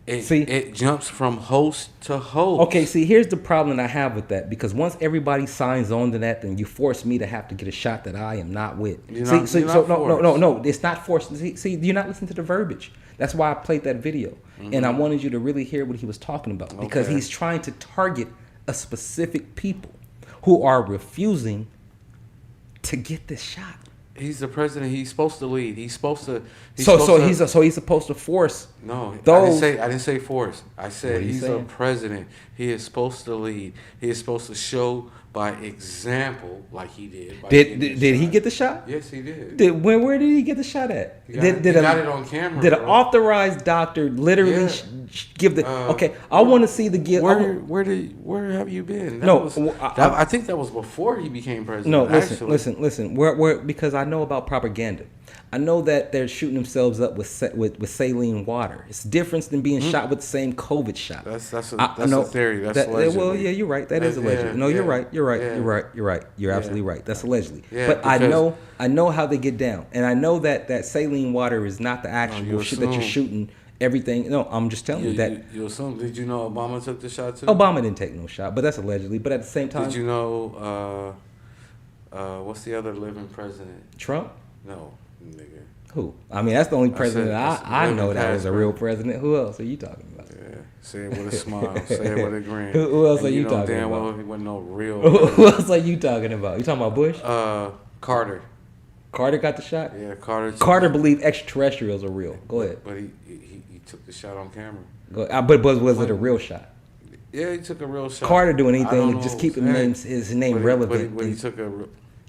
S2: It jumps from host to host.
S1: Okay, see, here's the problem I have with that. Because once everybody signs on to that, then you force me to have to get a shot that I am not with. No, it's not forced. See, you're not listening to the verbiage. That's why I played that video. And I wanted you to really hear what he was talking about. Because he's trying to target a specific people who are refusing to get this shot.
S2: He's the president. He's supposed to lead. He's supposed to.
S1: He's supposed to force.
S2: No, I didn't say force. I said he's a president. He is supposed to lead. He is supposed to show by example, like he did.
S1: Did he get the shot?
S2: Yes, he did.
S1: Where did he get the shot at?
S2: He got it on camera.
S1: Did an authorized doctor literally give the? I want to see the give.
S2: Where have you been? I think that was before he became president.
S1: No, listen. Because I know about propaganda. I know that they're shooting themselves up with saline water. It's different than being shot with the same COVID shot.
S2: That's a theory. That's allegedly.
S1: Well, yeah, you're right. That is allegedly.
S2: Yeah,
S1: No, you're
S2: yeah,
S1: right. You're right.
S2: yeah.
S1: You're right. You're right. You're absolutely right. That's allegedly.
S2: Yeah,
S1: but I
S2: because-
S1: know how they get down, and I know that saline water is not the actual shit that you're
S2: assume.
S1: shooting. Everything. No, I'm just telling you that.
S2: You assume? Did you know Obama took the shot too?
S1: Obama didn't take no shot, but that's allegedly. But at the same time,
S2: Did you know? What's the other living president?
S1: Trump?
S2: No, nigga.
S1: Who? I mean, that's the only president
S2: that's
S1: I know
S2: living
S1: that was
S2: past,
S1: a
S2: bro.
S1: real president. Who else are you talking about?
S2: Yeah, say it with a smile. Say it with a grin.
S1: Who else
S2: And
S1: are you
S2: know
S1: talking
S2: damn
S1: about?
S2: Well, he wasn't no real.
S1: Who else are you talking about? You talking about Bush?
S2: Carter.
S1: Carter got the shot?
S2: Yeah, Carter.
S1: Carter believed extraterrestrials are real. Go ahead.
S2: But he took the shot on camera.
S1: But was it a real shot?
S2: Yeah, he took a real shot.
S1: Carter doing
S2: I
S1: anything
S2: don't
S1: to
S2: know
S1: just
S2: what
S1: keep
S2: I'm
S1: his name
S2: saying.
S1: relevant.
S2: But he took a.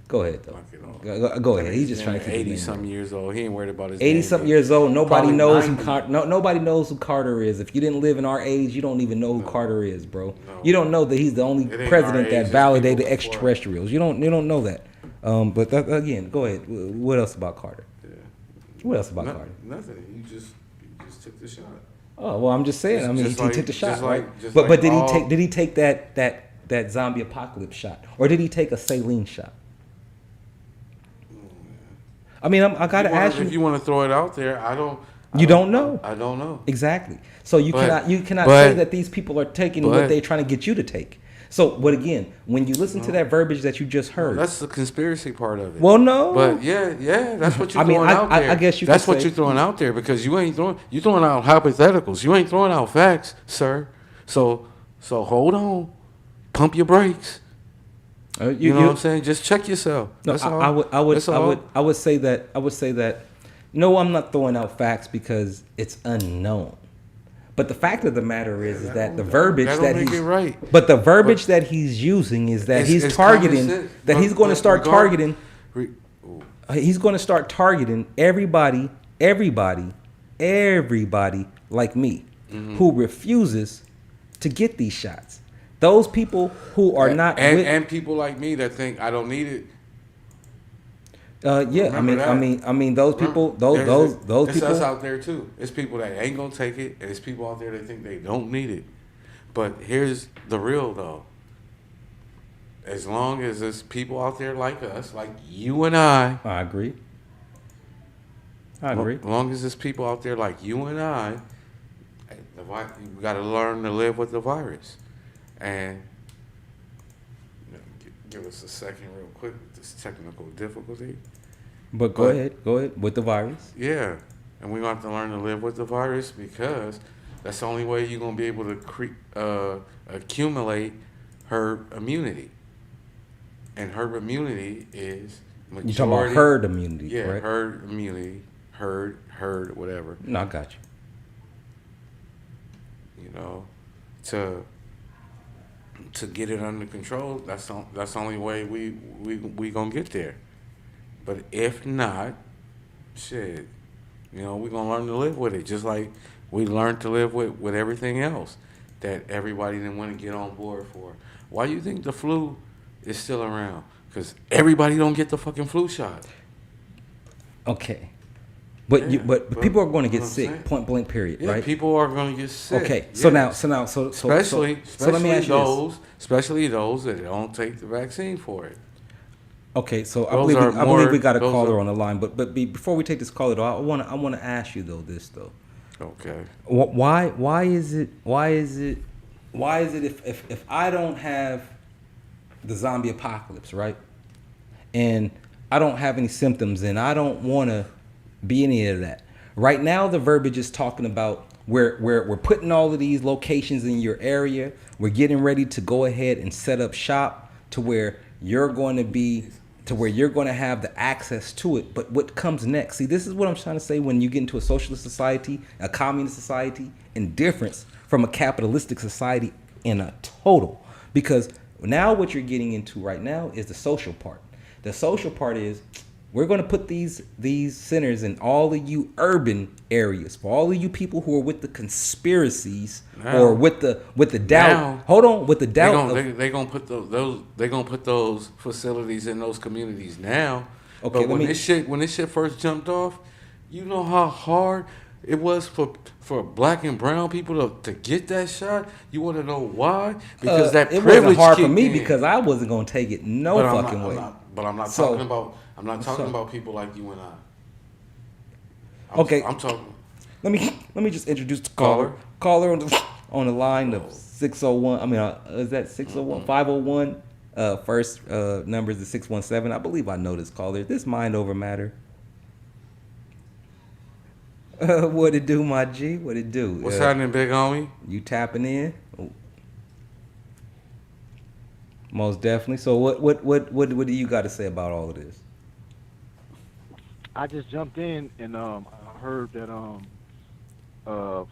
S1: Go ahead though.
S2: Fuck it all.
S1: Go ahead. He's just trying to keep his name
S2: 80-something years old. He ain't worried about his
S1: 80-something
S2: name.
S1: years old. Nobody
S2: Probably
S1: knows
S2: 90.
S1: nobody knows who Carter is. If you didn't live in our age, you don't even know who Carter is, bro.
S2: No.
S1: You don't know that he's the only
S2: It ain't
S1: president
S2: our
S1: that
S2: age, it's
S1: validated
S2: people before.
S1: extraterrestrials. You don't know that. But again, go ahead. What else about Carter?
S2: Yeah.
S1: What else about Carter?
S2: Nothing. You just took the shot.
S1: Oh well, I'm just saying. I mean,
S2: Just
S1: he took the shot, right?
S2: just
S1: But
S2: like
S1: did he take that zombie apocalypse shot, or did he take a saline shot? I mean, I gotta ask you.
S2: If you want to throw it out there, I don't
S1: know.
S2: I don't know.
S1: Exactly. So you cannot
S2: but-
S1: say that these people are taking what they're trying to get you to take. So, but again, when you listen to that verbiage that you just heard,
S2: That's the conspiracy part of it.
S1: well, no,
S2: But yeah, that's what you're
S1: I mean,
S2: throwing out there.
S1: I guess you
S2: that's
S1: could
S2: what
S1: say-
S2: you're throwing out there because you're throwing out hypotheticals. You ain't throwing out facts, sir. So hold on, pump your brakes. You know what I'm saying? Just check yourself.
S1: No,
S2: That's all.
S1: I would say that. No, I'm not throwing out facts because it's unknown. But the fact of the matter is that the verbiage that
S2: make
S1: he's
S2: it right.
S1: But the verbiage that he's using is that he's
S2: it's
S1: targeting
S2: common sense.
S1: that he's going to start targeting. He's going to start targeting everybody like me who refuses to get these shots. Those people who are not
S2: and people like me that think I don't need it.
S1: Yeah,
S2: Remember
S1: I mean, those people, those
S2: It's
S1: people.
S2: us out there too. It's people that ain't gonna take it, and it's people out there that think they don't need it. But here's the real though. As long as there's people out there like us, like you and I
S1: agree.
S2: As long as there's people out there like you and I, we got to learn to live with the virus. And give us a second real quick with this technical difficulty.
S1: But go ahead with the virus.
S2: Yeah, and we're going to have to learn to live with the virus because that's the only way you're going to be able to accumulate herd immunity. And herd immunity is majority.
S1: You're talking about herd immunity,
S2: Yeah,
S1: correct?
S2: herd immunity, herd, whatever.
S1: No, I got you.
S2: You know, to get it under control, that's the only way we gonna get there. But if not, shit, we're gonna learn to live with it, just like we learned to live with everything else that everybody didn't want to get on board for. Why do you think the flu is still around? Because everybody don't get the fucking flu shot.
S1: Okay. But people are going to get sick,
S2: saying?
S1: point blank, period,
S2: Yeah,
S1: right?
S2: people are going to get sick.
S1: Okay,
S2: Yes.
S1: so let me ask you this.
S2: Especially those that don't take the vaccine for it.
S1: Okay, so I
S2: Those
S1: believe we got a
S2: those
S1: caller
S2: are-
S1: on the line, but before we take this caller, though, I want to ask you this though.
S2: Okay.
S1: Why is it if I don't have the zombie apocalypse, right, and I don't have any symptoms and I don't want to be any of that. Right now, the verbiage is talking about we're putting all of these locations in your area. We're getting ready to go ahead and set up shop to where you're going to have the access to it. But what comes next? See, this is what I'm trying to say when you get into a socialist society, a communist society, and difference from a capitalistic society in a total. Because now what you're getting into right now is the social part. The social part is we're going to put these centers in all of you urban areas for all of you people who are with the conspiracies or with the doubt. Hold on, with the doubt.
S2: They're gonna put those facilities in those communities now.
S1: Okay,
S2: but when this shit first jumped off, you know how hard it was for black and brown people to get that shot. You want to know why? Because that
S1: it
S2: privilege
S1: wasn't hard for
S2: kicked
S1: me
S2: in.
S1: because I wasn't gonna take it no
S2: But
S1: fucking way.
S2: I'm not
S1: So-
S2: talking about. I'm not talking about people like you and I.
S1: Okay.
S2: I'm talking.
S1: Let me just introduce the caller. Caller on the line of 601. I mean, is that 601? 501? First number is the 617. I believe I know this caller. Is this mind over matter? What it do, my G? What it do?
S2: What's happening, big homie?
S1: You tapping in? Most definitely. So what do you got to say about all of this?
S9: I just jumped in and I heard that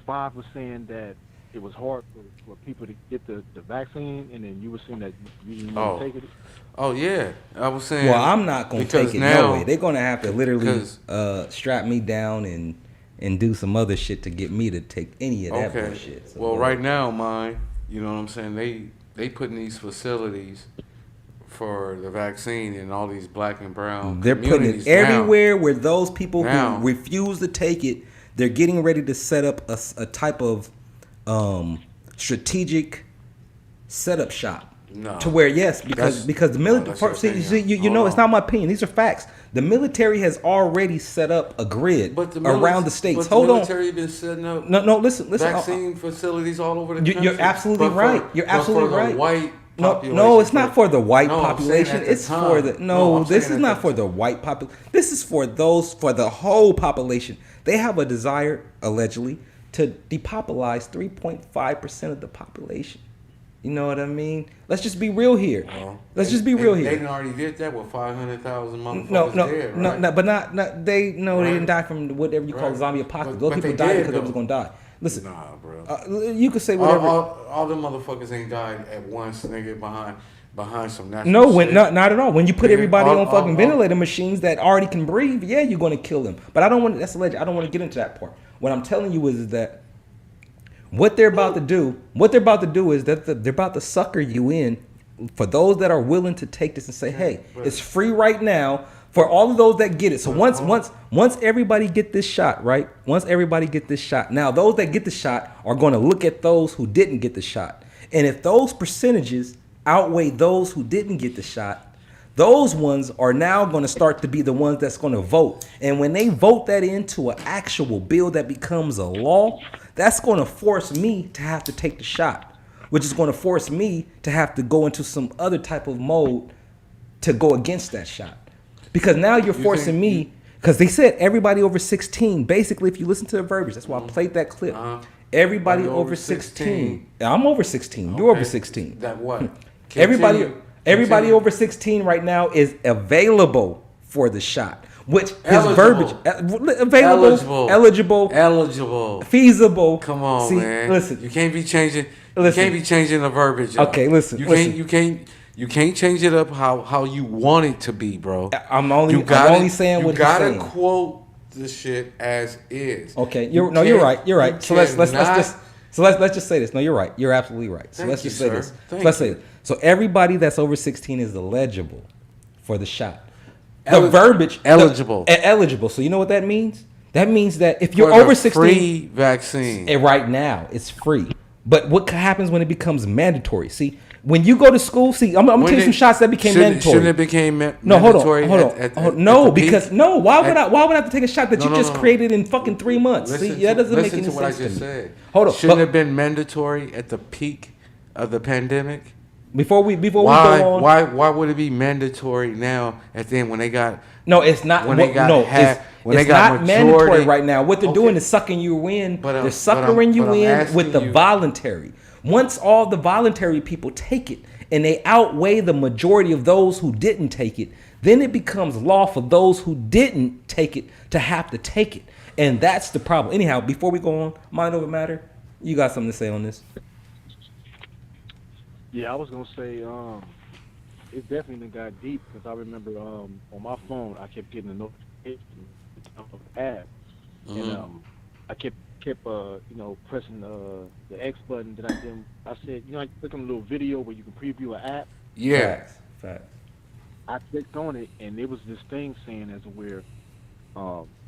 S9: Five was saying that it was hard for people to get the vaccine, and then you were saying that you didn't want to take it.
S2: Oh yeah, I was saying.
S1: Well, I'm not gonna take it
S2: now,
S1: no way. They're gonna have to literally strap me down and do some other shit to get me to take any of that bullshit. So,
S2: well, right now, you know what I'm saying? They put in these facilities for the vaccine in all these black and brown.
S1: They're putting it everywhere where those people
S2: now,
S1: who refuse to take it, they're getting ready to set up a type of strategic setup shop.
S2: No.
S1: To where because the military. You know, it's not my opinion. These are facts. The military has already set up a grid around the states. Hold on.
S2: The military been setting up.
S1: No. Listen.
S2: Vaccine facilities all over the country.
S1: You're absolutely right. You're absolutely right.
S2: White
S1: no, it's not for the white population. It's for the This is not for the white population. This is for the whole population. They have a desire, allegedly, to depopulize 3.5% of the population. You know what I mean? Let's just be real here. Let's just be real here.
S2: They already did that with 500,000 motherfuckers dead, right?
S1: They didn't die from whatever you call zombie apocalypse. Those people died because they was gonna die. Listen,
S2: bro.
S1: You could say whatever.
S2: All the motherfuckers ain't died at once, nigga, behind some natural shit.
S1: Not at all. When you put everybody on fucking ventilator machines that already can breathe, yeah, you're gonna kill them. But I don't want. That's alleged. I don't want to get into that part. What I'm telling you is that. What they're about to do is that they're about to sucker you in for those that are willing to take this and say, hey, it's free right now for all of those that get it. So once everybody get this shot, right? Once everybody get this shot, now those that get the shot are going to look at those who didn't get the shot. And if those percentages outweigh those who didn't get the shot, those ones are now going to start to be the ones that's going to vote. And when they vote that into an actual bill that becomes a law, that's going to force me to have to take the shot, which is going to force me to have to go into some other type of mode to go against that shot. Because now you're forcing me, because they said everybody over 16, basically, if you listen to the verbiage, that's why I played that clip. Everybody over 16. I'm over 16. You're over 16.
S2: That what?
S1: Everybody over 16 right now is available for the shot. Which his verbiage available, eligible, feasible.
S2: Come on,
S1: see,
S2: man.
S1: Listen,
S2: you can't be changing. You can't be changing the verbiage. Yo.
S1: Okay, listen.
S2: You can't change it up how you want it to be, bro.
S1: I'm only saying what you're saying.
S2: You gotta quote the shit as is.
S1: Okay, you're right. You're right. So let's just say this. No, you're right. You're absolutely right. So let's just say this. Let's say this. So everybody that's over 16 is eligible for the shot. The verbiage
S2: eligible.
S1: Eligible. So you know what that means? That means that if you're over 16,
S2: free vaccine.
S1: And right now it's free. But what happens when it becomes mandatory? See, when you go to school, I'm gonna tell you some shots that became mandatory.
S2: Shouldn't it became mandatory?
S1: No, because why would I have to take a shot that you just created in fucking 3 months? See, that doesn't make any sense.
S2: Listen to what I just said.
S1: Hold on.
S2: Shouldn't it have been mandatory at the peak of the pandemic?
S1: Before we go on,
S2: why would it be mandatory now? At the end when they got
S1: it's not mandatory right now. What they're doing is sucking you in. They're suckering you in with the voluntary. Once all the voluntary people take it and they outweigh the majority of those who didn't take it, then it becomes law for those who didn't take it to have to take it, and that's the problem. Anyhow, before we go on, mind over matter, you got something to say on this?
S9: Yeah, I was gonna say it definitely got deep because I remember on my phone I kept getting a notification of the app, and I kept pressing the X button. Then I said, I click on a little video where you can preview an app.
S2: Yeah.
S1: Fact.
S9: I clicked on it, and there was this thing saying as where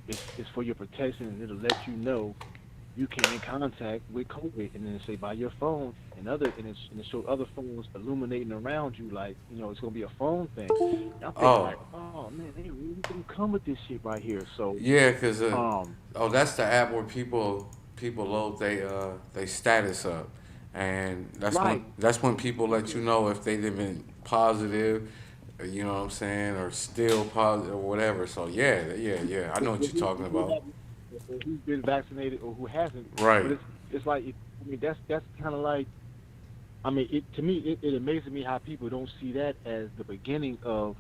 S9: it's for your protection, and it'll let you know you came in contact with COVID, and then say by your phone and it showed other phones illuminating around you, like it's gonna be a phone thing. And I'm thinking like, oh man, they really didn't come with this shit right here. So
S2: yeah, cause that's the app where people load they status up, and that's when people let you know if they've been positive. You know what I'm saying, or still positive or whatever. So yeah. I know what you're talking about.
S9: Who's been vaccinated or who hasn't?
S2: Right.
S9: But it's like that's kind of like to me it amazes me how people don't see that as the beginning of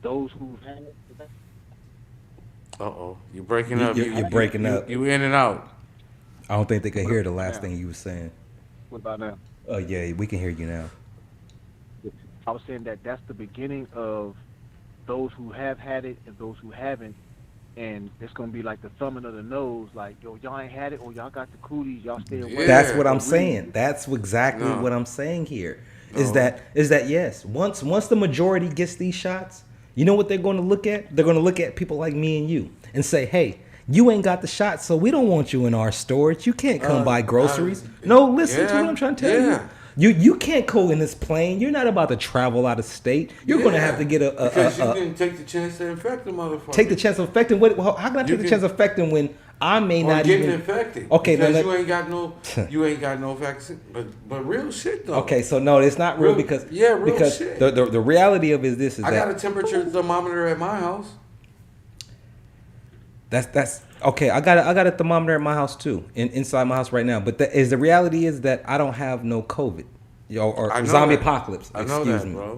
S9: those who've had it.
S2: You're breaking up.
S1: You're breaking up.
S2: You in and out.
S1: I don't think they could hear the last thing you were saying.
S9: What about now?
S1: Oh yeah, we can hear you now.
S9: I was saying that's the beginning of those who have had it and those who haven't, and it's gonna be like the thumbing of the nose, like y'all ain't had it or y'all got the cooties, y'all stay away.
S1: That's what I'm saying. That's exactly what I'm saying here. Is that yes? Once the majority gets these shots, you know what they're going to look at? They're going to look at people like me and you and say, hey, you ain't got the shot, so we don't want you in our storage. You can't come buy groceries. No, listen to what I'm trying to tell you. You can't go in this plane. You're not about to travel out of state. You're going to have to get
S2: because you didn't take the chance to infect the motherfucker.
S1: Take the chance of infecting. How can I take the chance of infecting when I may not
S2: getting
S1: even
S2: infected?
S1: Okay,
S2: because you ain't got no vaccine. But real shit though.
S1: Okay, so no, it's not real because
S2: shit.
S1: The reality of it is this: I
S2: got a temperature thermometer at my house.
S1: That's okay. I got a thermometer at my house too, inside my house right now. But the reality is that I don't have no COVID, or zombie apocalypse.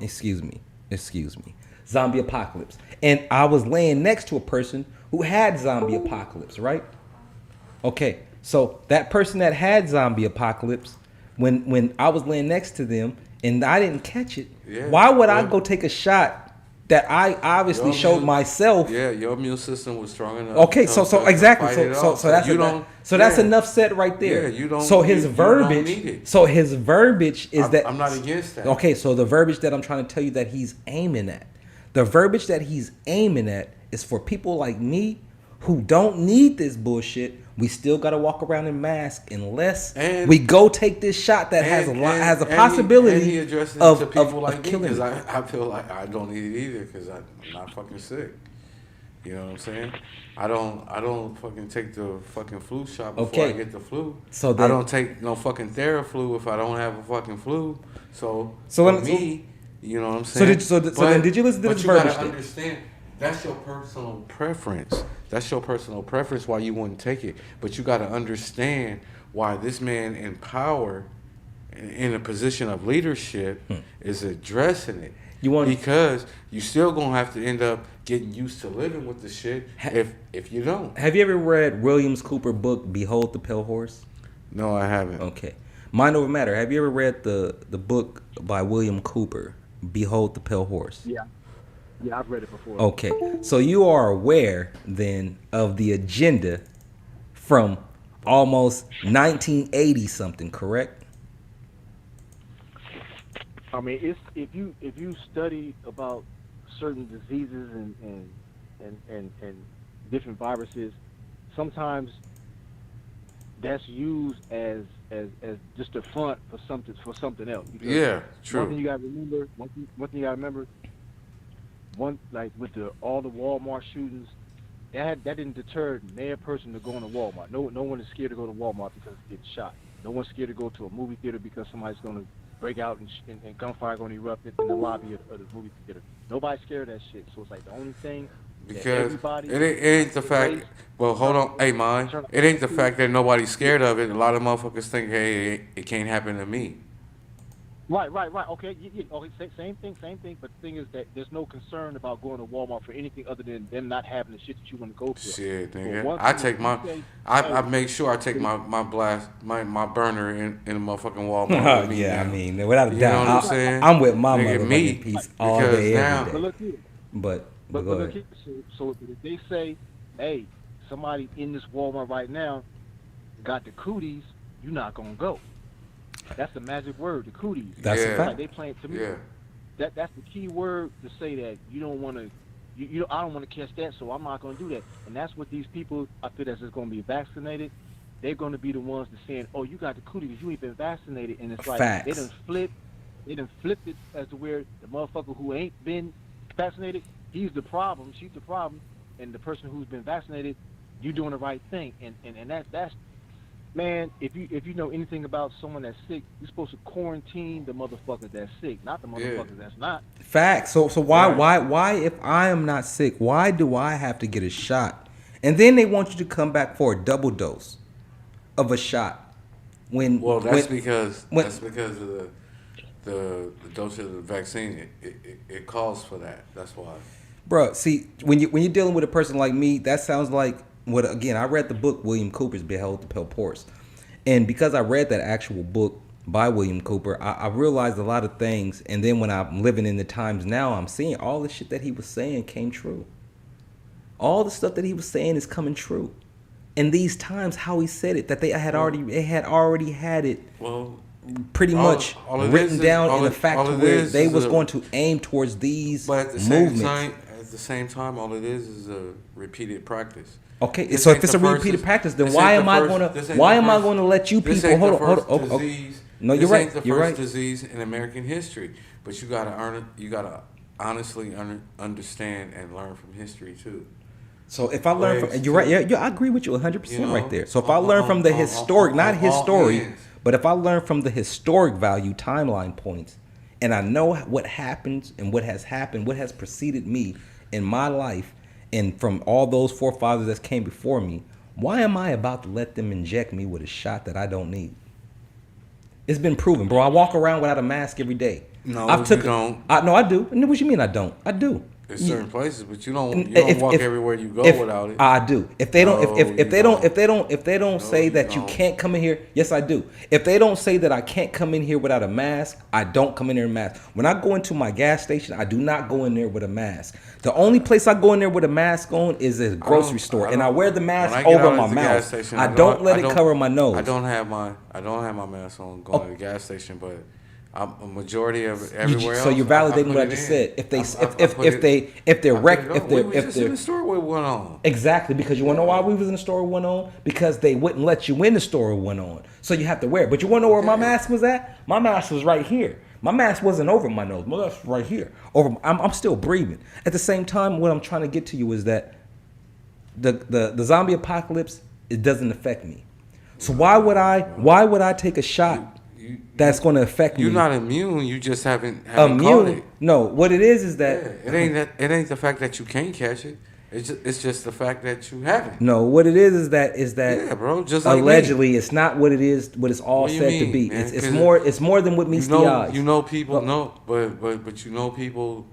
S1: Excuse me, zombie apocalypse. And I was laying next to a person who had zombie apocalypse, right? Okay, so that person that had zombie apocalypse, when I was laying next to them and I didn't catch it, why would I go take a shot? That I obviously showed myself.
S2: Yeah, your immune system was strong enough.
S1: Okay, so exactly. So that's enough said right there.
S2: Yeah, you don't.
S1: So his verbiage. So his verbiage is that
S2: I'm not against that.
S1: Okay, so the verbiage that I'm trying to tell you that he's aiming at, the verbiage that he's aiming at is for people like me who don't need this bullshit. We still got to walk around in masks unless we go take this shot that has a possibility
S2: he addresses
S1: of
S2: to people like me
S1: killing.
S2: Because I feel like I don't need it either because I'm not fucking sick. You know what I'm saying? I don't fucking take the fucking flu shot before I get the flu. So I don't take no fucking Theraflu if I don't have a fucking flu. So me, you know what I'm saying?
S1: So then did you listen to this verbiage?
S2: But you gotta understand. That's your personal preference. That's your personal preference why you wouldn't take it. But you got to understand why this man in power, in a position of leadership, is addressing it. Because you still going to have to end up getting used to living with the shit if you don't.
S1: Have you ever read Williams Cooper's book, Behold the Pale Horse?
S2: No, I haven't.
S1: Okay. Mind over matter. Have you ever read the book by William Cooper, Behold the Pale Horse?
S9: Yeah. Yeah, I've read it before.
S1: Okay, so you are aware then of the agenda from almost 1980 something, correct?
S9: I mean, it's if you study about certain diseases and different viruses, sometimes that's used as just a front for something else. Because
S2: yeah, true.
S9: One thing you gotta remember. One, like with all the Walmart shootings, that didn't deter a person to going to Walmart. No one is scared to go to Walmart because of getting shot. No one's scared to go to a movie theater because somebody's going to break out and gunfire going to erupt in the lobby of the movie theater. Nobody's scared of that shit. So it's like the only thing.
S2: Because it ain't the fact. Well, hold on, hey man, it ain't the fact that nobody's scared of it. A lot of motherfuckers think, hey, it can't happen to me.
S9: Right. Okay, same thing. But the thing is that there's no concern about going to Walmart for anything other than them not having the shit that you want to go to.
S2: Shit, nigga. I make sure I take my burner in a motherfucking Walmart.
S1: With me, yeah, I mean, without a doubt,
S2: you know what I'm saying?
S1: I'm with my motherfucking piece all day, every day.
S9: But look here.
S1: But
S9: look here. So if they say, hey, somebody in this Walmart right now got the cooties, you're not gonna go. That's the magic word, the cooties.
S1: That's a fact.
S9: Like they playing to me.
S2: Yeah.
S9: that's the key word to say that you don't want to. I don't want to catch that, so I'm not going to do that. And that's what these people, I feel that's just going to be vaccinated. They're going to be the ones that saying, "Oh, you got the cootie because you ain't been vaccinated," and it's like
S1: Facts.
S9: they done flipped it as to where the motherfucker who ain't been vaccinated, he's the problem, she's the problem, and the person who's been vaccinated, you doing the right thing, and that's man, if you know anything about someone that's sick, you're supposed to quarantine the motherfucker that's sick, not the motherfucker that's not.
S1: Facts. So why if I am not sick, why do I have to get a shot? And then they want you to come back for a double dose of a shot.
S2: That's because of the dose of the vaccine. It calls for that. That's why.
S1: Bro, see, when you're dealing with a person like me, that sounds like what, again, I read the book William Cooper's Behold the Pale Horse. And because I read that actual book by William Cooper, I realized a lot of things. And then when I'm living in the times now, I'm seeing all the shit that he was saying came true. All the stuff that he was saying is coming true. In these times, how he said it, that they had already had it pretty much written down in the fact to where they was going to aim towards these movements.
S2: At the same time, all it is a repeated practice.
S1: Okay, so if it's a repeated practice, then why am I going to let you people hold on? No, you're right.
S2: This ain't the first disease in American history, but you gotta honestly understand and learn from history too.
S1: So if I learn from, you're right. Yeah, I agree with you 100% right there. So if I learn from the historic, not history, but if I learn from the historic value timeline points, and I know what happens and what has happened, what has preceded me in my life, and from all those forefathers that came before me, why am I about to let them inject me with a shot that I don't need? It's been proven, bro. I walk around without a mask every day.
S2: No, you don't.
S1: No, I do. And what you mean I don't? I do.
S2: There's certain places, but you don't walk everywhere you go without it.
S1: I do. If they don't, if they don't say that you can't come in here, yes, I do. If they don't say that I can't come in here without a mask, I don't come in there in a mask. When I go into my gas station, I do not go in there with a mask. The only place I go in there with a mask on is a grocery store, and I wear the mask over my mouth. I don't let it cover my nose.
S2: I don't have my mask on going to the gas station, but a majority of everywhere else.
S1: So you're validating what I just said. If they're wrecked, if they're
S2: in the store with one on.
S1: Exactly, because you want to know why we was in the store with one on? Because they wouldn't let you in the store with one on. So you have to wear it. But you want to know where my mask was at? My mask was right here. My mask wasn't over my nose. My mask was right here. I'm still breathing. At the same time, what I'm trying to get to you is that the zombie apocalypse, it doesn't affect me. So why would I take a shot that's going to affect me?
S2: You're not immune. You just haven't caught it.
S1: No, what it is that
S2: it ain't the fact that you can't catch it. It's just the fact that you haven't.
S1: No, what it is that
S2: yeah, bro. Just like
S1: allegedly,
S2: me.
S1: It's not what it is. What it's all said to be.
S2: Man?
S1: It's more than what meets the eyes.
S2: You know people. But you know people.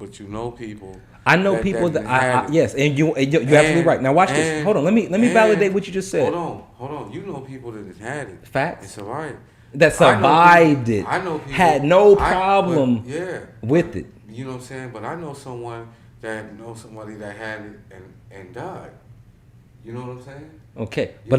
S1: I know people that yes, and you're absolutely right. Now watch this. Hold on. Let me validate what you just said.
S2: Hold on. You know people that have had it.
S1: Facts.
S2: It's alright.
S1: That survived it.
S2: I know people
S1: had no problem with it.
S2: You know what I'm saying? But I know someone that knows somebody that had it and died. You know what I'm saying?
S1: Okay,
S2: I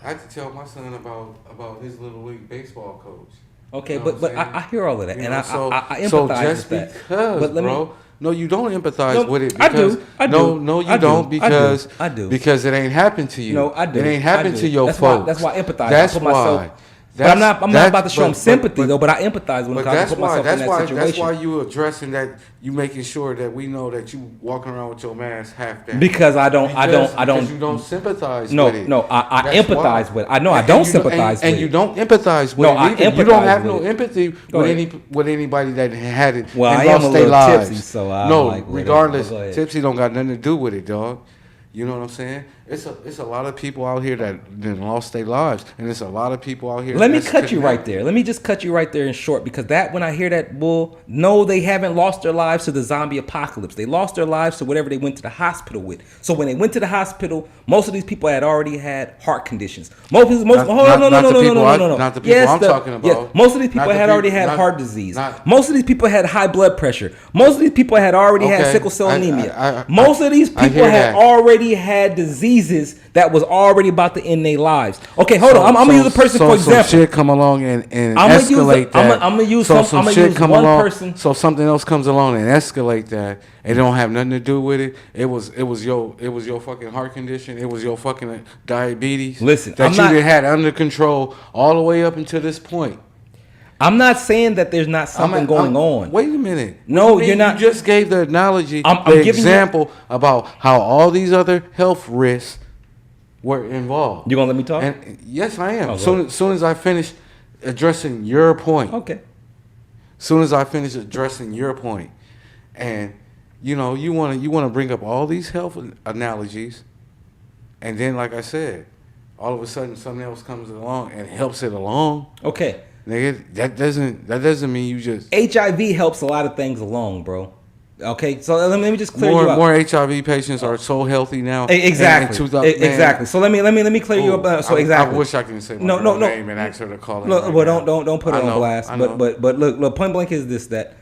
S2: had
S1: to
S2: tell my son about his little league baseball coach.
S1: Okay,
S2: you know
S1: but I hear all of that, and I empathize
S2: so just
S1: with that.
S2: Because,
S1: but
S2: bro, no, you don't empathize with it.
S1: Because, I do.
S2: No, you don't. Because
S1: I do.
S2: Because it ain't happened to you.
S1: No, I do.
S2: It ain't happened to your
S1: folks. That's why I empathize. That's why. But I'm not about to show them sympathy though. But I empathize when I put myself in that situation.
S2: That's why you addressing that. You making sure that we know that you walking around with your mask half down.
S1: Because I don't.
S2: Because you don't sympathize with it.
S1: No, I empathize with it. I know I don't sympathize with it.
S2: And you don't empathize with it either. You don't have no empathy with anybody that had it.
S1: Well, I am a little tipsy, so
S2: regardless, tipsy don't got nothing to do with it, dog. You know what I'm saying? It's a lot of people out here that lost their lives, and it's a lot of people out here.
S1: Let me cut you right there. Let me just cut you right there in short, because when I hear that bull, no, they haven't lost their lives to the zombie apocalypse. They lost their lives to whatever they went to the hospital with. So when they went to the hospital, most of these people had already had heart conditions. Not the people I'm talking about. Yes, most of these people had already had heart disease. Most of these people had high blood pressure. Most of these people had already had sickle cell anemia. Most of these people had already had disease diseases that was already about to end their lives. Okay, hold on. I'm gonna use a person for example.
S2: Some shit come along and escalate that.
S1: I'm gonna use
S2: some
S1: I'm
S2: shit come
S1: one
S2: along.
S1: person.
S2: So something else comes along and escalate that. It don't have nothing to do with it. It was your fucking heart condition. It was your fucking diabetes.
S1: Listen,
S2: that you had under control all the way up until this point.
S1: I'm not saying that there's not something going on.
S2: Wait a minute.
S1: No, you're not.
S2: You just gave the analogy,
S1: I'm
S2: the
S1: giving
S2: example about how all these other health risks were involved.
S1: You gonna let me talk?
S2: And yes, I am.
S1: Oh,
S2: Soon as I finish addressing your point.
S1: Okay.
S2: Soon as I finish addressing your point, and you want to bring up all these health analogies, and then like I said, all of a sudden something else comes along and helps it along.
S1: Okay.
S2: Nigga, that doesn't mean you just
S1: HIV helps a lot of things along, bro. Okay, so let me just clear you up.
S2: More HIV patients are so healthy now.
S1: Exactly. Exactly. So let me clear you up. Exactly.
S2: I wish I can say my name and ask her to call it.
S1: No, well, don't put it on blast. But look, point blank is that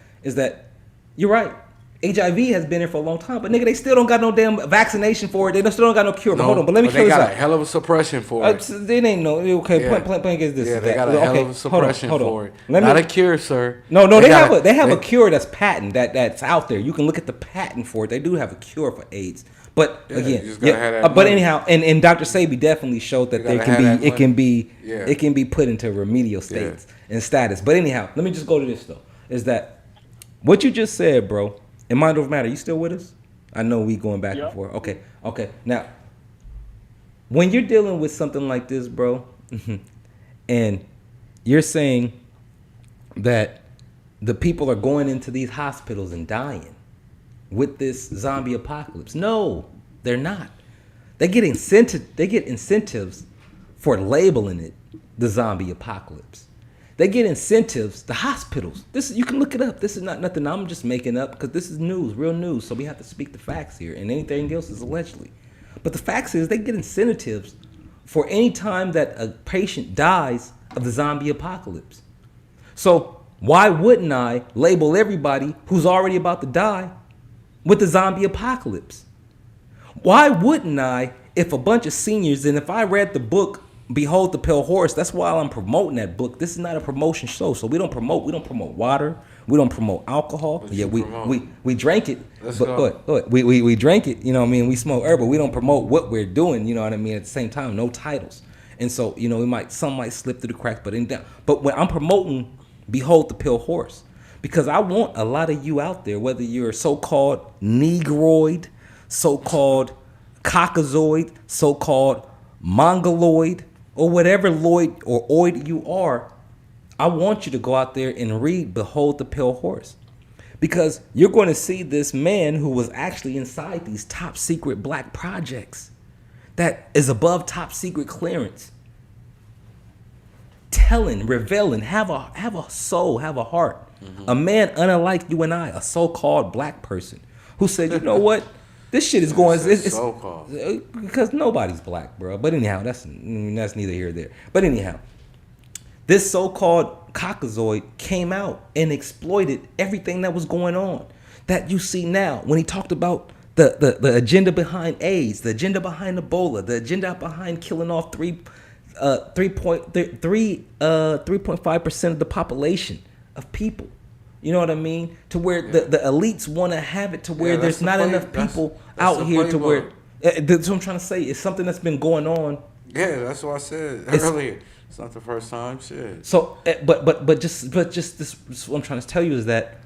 S1: you're right. HIV has been here for a long time, but nigga, they still don't got no damn vaccination for it. They still don't got no cure. But hold on, but let me clear this up.
S2: They got a hell of a suppression for it.
S1: They ain't no okay. Yeah. Point blank is this.
S2: Yeah, they got a hell of a suppression for it.
S1: Not
S2: a cure, sir.
S1: No, they have a cure that's patent that's out there. You can look at the patent for it. They do have a cure for AIDS. But again, but anyhow, and Dr. Sabi definitely showed that it can be put into remedial states and status. But anyhow, let me just go to this though. Is that what you just said, bro? In Mind Over Matter, you still with us? I know we going back and forth. Okay. Now, when you're dealing with something like this, bro, and you're saying that the people are going into these hospitals and dying with this zombie apocalypse. No, they're not. They get incentives for labeling it the zombie apocalypse. They get incentives, the hospitals. You can look it up. This is not nothing I'm just making up because this is news, real news. So we have to speak the facts here, and anything else is allegedly. But the facts is they get incentives for any time that a patient dies of the zombie apocalypse. So why wouldn't I label everybody who's already about to die with the zombie apocalypse? Why wouldn't I, if a bunch of seniors, and if I read the book Behold the Pale Horse, that's why I'm promoting that book. This is not a promotion show, so we don't promote water, we don't promote alcohol. We drank it. We drank it, you know what I mean? We smoke herb, but we don't promote what we're doing, you know what I mean? At the same time, no titles. And so, some might slip through the cracks, but when I'm promoting Behold the Pale Horse, because I want a lot of you out there, whether you're so-called Negroid, so-called Caucasoid, so-called Mongoloid, or whatever Lloyd or oid you are, I want you to go out there and read Behold the Pale Horse. Because you're going to see this man who was actually inside these top secret black projects that is above top secret clearance. Revealing, have a soul, have a heart. Mm-hmm. A man unlike you and I, a so-called black person, who said, you know what? This shit is going. It's so-called. Because nobody's black, bro. But anyhow, that's neither here nor there. But anyhow, this so-called Caucasoid came out and exploited everything that was going on that you see now. When he talked about the agenda behind AIDS, the agenda behind Ebola, the agenda behind killing off 3.5% of the population of people. You know what I mean? To where the elites want to have it to where there's not enough people out here to where. That's what I'm trying to say. It's something that's been going on.
S2: Yeah, that's what I said earlier. It's not the first time. Shit.
S1: So, but just this. What I'm trying to tell you is that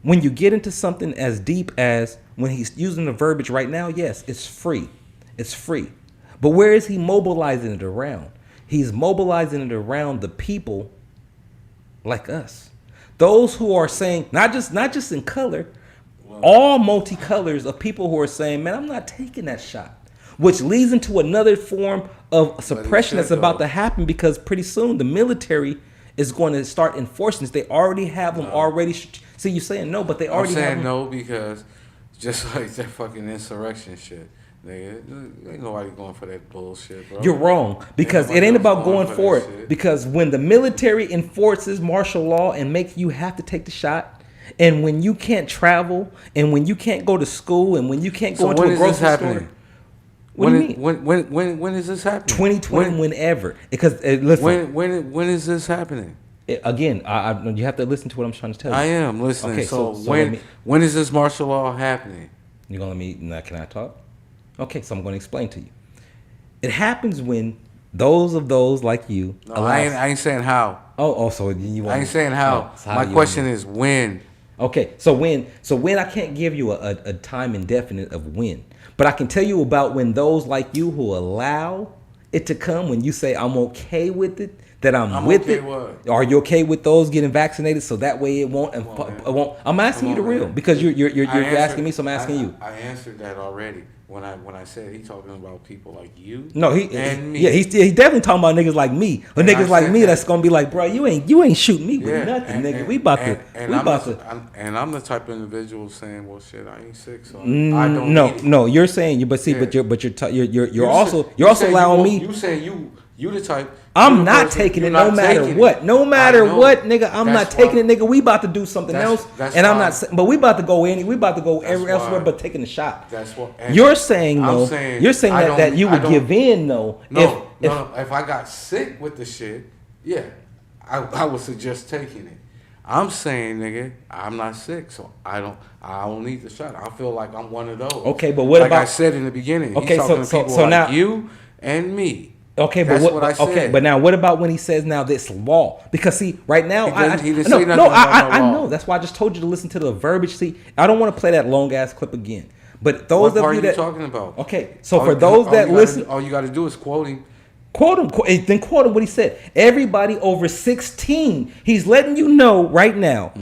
S1: when you get into something as deep as when he's using the verbiage right now, yes, it's free. It's free. But where is he mobilizing it around? He's mobilizing it around the people like us. Those who are saying, not just in color, all multicolors of people who are saying, man, I'm not taking that shot. Which leads into another form of suppression that's about to happen because pretty soon the military is going to start enforcing this. They already have them already. See, you're saying no, but they already have them.
S2: I'm saying no because just like that fucking insurrection shit. Nigga, ain't nobody going for that bullshit, bro.
S1: You're wrong because it ain't about going for it. Because when the military enforces martial law and makes you have to take the shot, and when you can't travel, and when you can't go to school, and when you can't go into a grocery store, What do you mean?
S2: When is this happening?
S1: 2020, whenever. Because listen.
S2: When is this happening?
S1: Again, you have to listen to what I'm trying to tell you.
S2: I am listening.
S1: Okay,
S2: so when is this martial law happening?
S1: You gonna let me? Can I talk? Okay, so I'm gonna explain to you. It happens when those like you.
S2: No, I ain't saying how.
S1: Oh, so you want?
S2: I ain't saying how.
S1: So
S2: my question is when.
S1: Okay, so when I can't give you a time indefinite of when, but I can tell you about when those like you who allow it to come, when you say I'm okay with it, that I'm with
S2: okay
S1: it.
S2: What?
S1: Are you okay with those getting vaccinated so that way it won't? I'm asking you the real because you're asking me, so I'm asking you.
S2: I answered that already. When I said he talking about people like you,
S1: no,
S2: and me.
S1: Yeah, he's definitely talking about niggas like me, or niggas like me that's gonna be like, bro, you ain't shooting me with nothing, nigga. We about to.
S2: I'm the type of individual saying, well, shit, I ain't sick, so I
S1: don't. No, you're saying but you're also allowing me.
S2: You saying you the type.
S1: I'm not taking it no matter what. No matter what, nigga. I'm not taking it, nigga. We about to do something else. And I'm not but we about to go elsewhere but taking the shot.
S2: That's what
S1: you're saying though. You're saying that you would give in though.
S2: No. If I got sick with the shit, yeah, I would suggest taking it. I'm saying, nigga, I'm not sick, so I don't need the shot. I feel like I'm one of those.
S1: Okay, but what
S2: like
S1: about
S2: I said in the beginning?
S1: Okay,
S2: he's talking to people
S1: so
S2: like
S1: now
S2: you and me.
S1: Okay,
S2: that's
S1: but
S2: what I said.
S1: Okay, but now what about when he says now this law? Because see, right now
S2: he didn't say nothing about
S1: I know. That's why I just told you to listen to the verbiage. See, I don't want to play that long ass clip again. But those
S2: what
S1: of you that
S2: talking about?
S1: Okay, so for those that listen,
S2: all you got to do is quote him.
S1: Quote him. Then quote him what he said. Everybody over 16, he's letting you know right now,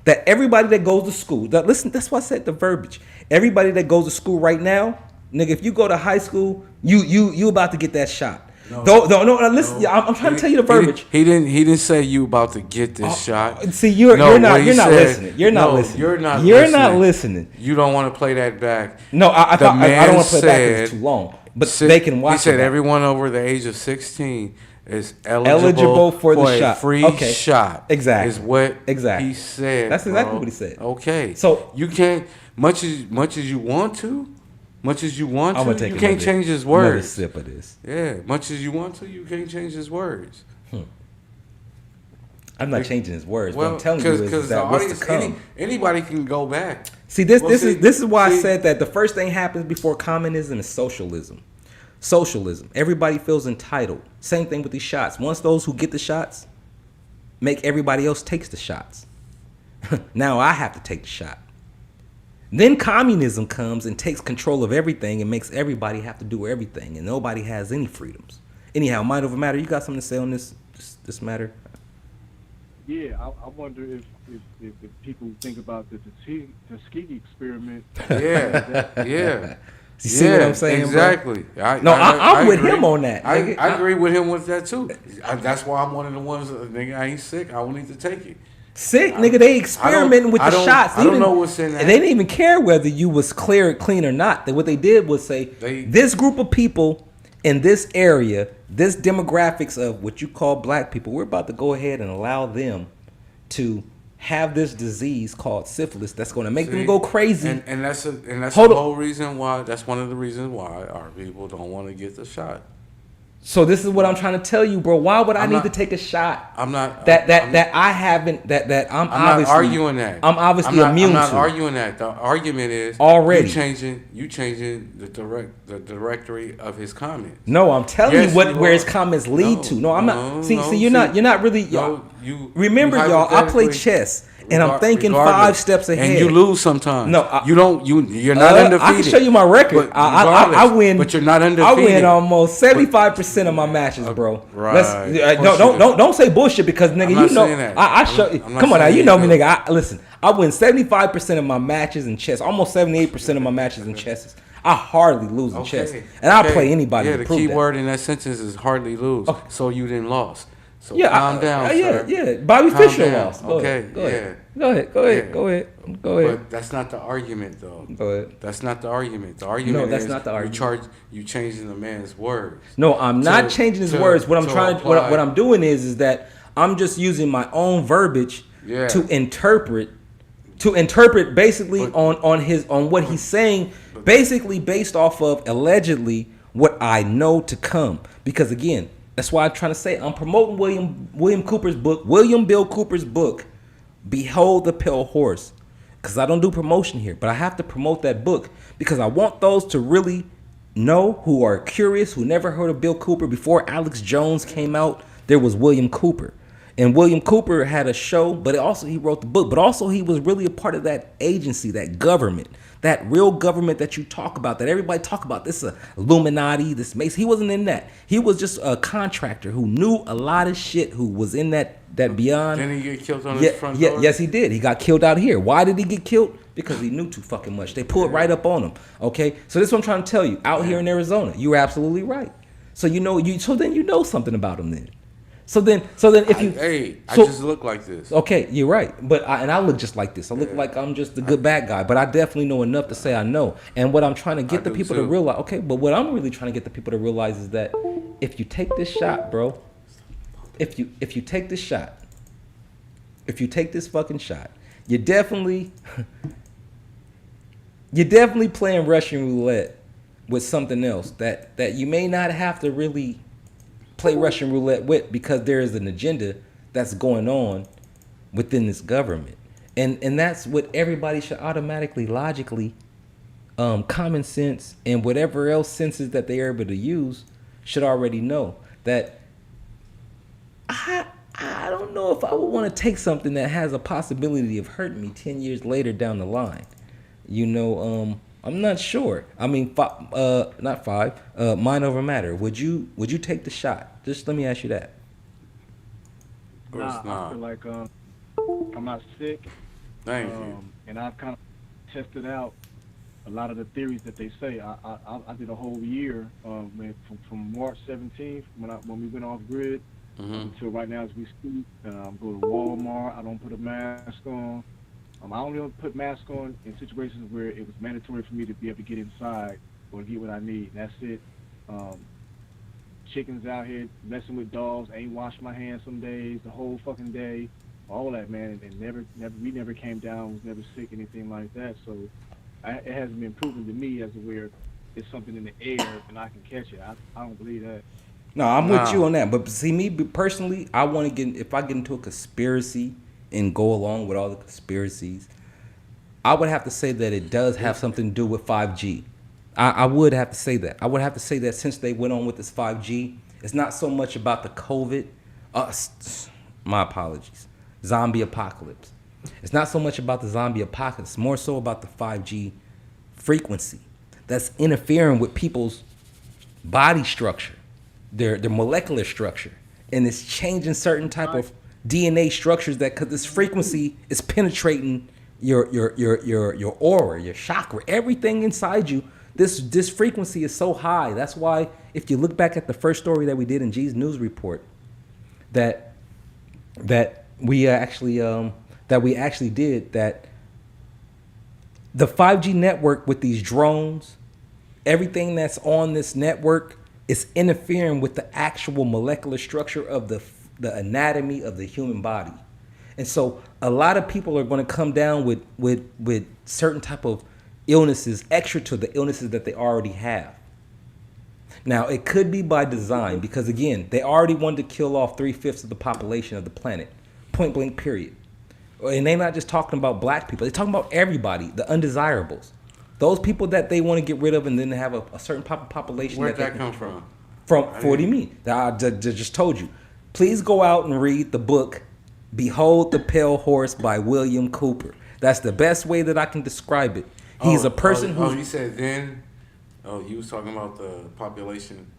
S1: that everybody that goes to school. Listen, that's why I said the verbiage. Everybody that goes to school right now, nigga, if you go to high school, you about to get that shot. No, listen. I'm trying to tell you the verbiage.
S2: He didn't say you about to get this shot.
S1: See, you're not listening. You're not listening.
S2: You don't want to play that back.
S1: No, I don't want to play it back because it's too long. But they can watch.
S2: He said everyone over the age of 16 is eligible
S1: for the shot.
S2: Free shot.
S1: Exactly.
S2: Is what he said.
S1: That's exactly what he said.
S2: Okay.
S1: So
S2: you can't much as you want to. Much as you want to, you can't change his
S1: another
S2: words.
S1: Sip of this.
S2: Yeah, much as you want to, you can't change his words.
S1: I'm not changing his words, but I'm telling you is that what's to come.
S2: Anybody can go back.
S1: See, this is why I said that the first thing happens before communism is socialism. Socialism. Everybody feels entitled. Same thing with these shots. Once those who get the shots make everybody else takes the shots. Now I have to take the shot. Then communism comes and takes control of everything and makes everybody have to do everything, and nobody has any freedoms. Anyhow, mind over matter. You got something to say on this matter?
S9: Yeah, I wonder if people think about the Tuskegee experiment.
S2: Yeah.
S1: You see what I'm saying?
S2: Exactly.
S1: I'm with him on that.
S2: I agree with him with that too. That's why I'm one of the ones that, nigga, I ain't sick. I don't need to take it.
S1: Sick, nigga. They experimenting with the shots.
S2: I don't know what's in that.
S1: They didn't even care whether you was clean or not. What they did was say, this group of people in this area, this demographics of what you call black people, we're about to go ahead and allow them to have this disease called syphilis that's going to make them go crazy.
S2: And that's the whole reason why. That's one of the reasons why our people don't want to get the shot.
S1: So this is what I'm trying to tell you, bro. Why would I need to take a shot?
S2: I'm not.
S1: I'm not
S2: arguing that.
S1: I'm obviously immune to.
S2: I'm not arguing that. The argument is
S1: already
S2: you changing the directory of his comments.
S1: No, I'm telling you where his comments lead to. No, I'm not. See, you're not really. Remember, y'all. I play chess. And I'm thinking 5 steps ahead.
S2: And you lose sometimes. No, you're not undefeated.
S1: I can show you my record. I win.
S2: But you're not undefeated.
S1: I win almost 75% of my matches, bro.
S2: Right.
S1: Don't say bullshit because nigga, you know. I show you. Come on now, you know me, nigga. Listen, I win 75% of my matches in chess. Almost 78% of my matches in chess. I hardly lose in chess, and I play anybody.
S2: Yeah, the key word in that sentence is hardly lose. Okay. So you didn't lost. So calm down, sir.
S1: Yeah. Bobby Fischer lost. Go
S2: ahead.
S1: Go ahead.
S2: But that's not the argument, though.
S1: Go ahead.
S2: That's not the argument. The argument is
S1: not the argument.
S2: You changing the man's words.
S1: No, I'm not changing his words. What I'm doing is that I'm just using my own verbiage to interpret to interpret basically on what he's saying, basically based off of allegedly what I know to come. Because again, that's why I'm trying to say I'm promoting William Cooper's book, William Bill Cooper's book, Behold the Pale Horse. Because I don't do promotion here, but I have to promote that book because I want those to really know, who are curious, who never heard of Bill Cooper. Before Alex Jones came out, there was William Cooper. And William Cooper had a show, but also he wrote the book, but also he was really a part of that agency, that government, that real government that you talk about, that everybody talk about. This is Illuminati, this Mason. He wasn't in that. He was just a contractor who knew a lot of shit, who was in that beyond.
S2: Didn't he get killed on his front door?
S1: Yes, he did. He got killed out here. Why did he get killed? Because he knew too fucking much. They pulled right up on him. Okay, so this is what I'm trying to tell you. Out here in Arizona, you were absolutely right. So then you know something about him then. So then if you
S2: I just look like this.
S1: Okay, you're right. But I look just like this. I look like I'm just the good bad guy. But I definitely know enough to say I know. And what I'm trying to get the people to realize, okay, but what I'm really trying to get the people to realize is that if you take this shot, bro, if you take this shot, if you take this fucking shot, you're definitely playing Russian roulette with something else that you may not have to really play Russian roulette with, because there is an agenda that's going on within this government, and that's what everybody should automatically, logically, common sense and whatever else senses that they are able to use should already know that. I don't know if I would want to take something that has a possibility of hurting me 10 years later down the line. I'm not sure. I mean, not five. Mind over matter. Would you take the shot? Just let me ask you that.
S9: Nah, I feel like I'm not sick.
S2: Thank you.
S9: And I've kind of tested out a lot of the theories that they say. I did a whole year from March 17th when we went off grid until right now as we speak. Go to Walmart. I don't put a mask on. I only put masks on in situations where it was mandatory for me to be able to get inside or get what I need. That's it. Chickens out here messing with dogs. Ain't washed my hands some days, the whole fucking day. All that, man. And we never came down, was never sick, anything like that. So it hasn't been proven to me as where it's something in the air and I can catch it. I don't believe that.
S1: No, I'm with you on that. But see, me personally, I want to if I get into a conspiracy and go along with all the conspiracies, I would have to say that it does have something to do with 5G. I would have to say that. I would have to say that since they went on with this 5G, it's not so much about the COVID. My apologies. Zombie apocalypse. It's not so much about the zombie apocalypse. It's more so about the 5G frequency that's interfering with people's body structure, their molecular structure, and it's changing certain type of DNA structures because this frequency is penetrating your aura, your chakra, everything inside you. This frequency is so high. That's why if you look back at the first story that we did in G's News Report, that we actually did, that the 5G network with these drones, everything that's on this network is interfering with the actual molecular structure of the anatomy of the human body. And so a lot of people are going to come down with certain type of illnesses extra to the illnesses that they already have. Now, it could be by design because, again, they already wanted to kill off 3/5 of the population of the planet, point blank, period. And they're not just talking about black people. They're talking about everybody, the undesirables. Those people that they want to get rid of and then have a certain population.
S2: Where'd that come from?
S1: What do you mean? I just told you. Please go out and read the book, Behold the Pale Horse by William Cooper. That's the best way that I can describe it. He's a person who...
S2: you said then... Oh, you was talking about the population.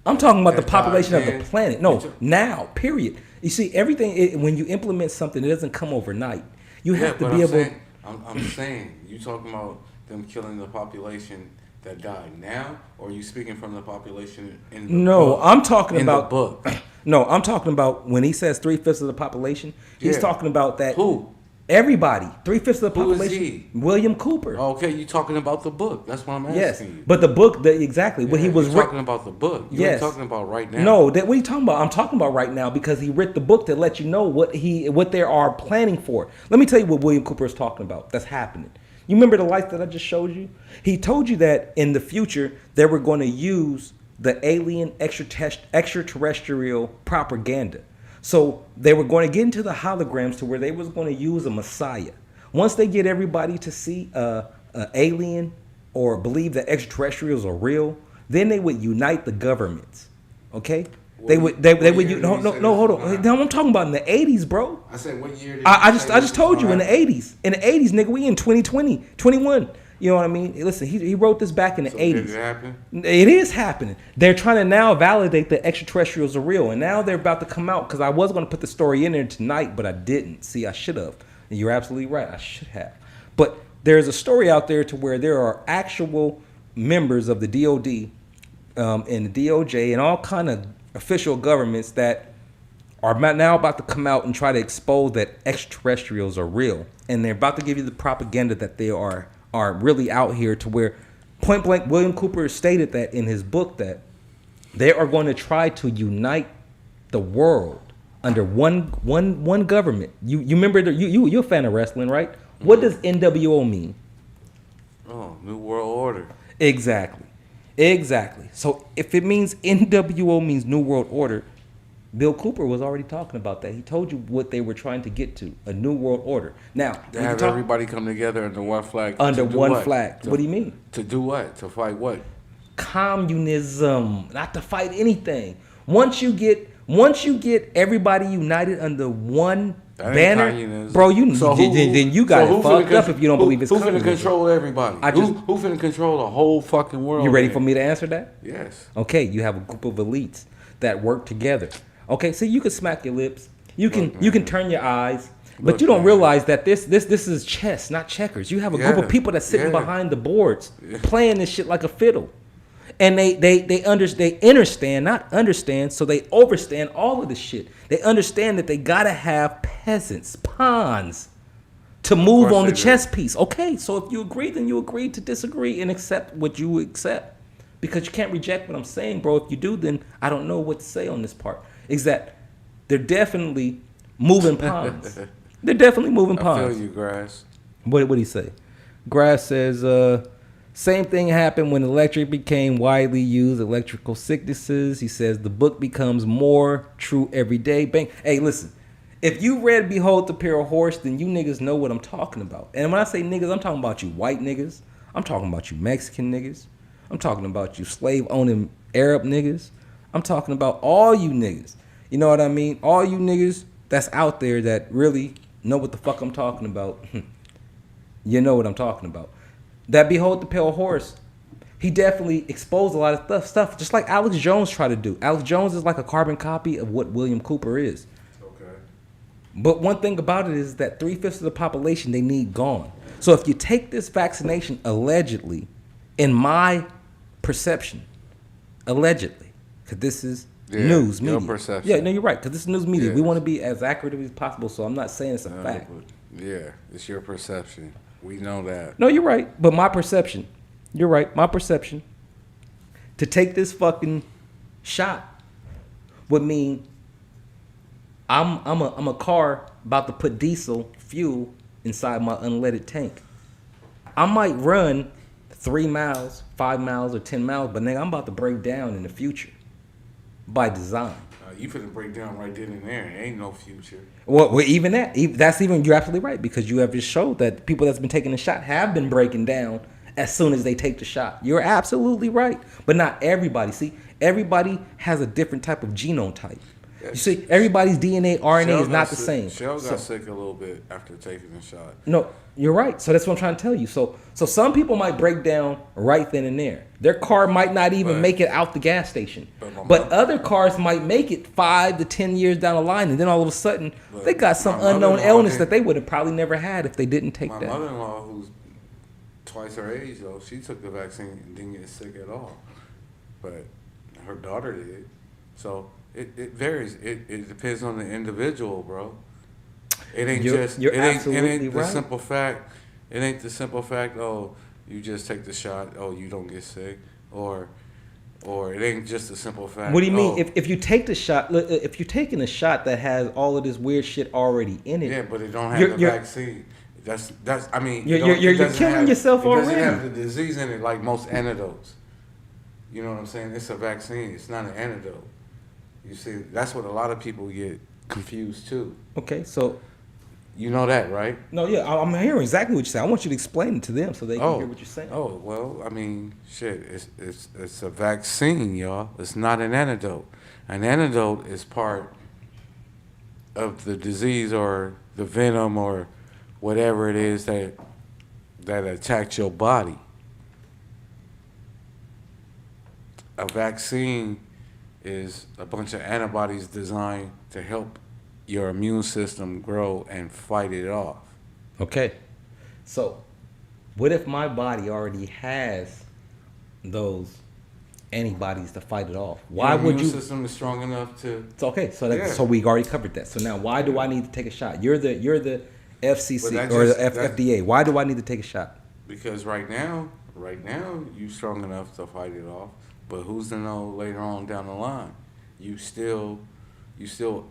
S1: I'm talking about the population of the planet. No, now, period. You see, everything, when you implement something, it doesn't come overnight. You have to be able...
S2: I'm saying, you talking about them killing the population that died now, or are you speaking from the population in the book?
S1: I'm talking about...
S2: the book.
S1: No, I'm talking about when he says 3/5 of the population, he's talking about that...
S2: Who?
S1: Everybody, 3/5 of the
S2: Who is
S1: population.
S2: he?
S1: William Cooper.
S2: Okay, you talking about the book? That's what I'm asking
S1: Yes,
S2: you.
S1: but the book, exactly what he was
S2: you're talking about the book. You ain't talking about right now.
S1: No, what are you talking about? I'm talking about right now because he wrote the book to let you know what they are planning for. Let me tell you what William Cooper is talking about. That's happening. You remember the life that I just showed you? He told you that in the future they were going to use the alien extraterrestrial propaganda. So they were going to get into the holograms to where they was going to use a messiah. Once they get everybody to see a alien or believe that extraterrestrials are real, then they would unite the governments. Okay? They would hold on. No, I'm talking about in the 80s, bro.
S2: I said what year did
S1: I just told you in the 80s. In the 80s, nigga, we in 2020, 21. You know what I mean? Listen, he wrote this back in the 80s.
S2: Did it happen?
S1: It is happening. They're trying to now validate that extraterrestrials are real. And now they're about to come out because I was going to put the story in there tonight, but I didn't. See, I should have. And you're absolutely right. I should have. But there's a story out there to where there are actual members of the DOD and the DOJ and all kind of official governments that are now about to come out and try to expose that extraterrestrials are real. And they're about to give you the propaganda that they are really out here to where point blank William Cooper stated that in his book that they are going to try to unite the world under one government. You remember you're a fan of wrestling, right? Mm-hmm. What does NWO mean?
S2: Oh, New World Order.
S1: Exactly. So if it means NWO means New World Order, Bill Cooper was already talking about that. He told you what they were trying to get to, a New World Order. Now,
S2: they have everybody come together under one flag.
S1: Under one flag. What do you mean?
S2: To do what? To fight what?
S1: Communism. Not to fight anything. Once you get everybody united under one banner, bro, then you got it fucked up if you don't believe it's communism.
S2: Who finna control everybody? Who finna control the whole fucking world?
S1: You ready for me to answer that?
S2: Yes.
S1: Okay, you have a group of elites that work together. Okay, so you can smack your lips, you can turn your eyes, but you don't realize that this is chess, not checkers. You have a group of people that's sitting behind the boards playing this shit like a fiddle. And they understand, not understand, so they overstand all of this shit. They understand that they gotta have peasants, pawns, to move on the chess piece. Okay, so if you agree, then you agree to disagree and accept what you accept. Because you can't reject what I'm saying, bro. If you do, then I don't know what to say on this part. Is that they're definitely moving pawns. They're definitely moving pawns.
S2: I feel you, Grass.
S1: What did he say? Grass says, same thing happened when electric became widely used, electrical sicknesses. He says the book becomes more true every day. Bang. Hey, listen. If you read Behold the Pale Horse, then you niggas know what I'm talking about. And when I say niggas, I'm talking about you white niggas. I'm talking about you Mexican niggas. I'm talking about you slave-owning Arab niggas. I'm talking about all you niggas. You know what I mean? All you niggas that's out there that really know what the fuck I'm talking about. You know what I'm talking about. That Behold the Pale Horse, he definitely exposed a lot of stuff, just like Alex Jones tried to do. Alex Jones is like a carbon copy of what William Cooper is.
S2: Okay.
S1: But one thing about it is that 3/5 of the population they need gone. So if you take this vaccination allegedly, in my perception, allegedly, because this is news media.
S2: Your perception.
S1: Yeah, no, you're right, because this is news media. We want to be as accurate as possible, so I'm not saying it's a fact.
S2: Yeah, it's your perception. We know that.
S1: No, you're right, but my perception. You're right, my perception. To take this fucking shot would mean I'm a car about to put diesel fuel inside my unleaded tank. I might run 3 miles, 5 miles, or 10 miles, but nigga, I'm about to break down in the future by design.
S2: You finna break down right then and there. There ain't no future.
S1: Well, even that. That's even, you're absolutely right, because you have just showed that people that's been taking the shot have been breaking down as soon as they take the shot. You're absolutely right. But not everybody. See, everybody has a different type of genome type. You see, everybody's DNA, RNA is not the same.
S2: Shell got sick a little bit after taking the shot.
S1: No, you're right. So that's what I'm trying to tell you. So some people might break down right then and there. Their car might not even make it out the gas station. But other cars might make it 5 to 10 years down the line, and then all of a sudden they got some unknown illness that they would have probably never had if they didn't take that.
S2: My mother-in-law, who's twice her age, though, she took the vaccine and didn't get sick at all. But her daughter did. So it varies. It depends on the individual, bro. It ain't
S1: You're absolutely
S2: it ain't the
S1: right.
S2: simple fact. It ain't the simple fact. Oh, you just take the shot. Oh, you don't get sick. Or it ain't just a simple fact.
S1: What do you mean?
S2: Oh,
S1: If you take the shot, look, if you're taking a shot that has all of this weird shit already in it,
S2: yeah, but it don't have the vaccine. That's. I mean,
S1: you're killing yourself already.
S2: It doesn't have the disease in it like most antidotes. You know what I'm saying? It's a vaccine. It's not an antidote. You see, that's what a lot of people get confused too.
S1: Okay, so
S2: you know that, right?
S1: No, yeah, I'm hearing exactly what you're saying. I want you to explain it to them so they can hear what you're saying.
S2: Oh, well, I mean, shit, it's a vaccine, y'all. It's not an antidote. An antidote is part of the disease or the venom or whatever it is that attacks your body. A vaccine is a bunch of antibodies designed to help your immune system grow and fight it off.
S1: Okay. So, what if my body already has those antibodies to fight it off? Why would you?
S2: Your immune system is strong enough to.
S1: It's okay. So we already covered that. So now, why do I need to take a shot? You're the FCC or the FDA. Why do I need to take a shot?
S2: Because right now, you strong enough to fight it off. But who's to know later on down the line? You still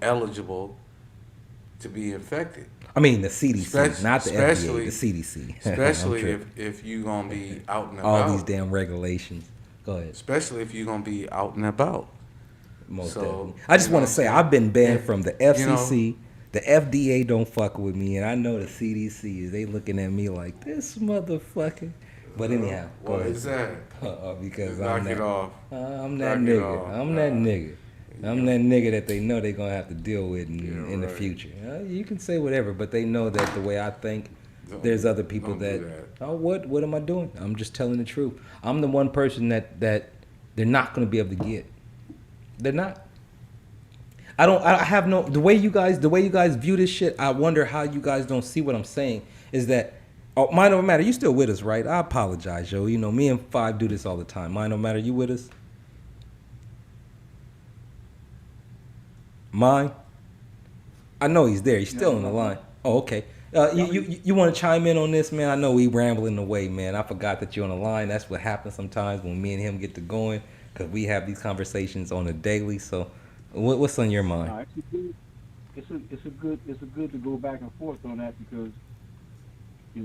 S2: eligible to be infected.
S1: I mean the CDC, not the FDA, the CDC.
S2: Especially if you gonna be out and about.
S1: All these damn regulations. Go ahead.
S2: Especially if you're gonna be out and about.
S1: Most definitely. I just want to say I've been banned from the FCC. The FDA don't fuck with me, and I know the CDC they looking at me like this motherfucker. But anyhow,
S2: what is that?
S1: Because
S2: knock it off.
S1: I'm that nigga. I'm that nigga. I'm that nigga that they know they're gonna have to deal with in the future. You can say whatever, but they know that the way I think, there's other people that. Oh, what am I doing? I'm just telling the truth. I'm the one person that they're not gonna be able to get. They're not. I have no the way you guys view this shit. I wonder how you guys don't see what I'm saying. Is that Mind Over Matter? You still with us, right? I apologize, yo. You know me and Five do this all the time. Mind Over Matter, you with us? Mine? I know he's there. He's still on the line. Oh, okay. You want to chime in on this, man? I know we rambling away, man. I forgot that you're on the line. That's what happens sometimes when me and him get to going, because we have these conversations on a daily. So, what's on your mind?
S9: It's a good to go back and forth on that because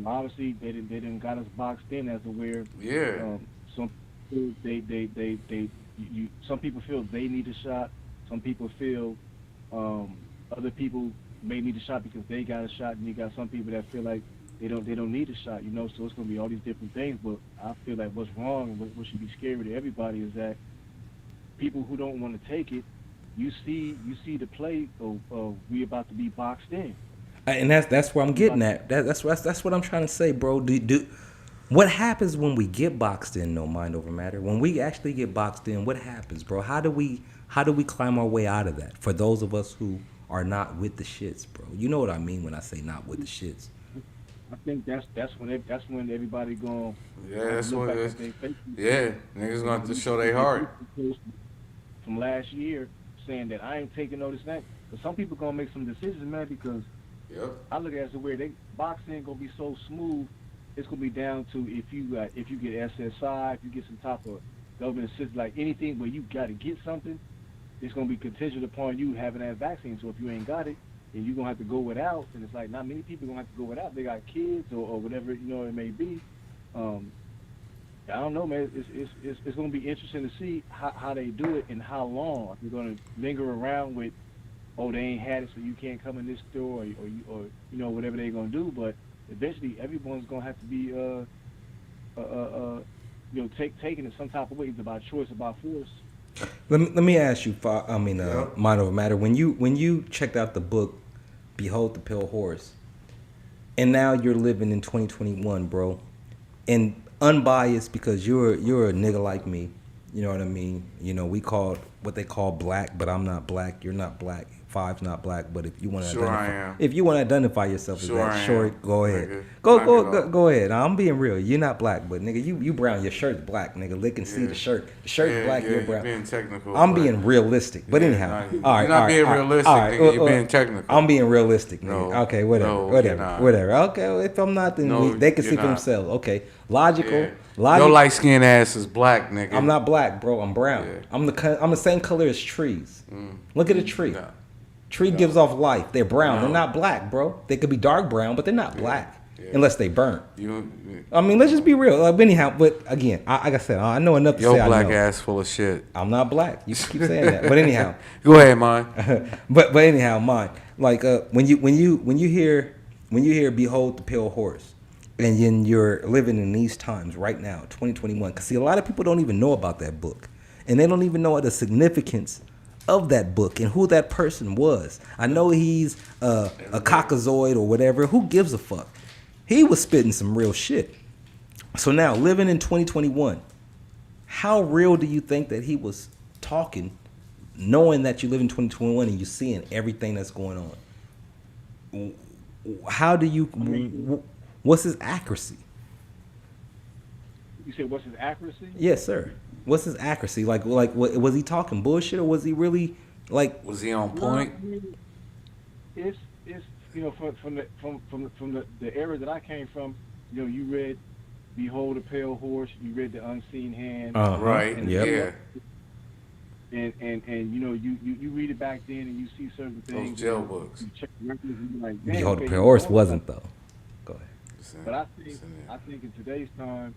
S9: obviously they didn't got us boxed in as to where some some people feel they need a shot. Some people feel other people may need a shot because they got a shot, and you got some people that feel like they don't need a shot. So it's gonna be all these different things. But I feel like what's wrong and what should be scary to everybody is that people who don't want to take it, you see the play of we about to be boxed in.
S1: And that's where I'm getting at. That's what I'm trying to say, bro. What happens when we get boxed in? No Mind Over Matter. When we actually get boxed in, what happens, bro? How do we climb our way out of that? For those of us who are not with the shits, bro. You know what I mean when I say not with the shits.
S9: I think that's when everybody going.
S2: Yeah, that's what it is. Yeah, niggas gonna have to show their heart.
S9: From last year, saying that I ain't taking no this that. But some people gonna make some decisions, man, because I look at it as to where boxing gonna be so smooth. It's gonna be down to if you get SSI, if you get some type of government assistance, like anything where you gotta get something, it's gonna be contingent upon you having that vaccine. So if you ain't got it, then you're gonna have to go without. And it's like not many people gonna have to go without. They got kids or whatever it may be. I don't know, man. It's gonna be interesting to see how they do it and how long. If you're gonna linger around with, oh, they ain't had it, so you can't come in this store, or whatever they're gonna do. But eventually, everyone's gonna have to be taken in some type of way, either by choice or by force.
S1: Let me ask you, Mind Over Matter. When you checked out the book, Behold the Pale Horse, and now you're living in 2021, bro, and unbiased because you're a nigga like me, you know what I mean? We call what they call black, but I'm not black. You're not black. 5's not black, but if you want to
S2: Sure I am.
S1: if you want to identify yourself as
S2: Sure
S1: that,
S2: I
S1: short,
S2: am.
S1: go ahead.
S2: Nigga,
S1: Go ahead. I'm being real. You're not black, but nigga, you brown. Your shirt's black, nigga. Lick and see the shirt. The shirt's black. You're brown.
S2: You're being technical.
S1: I'm being realistic, but anyhow,
S2: all right. You're not being realistic, nigga. You're being technical.
S1: I'm being realistic, nigga.
S2: No,
S1: Okay, whatever. Okay, well, if I'm not, then they can see for themselves. Okay, logical.
S2: Your light skinned ass is black, nigga.
S1: I'm not black, bro. I'm brown. Yeah. I'm the same color as trees. Look at a tree. No. Tree gives off life. They're brown. No. They're not black, bro. They could be dark brown, but they're not black unless they burn. I mean, let's just be real. Anyhow, but again, like I said, I know enough to say
S2: your black
S1: I know.
S2: ass full of shit.
S1: I'm not black. You keep saying that, but anyhow.
S2: Go ahead, mine.
S1: but anyhow, mine. Like when you hear "Behold the Pale Horse," and then you're living in these times right now, 2021. Because see, a lot of people don't even know about that book, and they don't even know the significance of that book and who that person was. I know he's a cockazoid or whatever. Who gives a fuck? He was spitting some real shit. So now, living in 2021, how real do you think that he was talking, knowing that you live in 2021 and you're seeing everything that's going on? How do you? What's his accuracy?
S9: You said what's his accuracy?
S1: Yes, sir. What's his accuracy? Like, was he talking bullshit or was he really like?
S2: Was he on point?
S9: It's from the era that I came from. You read "Behold the Pale Horse." You read "The Unseen Hand."
S2: Right. Yeah.
S9: And you read it back then and you see certain things.
S2: Those jail books.
S9: You check the records and you're like,
S1: Behold the Pale Horse wasn't though. Go ahead.
S9: But I think in today's time,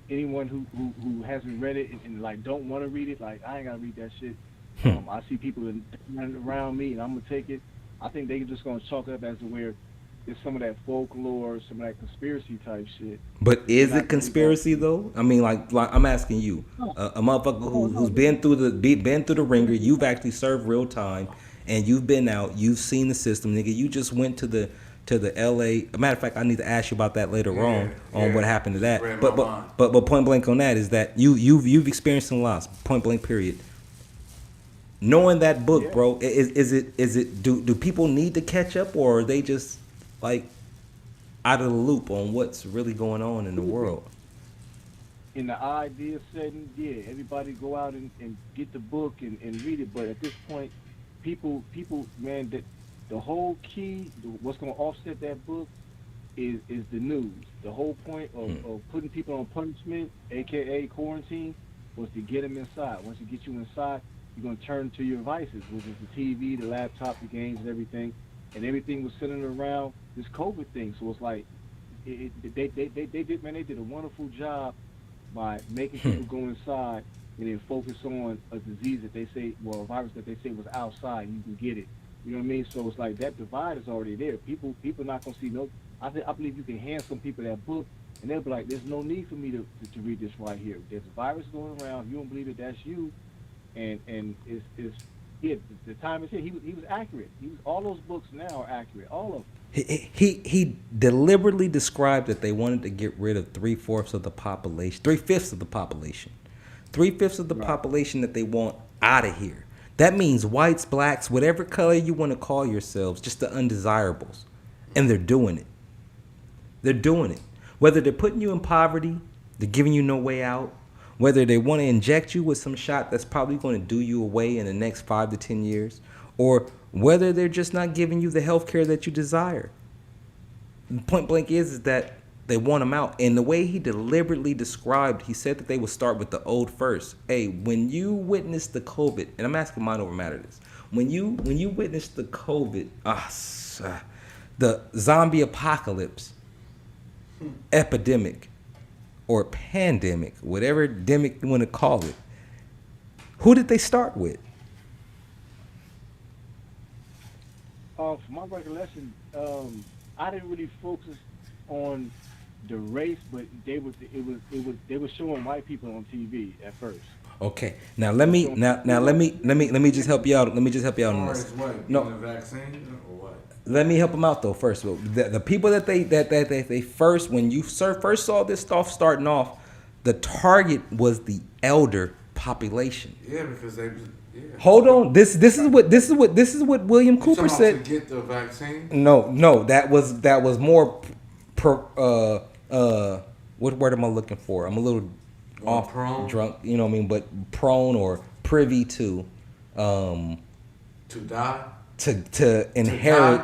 S9: anyone who hasn't read it and like don't want to read it, like I ain't gotta read that shit. I see people around me and I'm gonna take it. I think they just gonna chalk it up as to where it's some of that folklore, some of that conspiracy type shit.
S1: But is it conspiracy though? I mean, like I'm asking you, a motherfucker who's been through the ringer. You've actually served real time, and you've been out. You've seen the system, nigga. You just went to the LA. A matter of fact, I need to ask you about that later on what happened to that. But point blank on that is that you've experienced some loss. Point blank period. Knowing that book, bro, is it do people need to catch up, or are they just like out of the loop on what's really going on in the world?
S9: In the idea setting, everybody go out and get the book and read it. But at this point, people, man, that the whole key, what's going to offset that book is the news. The whole point of putting people on punishment, aka quarantine, was to get them inside. Once you get you inside, you're going to turn to your devices, which is the TV, the laptop, the games, and everything. And everything was centered around this COVID thing. So it's like they did a wonderful job by making people go inside and then focus on a disease that they say, a virus that they say was outside. You can get it. You know what I mean? So it's like that divide is already there. People not gonna see no. I believe you can hand some people that book and they'll be like, "There's no need for me to read this right here. There's a virus going around. If you don't believe it, that's you." And the time is here. He was accurate. All those books now are accurate. All of them.
S1: He deliberately described that they wanted to get rid of 3/4 of the population, 3/5 of the population, 3/5 of the population that they want out of here. That means whites, blacks, whatever color you want to call yourselves, just the undesirables, and they're doing it. They're doing it. Whether they're putting you in poverty, they're giving you no way out. Whether they want to inject you with some shot that's probably going to do you away in the next 5 to 10 years, or whether they're just not giving you the health care that you desire. The point blank is that they want them out. And the way he deliberately described, he said that they would start with the old first. Hey, when you witness the COVID, and I'm asking mind over matter this, when you witness the COVID, the zombie apocalypse, epidemic, or pandemic, whatever demic you want to call it, who did they start with?
S9: From my recollection, I didn't really focus on the race, but they were showing white people on TV at first.
S1: Okay, now let me just help you out. Let me just help you out on this.
S2: No, vaccine or what?
S1: Let me help them out though first. The people that they first, when you first saw this stuff starting off, the target was the elder population.
S2: Yeah, because
S1: Hold on. This is what William Cooper said.
S2: To get the vaccine?
S1: No, that was more what word am I looking for? I'm a little off drunk, you know what I mean, but prone or privy to
S2: die,
S1: to inherit,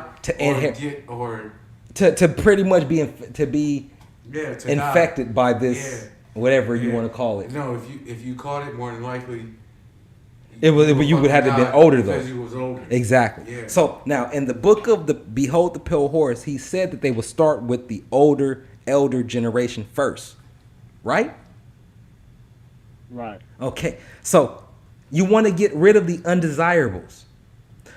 S1: to pretty much be infected
S2: die
S1: by this whatever you want to call it.
S2: No, if you caught it, more than likely
S1: you would have to have been older though.
S2: Because you was older.
S1: Exactly.
S2: Yeah.
S1: So now in the book of the Behold the Pale Horse, he said that they will start with the elder generation first. Right?
S9: Right.
S1: Okay. So you want to get rid of the undesirables.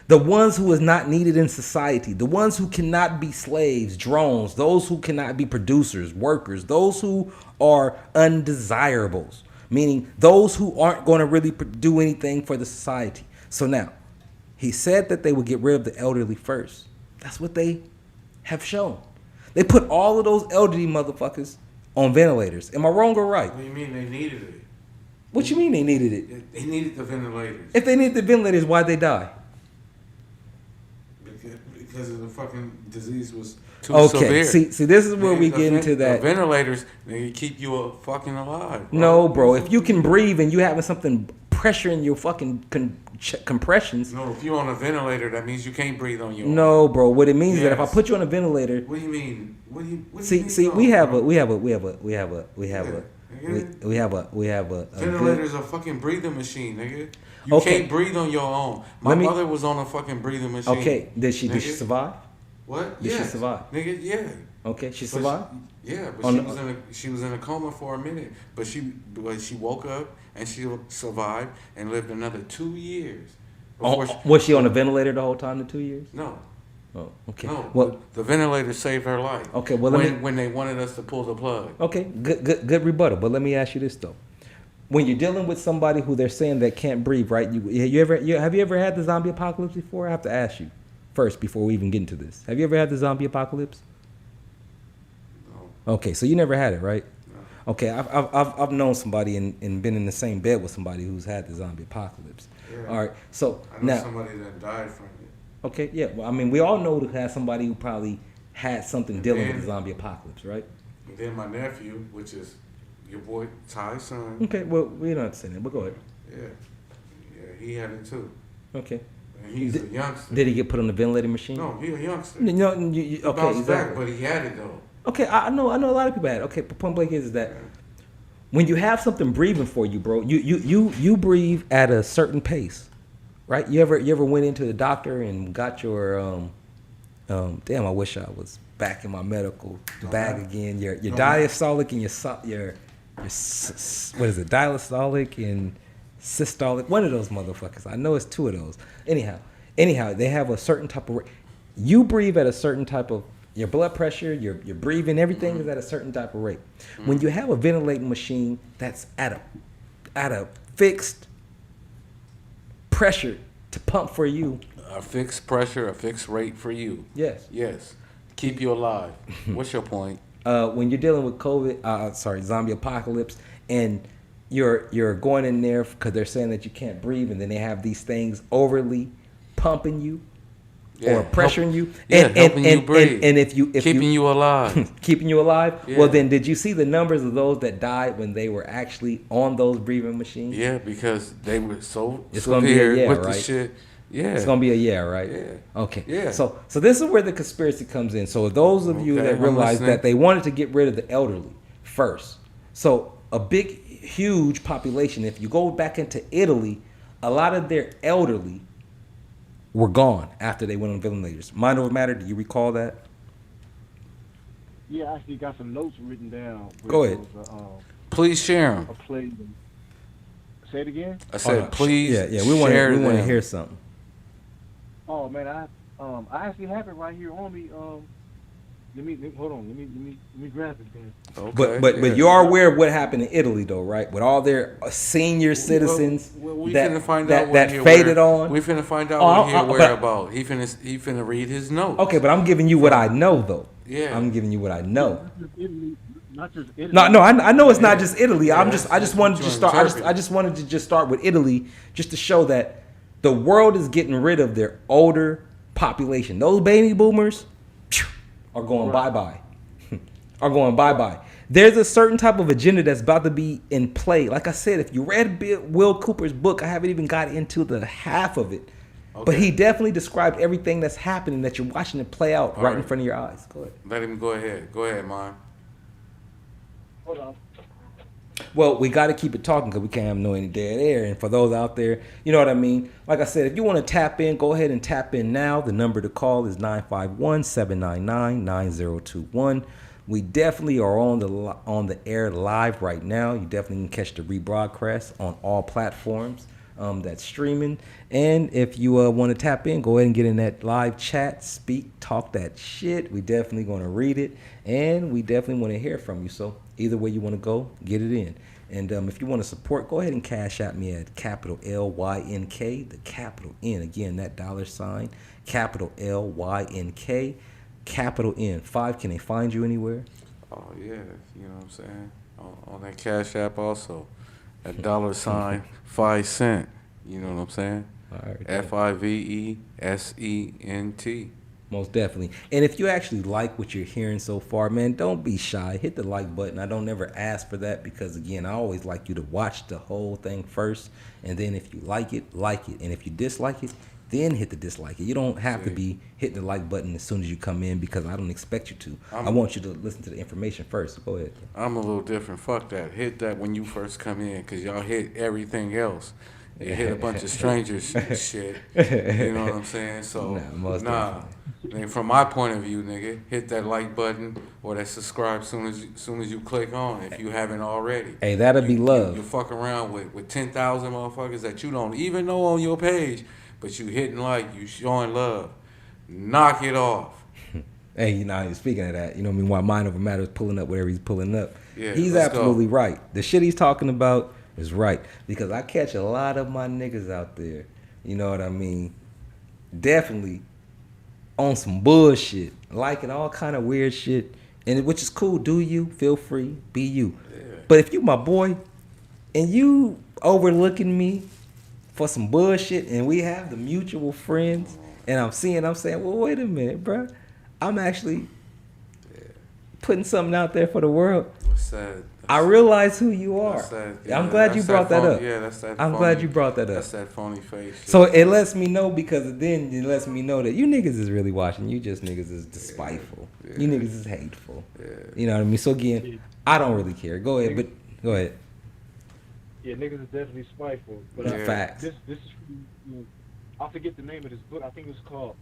S1: The ones who is not needed in society, the ones who cannot be slaves, drones, those who cannot be producers, workers, those who are undesirables, meaning those who aren't going to really do anything for the society. So now, he said that they would get rid of the elderly first. That's what they have shown. They put all of those elderly motherfuckers on ventilators. Am I wrong or right?
S2: What do you mean they needed it?
S1: What you mean they needed it?
S2: They needed the ventilators.
S1: If they needed the ventilators, why'd they die?
S2: Because of the fucking disease was too
S1: severe.
S2: severe.
S1: See, this is where we get into that.
S2: The ventilators, they keep you fucking alive. Bro.
S1: No, bro. If you can breathe and you having something pressuring your fucking compressions.
S2: No, if you're on a ventilator, that means you can't breathe on your own.
S1: No, bro. What it means is that if I put you on a ventilator.
S2: What do you mean? What do you mean?
S1: We have a
S2: ventilator's a fucking breathing machine, nigga. You can't breathe on your own. My mother was on a fucking breathing machine.
S1: Okay, did she survive?
S2: What?
S1: Did she survive?
S2: Nigga, yeah.
S1: Okay, she survived?
S2: She was in a coma for a minute, but she woke up and she survived and lived another 2 years.
S1: Was she on a ventilator the whole time, the 2 years?
S2: No.
S1: Oh, okay.
S2: No,
S1: well,
S2: the ventilator saved her life.
S1: Okay, well,
S2: when they wanted us to pull the plug.
S1: Okay, good rebuttal. But let me ask you this though: when you're dealing with somebody who they're saying that can't breathe, right? Have you ever had the zombie apocalypse before? I have to ask you first before we even get into this. Have you ever had the zombie apocalypse? No. Okay, so you never had it, right? No. Okay, I've known somebody and been in the same bed with somebody who's had the zombie apocalypse. Yeah. All right, so
S2: I know
S1: now
S2: somebody that died from it.
S1: Okay, yeah. Well, I mean, we all know to have somebody who probably had something dealing with the zombie apocalypse, right?
S2: And then my nephew, which is your boy Ty's son.
S1: Okay, well, we don't have to say that, but go ahead.
S2: Yeah, he had it too.
S1: Okay.
S2: And he's a youngster.
S1: Did he get put on the ventilator machine?
S2: No, he's a youngster.
S1: No,
S2: okay,
S1: exactly.
S2: Back, but he had it though.
S1: Okay, I know a lot of people had it. Okay, but point blank is that when you have something breathing for you, bro, you breathe at a certain pace. Right? You ever went into the doctor and got your damn, I wish I was back in my medical bag again. Your diastolic and your what is it? Diastolic and systolic. One of those motherfuckers. I know it's two of those. Anyhow, they have a certain type of you breathe at a certain type of your blood pressure, your breathing, everything is at a certain type of rate. When you have a ventilating machine that's at a fixed pressure to pump for you.
S2: A fixed pressure, a fixed rate for you.
S1: Yes.
S2: Yes. Keep you alive. What's your point?
S1: When you're dealing with zombie apocalypse, and you're going in there because they're saying that you can't breathe, and then they have these things overly pumping you or pressuring you,
S2: helping you breathe,
S1: and if
S2: keeping you alive,
S1: keeping you alive. Yeah. Well, then did you see the numbers of those that died when they were actually on those breathing machines?
S2: Yeah, because they were so
S1: it's gonna be a yeah,
S2: with
S1: right?
S2: the shit. Yeah,
S1: it's gonna be a yeah, right?
S2: Yeah.
S1: Okay.
S2: Yeah.
S1: So this is where the conspiracy comes in. So those of you that realize that they wanted to get rid of the elderly first. So a big, huge population. If you go back into Italy, a lot of their elderly were gone after they went on ventilators. Mind over matter, do you recall that?
S9: Yeah, I actually got some notes written down.
S1: Go ahead.
S2: Please share them.
S9: Say it again?
S2: I said, please
S1: we want to hear something.
S9: Oh, man, I actually have it right here on me. Let me grab it then.
S1: Okay, but you are aware of what happened in Italy, though, right? With all their senior citizens that faded on.
S2: We finna find out what he aware about. He finna read his notes.
S1: Okay, but I'm giving you what I know, though.
S2: Yeah,
S1: I'm giving you what I know.
S9: Not just Italy.
S1: No, I know it's not just Italy. I just wanted to start with Italy just to show that The world is getting rid of their older population. Those baby boomers are going bye-bye. Are going bye-bye. There's a certain type of agenda that's about to be in play. Like I said, if you read Will Cooper's book, I haven't even got into the half of it. Okay. But he definitely described everything that's happening that you're watching it play out right in front of your eyes. Go ahead.
S2: Let him go ahead. Go ahead, man.
S9: Hold on.
S1: Well, we got to keep it talking because we can't have no any dead air. And for those out there, you know what I mean? Like I said, if you want to tap in, go ahead and tap in now. The number to call is 951-799-9021. We definitely are on the air live right now. You definitely can catch the rebroadcast on all platforms that's streaming. And if you want to tap in, go ahead and get in that live chat, speak, talk that shit. We definitely going to read it, and we definitely want to hear from you. So either way you want to go, get it in. And if you want to support, go ahead and cash at me at capital L-Y-N-K, the capital N. Again, that $, capital L-Y-N-K. Capital N. 5, can they find you anywhere?
S2: Oh, yeah. You know what I'm saying? On that Cash App also. That $, 5 cent. You know what I'm saying?
S1: All right.
S2: FIVESENT.
S1: Most definitely. And if you actually like what you're hearing so far, man, don't be shy. Hit the like button. I don't ever ask for that because, again, I always like you to watch the whole thing first. And then if you like it, like it. And if you dislike it, then hit the dislike it. You don't have to be hitting the like button as soon as you come in because I don't expect you to. I want you to listen to the information first. So go ahead.
S2: I'm a little different. Fuck that. Hit that when you first come in because y'all hit everything else. You hit a bunch of strangers shit. You know what I'm saying? So, And from my point of view, nigga, hit that like button or that subscribe soon as you click on if you haven't already.
S1: Hey, that'll be love.
S2: You fuck around with 10,000 motherfuckers that you don't even know on your page. But you hitting like, you showing love. Knock it off.
S1: Hey, you know, speaking of that, you know what I mean? Why Mind Over Matter is pulling up whatever he's pulling up.
S2: Yeah,
S1: he's absolutely right. The shit he's talking about is right. Because I catch a lot of my niggas out there, you know what I mean? Definitely on some bullshit. Liking all kind of weird shit. And which is cool. Do you. Feel free. Be you. Yeah. But if you my boy and you overlooking me for some bullshit, and we have the mutual friends, and I'm saying, well, wait a minute, bro. I'm actually putting something out there for the world. I realize who you are. I'm glad you brought that up.
S2: Yeah, that's that.
S1: I'm glad you brought that up.
S2: That's that phony face shit.
S1: So it lets me know because then it lets me know that you niggas is really watching. You just niggas is despiteful. Yeah. You niggas is hateful. Yeah. You know what I mean? So again, I don't really care. Go ahead, but go ahead.
S9: Yeah, niggas is definitely spiteful. But
S1: facts.
S9: This is I forget the name of this book. I think it was called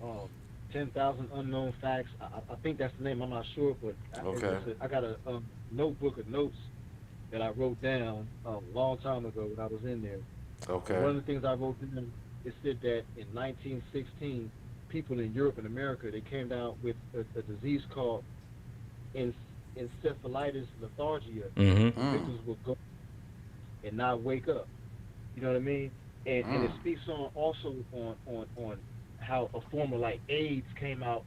S9: 10,000 Unknown Facts. I think that's the name. I'm not sure, but I got a notebook of notes that I wrote down a long time ago when I was in there.
S2: Okay.
S9: One of the things I wrote down, it said that in 1916, people in Europe and America, they came down with a disease called encephalitis lethargia. Victims will go and not wake up. You know what I mean? And it speaks on also on how a form of like AIDS came out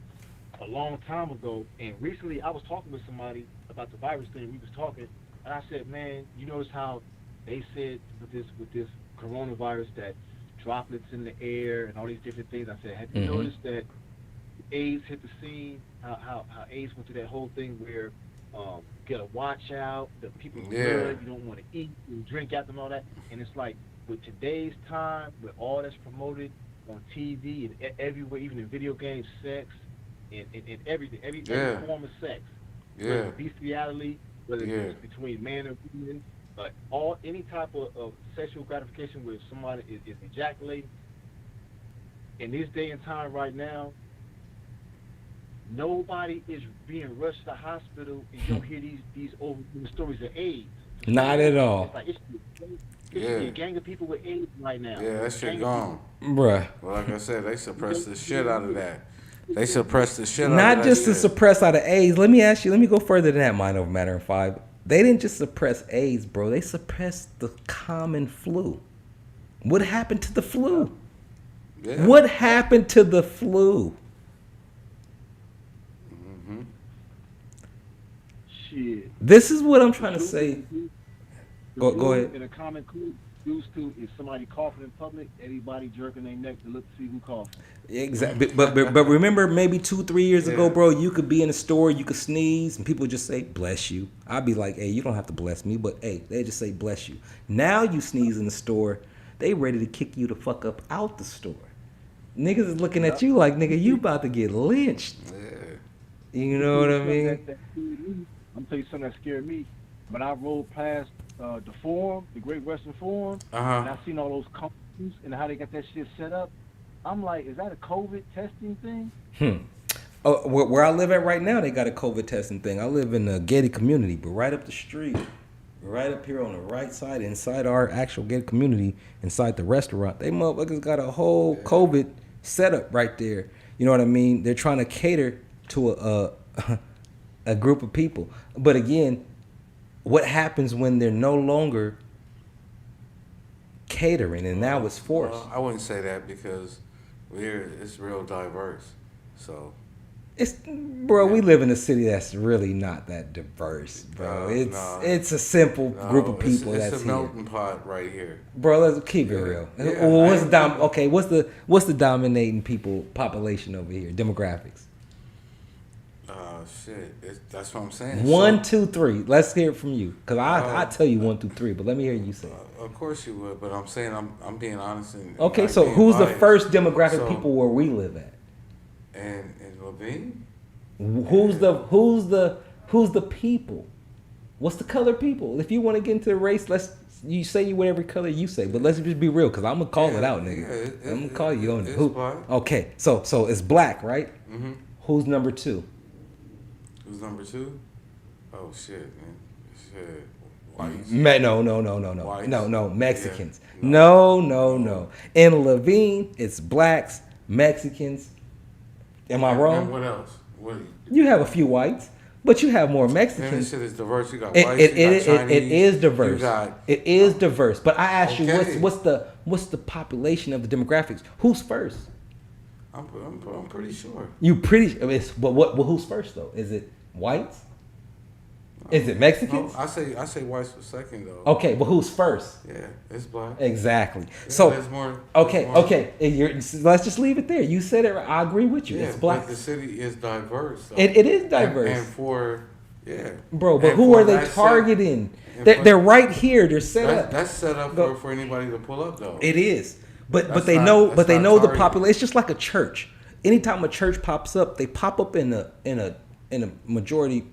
S9: a long time ago. And recently I was talking with somebody about the virus thing. We was talking, and I said, man, you notice how they said with this coronavirus that droplets in the air and all these different things. I said, have you noticed that AIDS hit the scene? How AIDS went through that whole thing where you gotta watch out, the people good, you don't want to eat and drink after them, all that. And it's like with today's time, with all that's promoted on TV and everywhere, even in video games, sex and everything, every form of sex, whether it's bestiality, whether it's between man and woman, any type of sexual gratification where somebody is ejaculating. In this day and time right now, nobody is being rushed to the hospital, and you don't hear these stories of AIDS.
S1: Not at all.
S9: It's like it's a gang of people with AIDS right now.
S2: Yeah, that shit gone.
S1: Bruh.
S2: Well, like I said, they suppress the shit out of that. They suppress the shit out of that.
S1: Not just to suppress out of AIDS. Let me go further than that, Mind Over Matter in 5. They didn't just suppress AIDS, bro. They suppressed the common flu. What happened to the flu? Yeah. What happened to the flu?
S9: Shit.
S1: This is what I'm trying to say. Go ahead.
S9: In a common cold, used to is somebody coughing in public, everybody jerking their neck to look to see who coughing.
S1: Exactly, but remember, maybe 2-3 years ago, bro, you could be in a store, you could sneeze, and people just say "bless you." I'd be like, "Hey, you don't have to bless me," but hey, they just say "bless you." Now you sneeze in the store, they ready to kick you the fuck up out the store. Niggas is looking at you like, nigga, you about to get lynched. Yeah. You know what I mean?
S9: I'm tell you something that scared me. When I rolled past the Forum, the Great Western Forum, and I seen all those companies and how they got that shit set up, I'm like, is that a COVID testing thing?
S1: Oh, where I live at right now, they got a COVID testing thing. I live in a gated community, but right up the street, right up here on the right side, inside our actual gated community, inside the restaurant, they motherfuckers got a whole COVID setup right there. You know what I mean? They're trying to cater to a group of people. But again, what happens when they're no longer catering and now it's forced?
S2: Well, I wouldn't say that because it's real diverse. So
S1: we live in a city that's really not that diverse, bro. It's a simple group of people that's here.
S2: It's a melting pot right here.
S1: Bro, let's keep it real.
S2: Yeah,
S1: what's the dominating population over here? Demographics.
S2: Shit. That's what I'm saying.
S1: 1, 2, 3. Let's hear it from you, cause I tell you 1 through 3, but let me hear you say it.
S2: Of course you would, but I'm saying I'm being honest and
S1: okay. So who's the first demographic people where we live at?
S2: And Levine.
S1: Who's the people? What's the color people? If you want to get into the race, you say you whatever color you say, but let's just be real, cause I'm gonna call it out, nigga. I'm gonna call you on it.
S2: Black.
S1: Okay, so it's black, right?
S2: Mm-hmm.
S1: Who's number 2?
S2: Who's number 2? Oh shit, man. Shit. Whites.
S1: No.
S2: Whites?
S1: No, Mexicans.
S2: Yeah.
S1: No. In Levine, it's blacks, Mexicans. Am I wrong?
S2: And what else?
S1: You have a few whites, but you have more Mexicans.
S2: Man, this shit is diverse. You got whites, you got Chinese.
S1: It is diverse.
S2: It
S1: is diverse. But I asked you, what's the population of the demographics? Who's first?
S2: I'm pretty sure.
S1: You but who's first though? Is it whites? Is it Mexicans?
S2: No, I say whites for second though.
S1: Okay, but who's first?
S2: Yeah, it's black.
S1: Exactly.
S2: Yeah,
S1: so
S2: there's more.
S1: Okay. Let's just leave it there. You said it. I agree with you.
S2: Yeah,
S1: it's black.
S2: But the city is diverse.
S1: It is diverse.
S2: And for
S1: bro. But who are they targeting? They're right here. They're set up.
S2: That's set up for anybody to pull up though.
S1: It is. But they know the population. It's just like a church. Anytime a church pops up, they pop up in a majority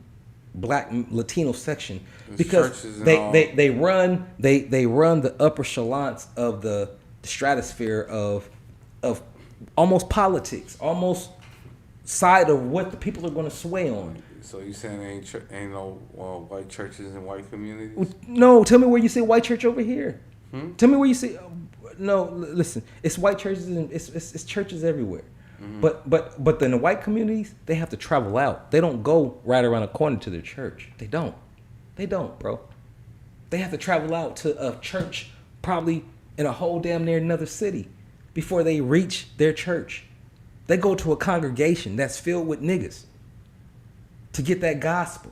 S1: black Latino section because they run the upper echelons of the stratosphere of almost politics, almost side of what the people are going to sway on.
S2: So you saying ain't no white churches and white communities?
S1: No, tell me where you see white church over here. Tell me where you see. No, listen. It's white churches and it's churches everywhere. Mm-hmm. But in the white communities, they have to travel out. They don't go right around the corner to their church. They don't, bro. They have to travel out to a church probably in a whole damn near another city before they reach their church. They go to a congregation that's filled with niggas to get that gospel.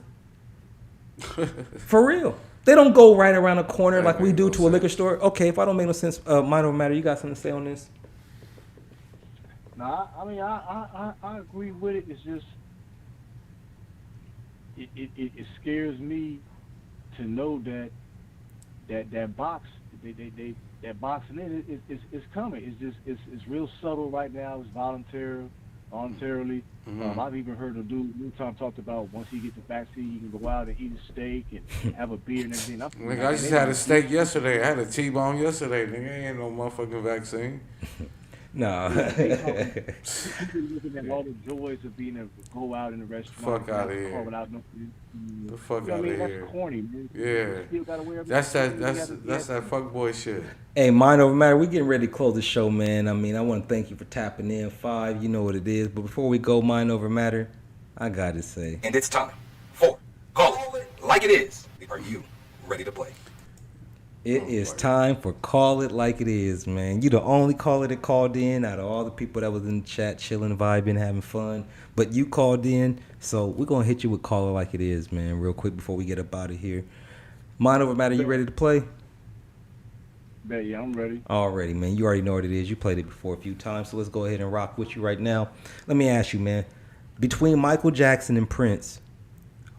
S1: For real. They don't go right around the corner like we do to a liquor store. Okay, if I don't make no sense, mind over matter, you got something to say on this?
S9: No, I mean, I agree with it. It's just, it scares me to know that box, that boxing in is coming. It's real subtle right now. It's voluntarily. Mm-hmm. I've even heard a dude one time talked about once he gets the vaccine, he can go out and eat a steak and have a beer and everything.
S2: I just had a steak yesterday. I had a T-bone yesterday. Nigga, ain't no motherfucking vaccine.
S1: No.
S9: Looking at all the joys of being able to go out in the restaurant.
S2: Fuck out of here. The fuck out of here.
S9: That's corny, man.
S2: Yeah. That's that fuck boy shit.
S1: Hey, mind over matter, we getting ready to close the show, man. I mean, I want to thank you for tapping in. 5, you know what it is. But before we go, mind over matter, I got to say.
S10: And it's time for Call It Like It Is. Are you ready to play?
S1: It is time for Call It Like It Is, man. You the only caller that called in out of all the people that was in the chat, chilling, vibing, having fun. But you called in, so we're going to hit you with Call It Like It Is, man, real quick before we get up out of here. Mind over matter, you ready to play?
S9: Bet, yeah, I'm ready.
S1: Already, man. You already know what it is. You played it before a few times, so let's go ahead and rock with you right now. Let me ask you, man. Between Michael Jackson and Prince,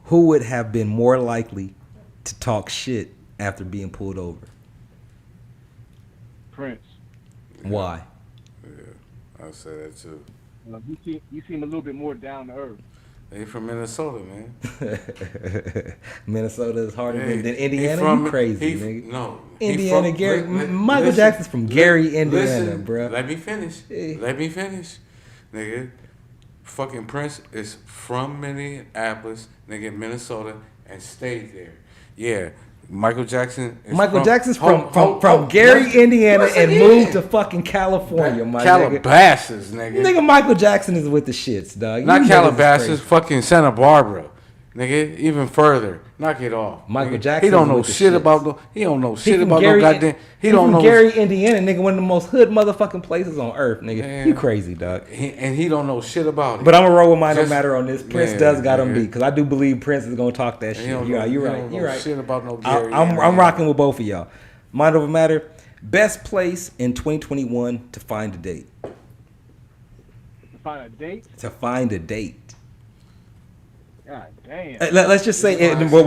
S1: who would have been more likely to talk shit after being pulled over?
S9: Prince.
S1: Why?
S2: Yeah, I say that too.
S9: You seem a little bit more down to earth.
S2: He from Minnesota, man.
S1: Minnesota is harder than Indiana. You crazy, nigga.
S2: No.
S1: Indiana, Gary. Michael Jackson's from Gary, Indiana, bro.
S2: Let me finish. Let me finish, nigga. Fucking Prince is from Minneapolis, nigga, Minnesota, and stayed there. Yeah. Michael Jackson is
S1: Jackson's from Gary, Indiana, and moved to fucking California, my
S2: Calabasas, nigga.
S1: Nigga, Michael Jackson is with the shits, dog.
S2: Not Calabasas, fucking Santa Barbara. Nigga, even further. Knock it off.
S1: Michael
S2: nigga.
S1: Jackson.
S2: He don't know shit about no. He don't know shit about no goddamn.
S1: He don't know. Gary, Indiana, nigga, one of the most hood motherfucking places on earth, nigga. Man. You crazy, dog.
S2: He don't know shit about it.
S1: But I'm gonna roll with mine no matter on this. Prince does got him beat because I do believe Prince is gonna talk that shit. You're right.
S2: Shit about no Gary.
S1: I'm rocking with both of y'all. Mind over matter. Best place in 2021 to find a date.
S9: To find a date.
S1: To find a date.
S9: God damn.
S1: Let's just say, hold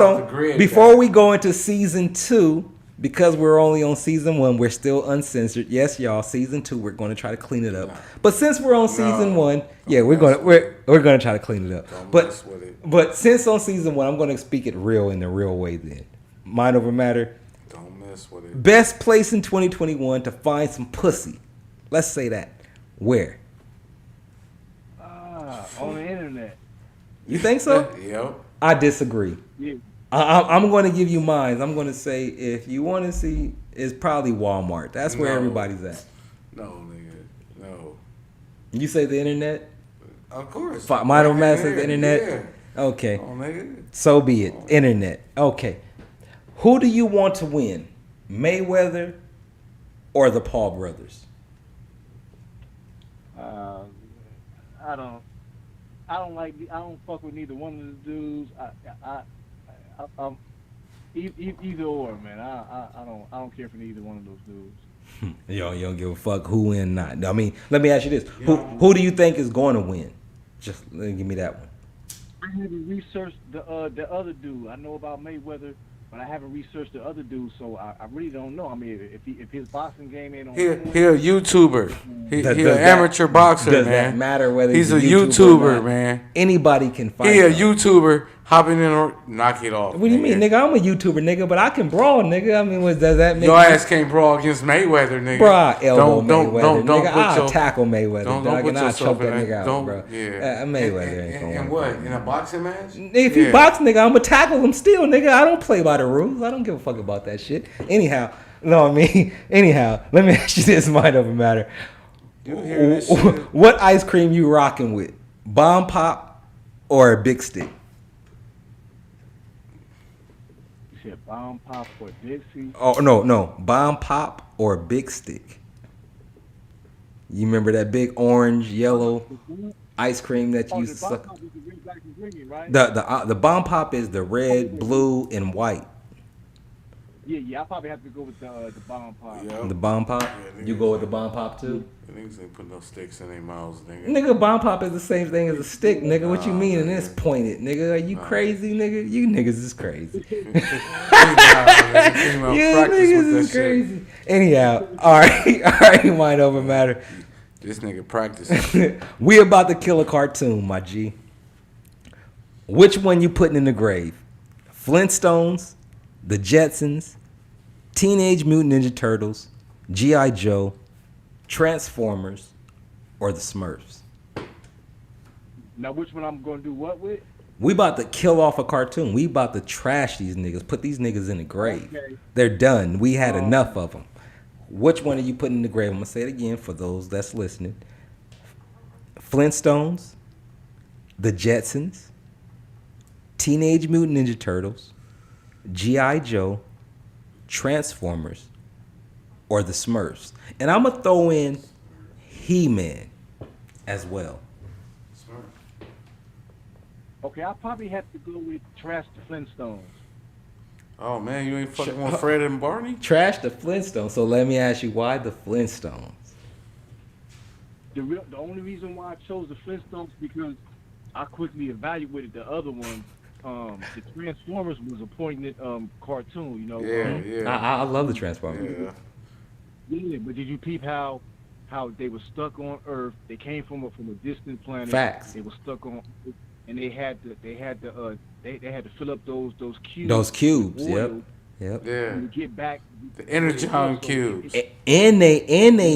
S1: on. Before we go into season 2, because we're only on season 1, we're still uncensored. Yes, y'all, season 2, we're going to try to clean it up. No. But since we're on season 1, yeah, we're gonna try to clean it up. But since on season 1, I'm gonna speak it real in the real way. Then, mind over matter.
S2: Don't mess with it.
S1: Best place in 2021 to find some pussy. Let's say that. Where?
S9: On the internet.
S1: You think so?
S2: Yep.
S1: I disagree.
S9: Yeah.
S1: I'm going to give you mine. I'm going to say if you want to see, it's probably Walmart. That's where everybody's at.
S2: No, nigga. No.
S1: You say the internet?
S2: Of course.
S1: Mine over matter says the internet?
S2: Yeah.
S1: Okay.
S2: Oh, nigga.
S1: So be it. Internet. Okay. Who do you want to win? Mayweather or the Paul brothers?
S9: I don't fuck with neither one of the dudes. Either or, man. I don't care for neither one of those dudes.
S1: You don't give a fuck who win not. I mean, let me ask you this: who do you think is going to win? Just give me that one.
S9: I haven't researched the other dude. I know about Mayweather, but I haven't researched the other dude, so I really don't know. I mean, if his boxing game ain't on,
S2: he a YouTuber. He an amateur boxer,
S1: does
S2: man.
S1: Does that matter whether
S2: he's a YouTuber, man?
S1: Anybody can fight.
S2: He a YouTuber hopping in or knock it off.
S1: What do you mean, nigga? I'm a YouTuber, nigga, but I can brawl, nigga. I mean, does that make
S2: your ass can't brawl against Mayweather, nigga?
S1: Bro, I elbow Mayweather,
S2: don't
S1: nigga. I'll tackle Mayweather, dog, and I'll choke that nigga out, bro.
S2: Yeah.
S1: Mayweather ain't going.
S2: And what? In a boxing match?
S1: If he box, nigga, I'ma tackle him still, nigga. I don't play by the rules. I don't give a fuck about that shit. Anyhow, let me ask you this, mind over matter. What ice cream you rocking with? Bomb Pop or a Big Stick?
S9: You said Bomb Pop or Dixie?
S1: Oh no, Bomb Pop or Big Stick. You remember that big orange, yellow ice cream that you used to suck? The Bomb Pop is the red, blue, and white.
S9: Yeah, I probably have to go with the Bomb Pop.
S2: Yep.
S1: The Bomb Pop?
S2: Yeah,
S1: You go with the Bomb Pop too?
S2: Niggas ain't put no sticks in their mouths, nigga.
S1: Nigga, Bomb Pop is the same thing as a stick, nigga. What you mean? And it's pointed, nigga. Are you crazy, nigga? You niggas is crazy. You niggas is crazy. Anyhow, all right, mind over matter.
S2: This nigga practicing.
S1: We about to kill a cartoon, my G. Which one you putting in the grave? Flintstones, the Jetsons, Teenage Mutant Ninja Turtles, G.I. Joe, Transformers, or the Smurfs?
S9: Now, which one I'm going to do what with?
S1: We about to kill off a cartoon. We about to trash these niggas. Put these niggas in the grave.
S9: Okay.
S1: They're done. We had enough of them. Which one are you putting in the grave? I'm going to say it again for those that's listening. Flintstones, the Jetsons, Teenage Mutant Ninja Turtles, G.I. Joe, Transformers, or the Smurfs. And I'm going to throw in He-Man as well.
S9: Okay, I'll probably have to go with Trash the Flintstones.
S2: Oh man, you ain't fucking with Fred and Barney?
S1: Trash the Flintstones. So let me ask you, why the Flintstones?
S9: The only reason why I chose the Flintstones because I quickly evaluated the other one. The Transformers was a poignant cartoon, you know.
S2: Yeah.
S1: I love the Transformers.
S9: Yeah, but did you peep how they were stuck on Earth? They came from a distant planet.
S1: Facts.
S9: They were stuck on, and they had to fill up those cubes.
S1: Those cubes.
S9: Oil,
S1: Yep.
S2: Yeah.
S9: And get back
S2: the energon cubes.
S1: And they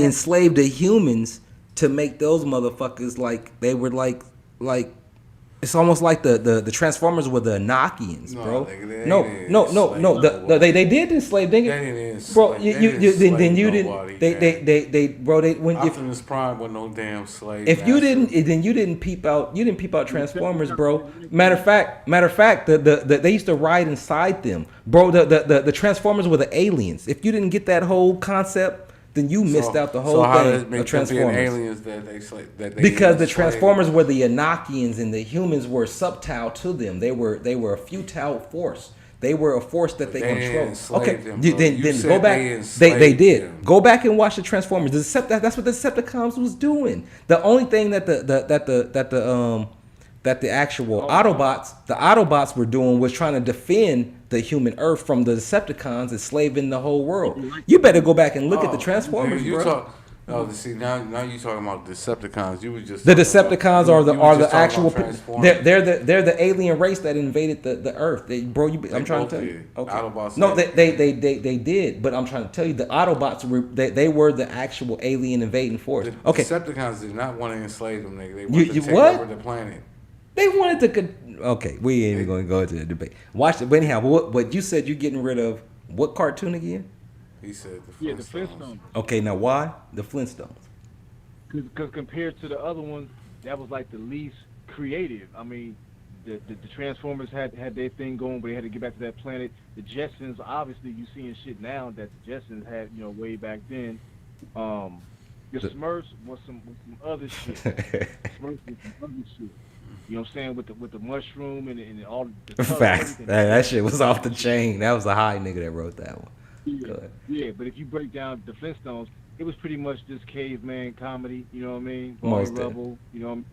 S1: enslaved the humans to make those motherfuckers like they were like it's almost like the Transformers were the Enochians, bro. No. They did enslave. They didn't bro. When
S2: Optimus Prime was no damn slave.
S1: If you didn't peep out Transformers, bro. Matter of fact, they used to ride inside them, bro. The Transformers were the aliens. If you didn't get that whole concept, then you missed out the whole thing of Transformers.
S2: Aliens
S1: because the Transformers were the Enochians and the humans were subtile to them. They were a futile force. They were a force that they controlled. Okay, then go back. They did. Them. Go back and watch the Transformers. That's what the Decepticons was doing. The only thing that the actual Autobots were doing was trying to defend the human Earth from the Decepticons enslaving the whole world. You better go back and look at the Transformers, bro.
S2: See now you talking about Decepticons. You was just
S1: the Decepticons are the actual. They're the alien race that invaded the Earth. I'm trying to tell you. Okay.
S2: Autobots
S1: no, they did, but I'm trying to tell you the Autobots were the actual alien invading force. Okay.
S2: Decepticons did not want to enslave them, nigga. They wanted to take over the planet.
S1: They wanted to. Okay, we ain't even going to go into the debate. Watch it. But anyhow, what you said you're getting rid of what cartoon again?
S2: He said the Flintstones.
S1: Okay, now why the Flintstones?
S9: Because compared to the other ones, that was like the least creative. I mean, the Transformers had their thing going, but they had to get back to that planet. The Jetsons, obviously, you seeing shit now that the Jetsons had, way back then. The Smurfs was some other shit. Smurfs was some other shit. You know what I'm saying? With the mushroom and all the
S1: facts. That shit was off the chain. That was a high nigga that wrote that one.
S9: Yeah, but if you break down the Flintstones, it was pretty much just caveman comedy. You know what I mean? Rubble. You know.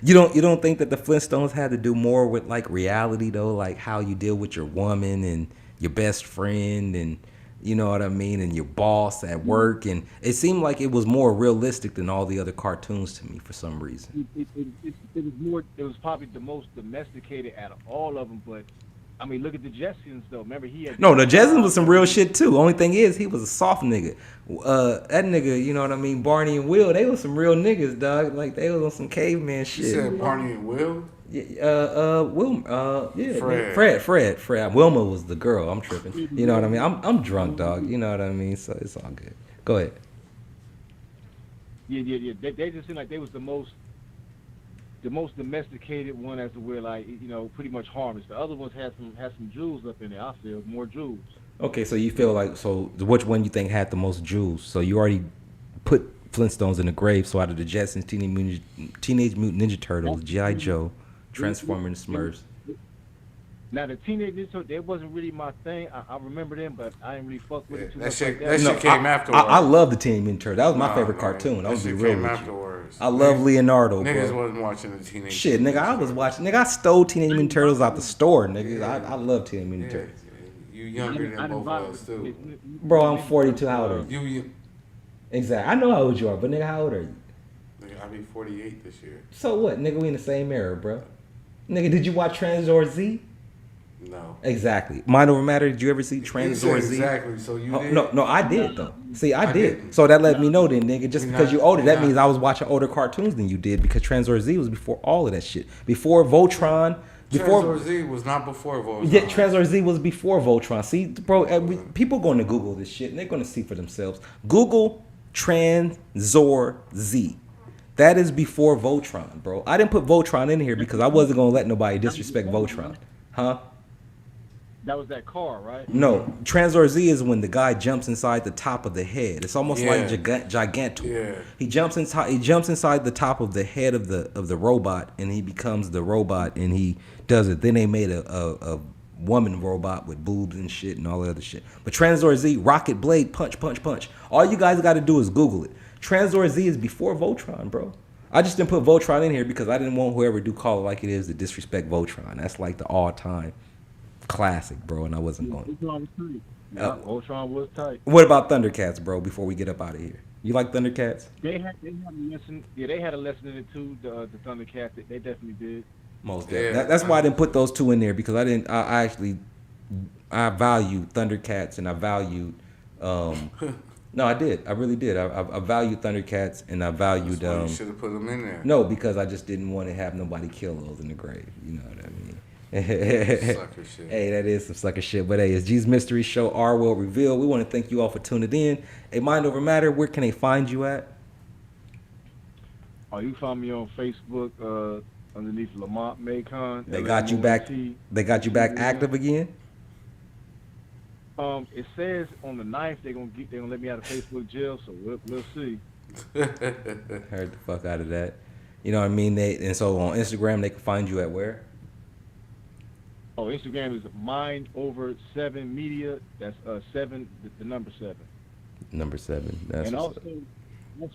S1: You don't think that the Flintstones had to do more with like reality though, like how you deal with your woman and your best friend and. You know what I mean? And your boss at work. And it seemed like it was more realistic than all the other cartoons to me for some reason.
S9: It was probably the most domesticated out of all of them. But, I mean, look at the Jetsons, though. Remember, he had...
S1: No, the Jetsons was some real shit, too. Only thing is, he was a soft nigga. That nigga, you know what I mean? Barney and Will, they was some real niggas, dog. Like, they was on some caveman shit.
S2: You said Barney and Will?
S1: Fred. Wilma was the girl. I'm tripping. You know what I mean? I'm drunk, dog. You know what I mean? So it's all good. Go ahead.
S9: Yeah. They just seemed like they was the most domesticated one as to where pretty much harmless. The other ones had some jewels up in there. I feel more jewels.
S1: Okay, so you feel like which one you think had the most jewels? So you already put Flintstones in the grave. So out of the Jetsons, Teenage Mutant Ninja Turtles, G.I. Joe, Transformers, Smurfs.
S9: Now the Teenage Ninja Turtles, that wasn't really my thing. I remember them, but I didn't really fuck with it too much.
S2: That shit came afterwards.
S1: I love the Teenage Mutant Turtles. That was my favorite cartoon. I was real with
S2: afterwards.
S1: I love Leonardo.
S2: Niggas
S1: bro.
S2: wasn't watching the Teenage.
S1: Shit, nigga, I was watching. Nigga, I stole Teenage Mutant Turtles out the store. Nigga, I love Teenage Mutant Turtles.
S2: You younger than both of us too.
S1: Bro, I'm 42. How old are you?
S2: You.
S1: Exactly. I know how old you are, but nigga, how old are you?
S2: Nigga, I'll be 48 this year.
S1: So what? Nigga, we in the same era, bro. Nigga, did you watch Transor Z?
S2: No.
S1: Exactly. Mind over matter. Did you ever see Transor Z?
S2: Exactly. So you did?
S1: No, I did though. See, I did. So that let me know then, nigga. Just because you older, that means I was watching older cartoons than you did because Transor Z was before all of that shit. Before Voltron.
S2: Transor Z was not before Voltron.
S1: Yeah, Transor Z was before Voltron. See, bro, people going to Google this shit and they're going to see for themselves. Google Transor Z. That is before Voltron, bro. I didn't put Voltron in here because I wasn't going to let nobody disrespect Voltron. Huh?
S9: That was that car, right?
S1: No, Transor Z is when the guy jumps inside the top of the head. It's almost like Gigantor. Yeah. He jumps inside the top of the head of the robot, and he becomes the robot, and he does it. Then they made a woman robot with boobs and shit and all that other shit. But Tranzor Z, rocket blade, punch, punch, punch. All you guys got to do is Google it. Tranzor Z is before Voltron, bro. I just didn't put Voltron in here because I didn't want whoever do Call It Like It Is to disrespect Voltron. That's like the all-time classic, bro, and I wasn't going.
S9: Voltron was tight.
S1: What about Thundercats, bro, before we get up out of here? You like Thundercats?
S9: They had a lesson. Yeah, they had a lesson in it too. The Thundercats, they definitely did.
S1: Most definitely. That's why I didn't put those two in there because I value Thundercats and I valued. No, I did. I really did. I valued Thundercats and I valued.
S2: You should have put them in there.
S1: No, because I just didn't want to have nobody kill those in the grave. You know what I mean?
S2: Sucker shit.
S1: Hey, that is some sucker shit. But hey, it's G's Mystery Show, Our World Revealed. We want to thank you all for tuning in. Hey, Mind Over Matter, where can they find you at?
S9: Oh, you can find me on Facebook underneath Lamont Macon.
S1: They got you back. They got you back active again.
S9: It says on the 9th they're gonna let me out of Facebook jail, so we'll see.
S1: Heard the fuck out of that. You know what I mean? And so on Instagram they can find you at where?
S9: Oh, Instagram is Mind Over 7 Media. That's 7, the number 7.
S1: Number 7. That's
S9: and also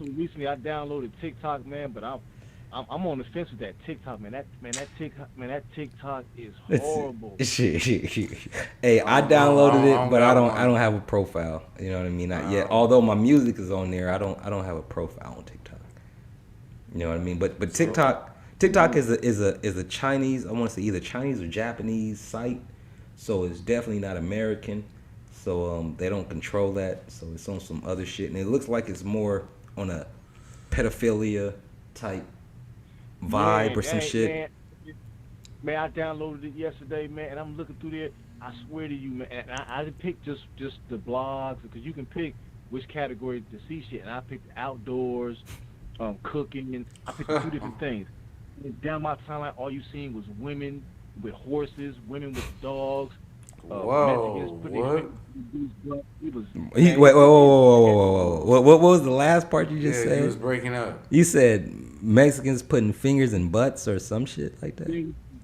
S9: recently I downloaded TikTok, man. But I'm on the fence with that TikTok, man. That TikTok is horrible.
S1: Hey, I downloaded it, but I don't have a profile. You know what I mean? Not yet. Although my music is on there, I don't have a profile on TikTok. You know what I mean? But TikTok is a Chinese, I want to say either Chinese or Japanese site, so it's definitely not American. So they don't control that. So it's on some other shit, and it looks like it's more on a pedophilia type vibe or some shit.
S9: Man, I downloaded it yesterday, man, and I'm looking through there. I swear to you, man, and I didn't pick just the blogs because you can pick which category to see shit, and I picked outdoors, cooking, and I picked 2 different things. And down my timeline, all you seen was women with horses, women with dogs.
S2: Whoa! What?
S1: Wait! Whoa! What was the last part you just said?
S2: He was breaking up.
S1: You said Mexicans putting fingers in butts or some shit like that.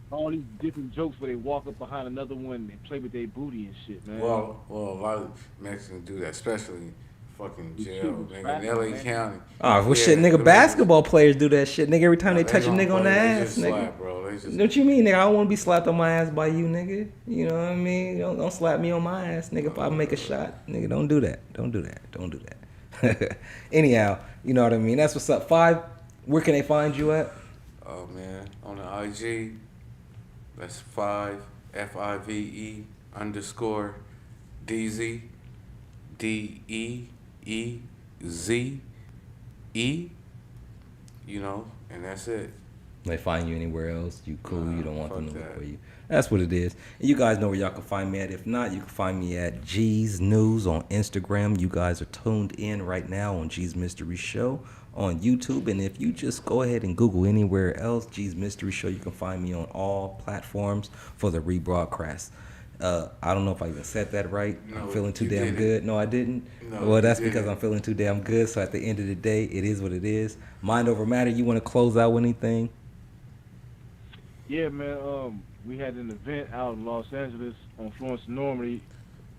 S9: All these different jokes where they walk up behind another one and play with their booty and shit, man.
S2: Well, a lot of Mexicans do that, especially fucking jail, nigga, in LA County.
S1: Oh, well, shit, nigga, basketball players do that shit, nigga. Every time they touch a nigga on the ass,
S2: just
S1: nigga.
S2: Slap, bro.
S1: What you mean, nigga? I don't want to be slapped on my ass by you, nigga. You know what I mean? Don't slap me on my ass, nigga. If I make a shot, nigga, don't do that. Don't do that. Don't do that. Anyhow, you know what I mean? That's what's up. 5, where can they find you at?
S2: Oh, man. On the IG, that's 5, FIVE _ DZ, DEEZE, you know, and that's it.
S1: They find you anywhere else, you cool, you don't want them to look for you. That's what it is. And you guys know where y'all can find me at. If not, you can find me at G's News on Instagram. You guys are tuned in right now on G's Mystery Show on YouTube. And if you just go ahead and Google anywhere else, G's Mystery Show, you can find me on all platforms for the rebroadcast. I don't know if I even said that right.
S2: No,
S1: I'm feeling too damn good. No, I didn't.
S2: No,
S1: well, that's because I'm feeling too damn good. So at the end of the day, it is what it is. Mind over matter. You want to close out with anything?
S9: Yeah, man. We had an event out in Los Angeles on Florence and Normandy.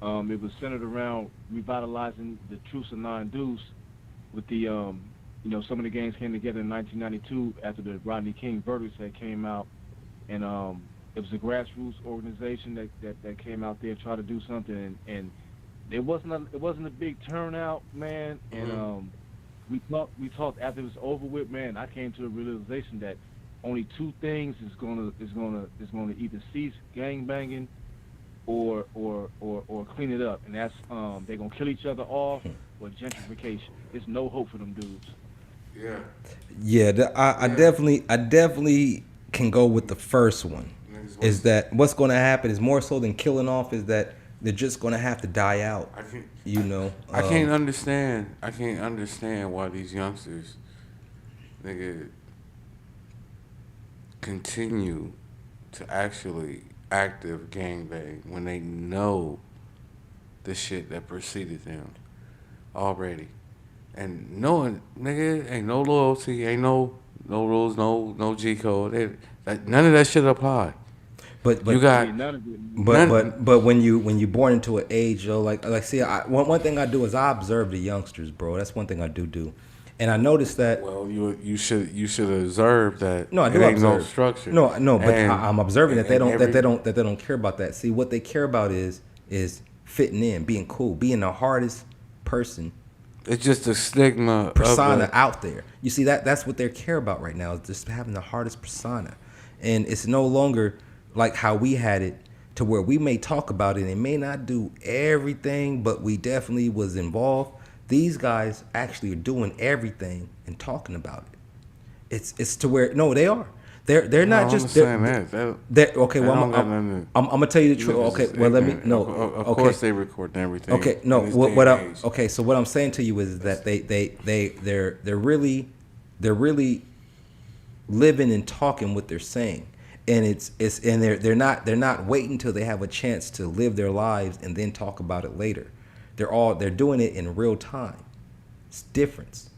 S9: It was centered around revitalizing the Truce of Non-Deuce with the, some of the gangs came together in 1992 after the Rodney King verdicts that came out. And it was a grassroots organization that came out there and tried to do something. And it wasn't a big turnout, man. And we talked after it was over with, man. I came to the realization that only 2 things is gonna either cease gangbanging or clean it up, and that's they're gonna kill each other off or gentrification. There's no hope for them dudes.
S2: Yeah.
S1: Yeah, I definitely can go with the first one. Is that what's going to happen is more so than killing off is that they're just going to have to die out.
S2: I can't understand why these youngsters, nigga, continue to actually active gangbang when they know the shit that preceded them already. And knowing, nigga, ain't no loyalty, ain't no rules, no G code. None of that shit apply.
S1: But
S2: you got
S1: but when you born into an age, yo, like see, one thing I do is I observe the youngsters, bro. That's one thing I do, and I noticed that.
S2: Well, you should observe that.
S1: No, I do
S2: it ain't
S1: observe.
S2: no structure.
S1: No, but I'm observing that they
S2: every,
S1: they don't care about that. See, what they care about is fitting in, being cool, being the hardest person.
S2: It's just a stigma
S1: persona out there. You see that's what they care about right now, is just having the hardest persona, and it's no longer like how we had it, to where we may talk about it and may not do everything, but we definitely was involved. These guys actually are doing everything and talking about it. It's to where no, they are. They're not just they're okay. Well, I'm gonna tell you the truth. Okay, well let me no.
S2: Of course they record everything.
S1: Okay, no. Okay, so what I'm saying to you is that they're really living and talking what they're saying, and and they're not waiting until they have a chance to live their lives and then talk about it later. They're doing it in real time. It's difference.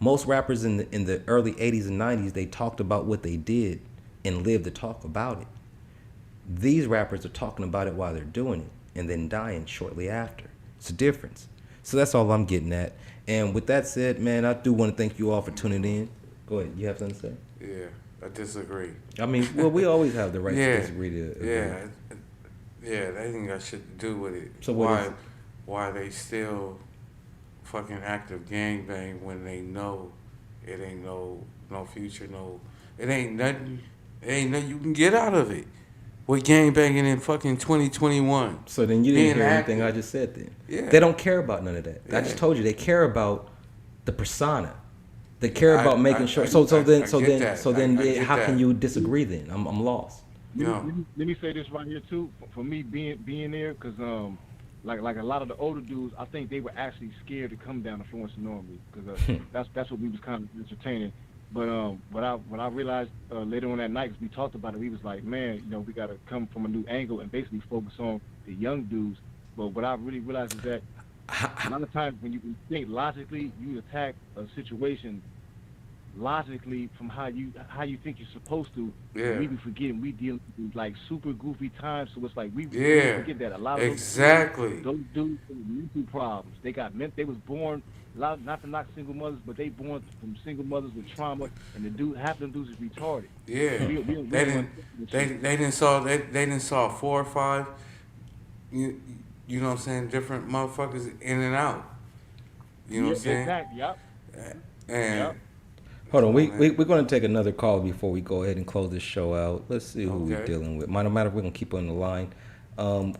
S1: Most rappers in the early 80s and 90s, they talked about what they did and lived to talk about it. These rappers are talking about it while they're doing it and then dying shortly after. It's a difference. So that's all I'm getting at. And with that said, man, I do want to thank you all for tuning in. Go ahead. You have something to say?
S2: Yeah, I disagree.
S1: I mean, well, we always have the right to disagree.
S2: Yeah, that ain't got shit to do with it.
S1: So
S2: why they still fucking active gangbang when they know it ain't no future, it ain't nothing you can get out of it with gangbanging in fucking 2021.
S1: So then you didn't hear anything I just said then.
S2: Yeah.
S1: They don't care about none of that. I just told you they care about the persona. They care about making sure. So then how can you disagree then? I'm lost.
S9: Let me say this right here too. For me being there, because like a lot of the older dudes, I think they were actually scared to come down to Florence and Normally, because that's what we was kind of entertaining. But what I realized later on that night, because we talked about it, we was like, man, we got to come from a new angle and basically focus on the young dudes. But what I really realized is that a lot of times when you think logically, you attack a situation logically from how you think you're supposed to.
S2: Yeah.
S9: We be forgetting we deal with like super goofy times, so it's like we forget that a lot of those dudes have mental problems. They was born, not to knock single mothers, but they born from single mothers with trauma, and half of them dudes is retarded.
S2: Yeah, they didn't saw 4 or 5. You know what I'm saying? Different motherfuckers in and out. You know what I'm saying?
S9: Exactly. Yep.
S2: And
S1: hold on, we're going to take another call before we go ahead and close this show out. Let's see who we're dealing with. No matter, we're going to keep on the line.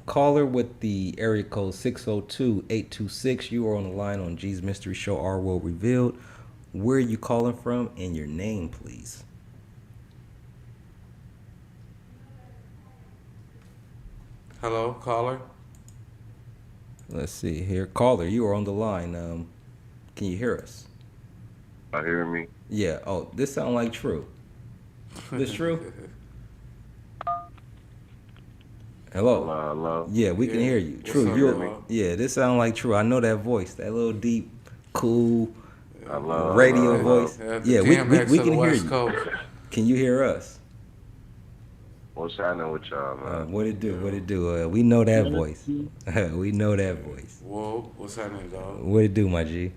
S1: Caller with the area code 602-826. You are on the line on G's Mystery Show, Our World Revealed. Where are you calling from and your name, please?
S2: Hello, caller.
S1: Let's see here. Caller, you are on the line. Can you hear us?
S11: I hear me.
S1: Yeah. Oh, this sound like True. This True? Hello.
S11: Hello.
S1: Yeah, we can hear you. True. This sound like True. I know that voice. That little deep, cool radio voice. Yeah, we can hear you. Can you hear us?
S11: What's happening with y'all, man?
S1: What it do? We know that voice. We know that voice.
S2: Whoa, what's happening, dog?
S1: What it do, my G?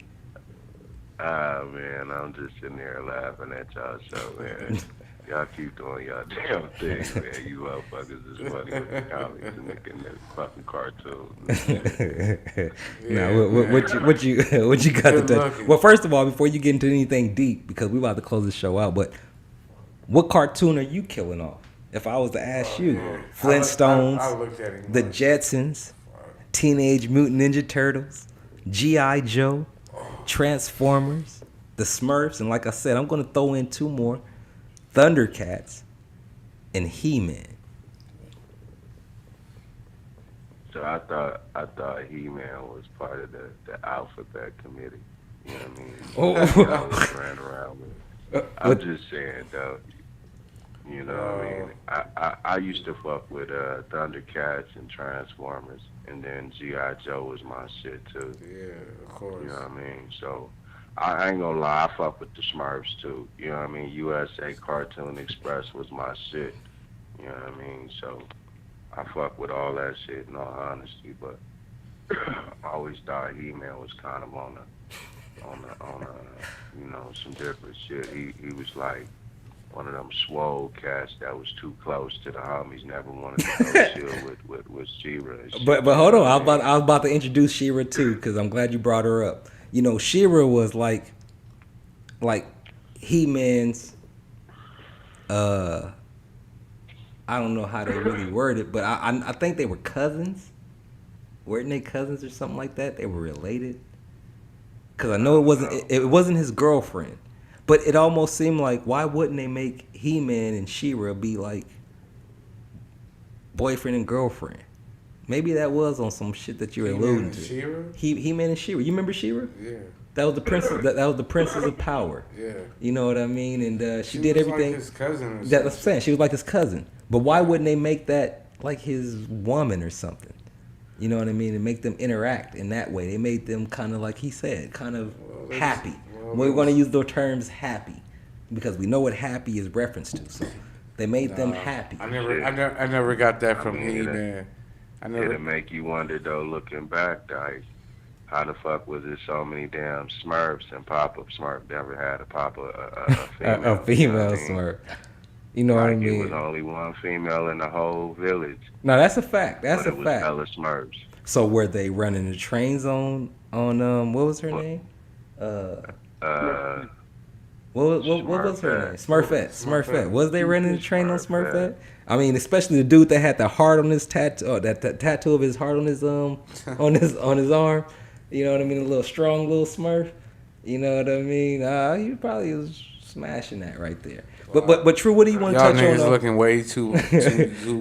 S11: Man, I'm just sitting there laughing at y'all show, man. Y'all keep doing y'all damn thing, man. You motherfuckers is funny with the comics and making this fucking cartoon.
S1: Now, what you got to touch? Well, first of all, before you get into anything deep, because we about to close the show out, but what cartoon are you killing off? If I was to ask you, Flintstones,
S2: I looked at him,
S1: the Jetsons, Teenage Mutant Ninja Turtles, G.I. Joe, Transformers, the Smurfs, and like I said, I'm going to throw in 2 more, Thundercats, and He-Man.
S11: So I thought He-Man was part of the alphabet committee. You know what I mean? I was ran around with. I'm just saying though. You know what I mean? I used to fuck with Thundercats and Transformers, and then G.I. Joe was my shit too.
S2: Yeah, of course.
S11: You know what I mean? So I ain't gonna lie, I fuck with the Smurfs too. You know what I mean? USA Cartoon Express was my shit. You know what I mean? So I fuck with all that shit in all honesty, but I always thought He-Man was kind of on a, you know, some different shit. He was like one of them swole cats that was too close to the homies, never wanted to go chill with She-Ra and shit.
S1: But hold on, I was about to introduce She-Ra too, because I'm glad you brought her up. You know, She-Ra was like He-Man's. I don't know how they really word it, but I think they were cousins. Weren't they cousins or something like that? They were related. Because I know it wasn't his girlfriend, but it almost seemed like, why wouldn't they make He-Man and She-Ra be like boyfriend and girlfriend? Maybe that was on some shit that you're alluding to.
S2: She-Ra?
S1: He-Man and She-Ra. You remember She-Ra?
S2: Yeah.
S1: That was the princess. That was the princess of power.
S2: Yeah.
S1: You know what I mean? And she did
S2: was
S1: everything.
S2: Like his cousin.
S1: That's what I'm saying. She was like his cousin. But why wouldn't they make that like his woman or something? You know what I mean? And make them interact in that way. They made them kind of, like he said, kind of happy. We're going to use the terms happy because we know what happy is referenced to. So they made them happy.
S2: I never got that from He-Man.
S11: It'll make you wonder though, looking back, like, how the fuck was there so many damn Smurfs and Papa Smurf never had a female?
S1: a female Smurf. You know what I mean?
S11: It was only one female in the whole village.
S1: No, that's a fact. That's a fact.
S11: Hella Smurfs.
S1: So were they running the trains on what was her name? What was her name? Smurfette. Was they running the train on Smurfette? I mean, especially the dude that had the heart on his tattoo, that tattoo of his heart on his on his arm. You know what I mean? A little strong little Smurf. You know what I mean? He probably was smashing that right there. But True, what do you want to touch on?
S2: Y'all niggas looking way too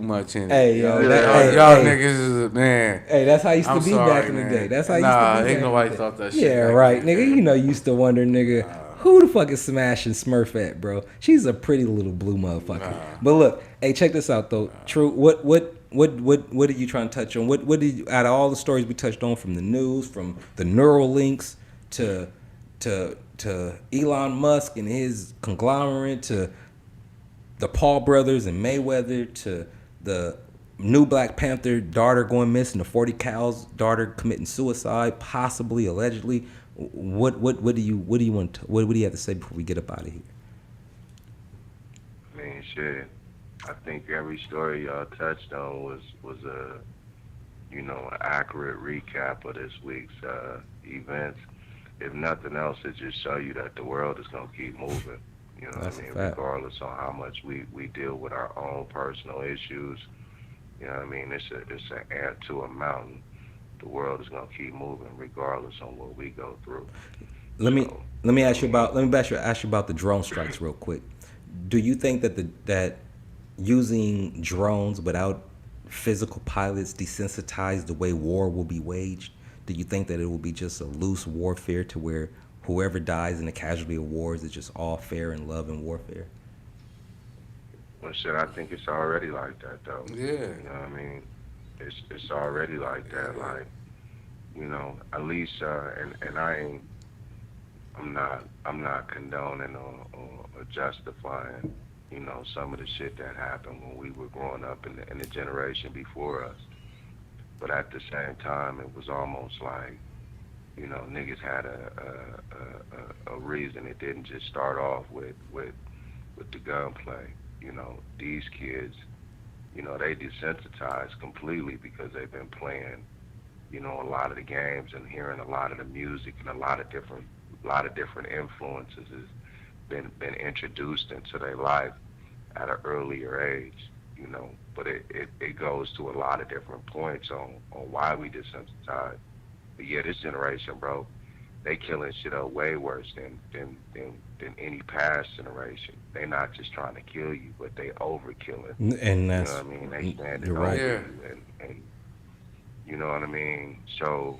S2: much in it.
S1: Hey,
S2: y'all
S1: hey,
S2: niggas is man.
S1: Hey, that's how I used to be back in the day. That's how I used to be.
S2: Ain't nobody thought that shit.
S1: Yeah, right, nigga. You know, you used to wonder, nigga, who the fuck is smashing Smurfette, bro? She's a pretty little blue motherfucker. But look, hey, check this out though. True, what are you trying to touch on? What did you, out of all the stories we touched on, from the news, from the neural links to Elon Musk and his conglomerate, to the Paul brothers and Mayweather, to the new Black Panther daughter going missing, the 40 Cal's daughter committing suicide, possibly, allegedly. What do you have to say before we get up out of here?
S11: I mean, shit. I think every story y'all touched on was a, you know, an accurate recap of this week's events. If nothing else, it just show you that the world is gonna keep moving. You know what I mean? Regardless on how much we deal with our own personal issues. You know what I mean? It's an ant to a mountain. The world is gonna keep moving regardless on what we go through.
S1: Let me ask you about the drone strikes real quick. Do you think that using drones without physical pilots desensitize the way war will be waged? Do you think that it will be just a loose warfare to where whoever dies in a casualty of wars is just all fair and love and warfare?
S11: Well, shit, I think it's already like that, though.
S2: Yeah.
S11: You know what I mean? It's already like that. Like, you know, at least, and I'm not condoning or justifying, you know, some of the shit that happened when we were growing up in the generation before us. But at the same time, it was almost like, you know, niggas had a reason. It didn't just start off with the gunplay. You know, these kids, you know, they desensitized completely because they've been playing, you know, a lot of the games and hearing a lot of the music, and a lot of different influences has been introduced into their life at an earlier age. You know, but it goes to a lot of different points on why we desensitized. But yeah, this generation, bro, they killing shit up way worse than any past generation. They not just trying to kill you, but they overkilling.
S1: And that's,
S11: you know what I mean? They standing
S1: right.
S11: over you, and you know what I mean? So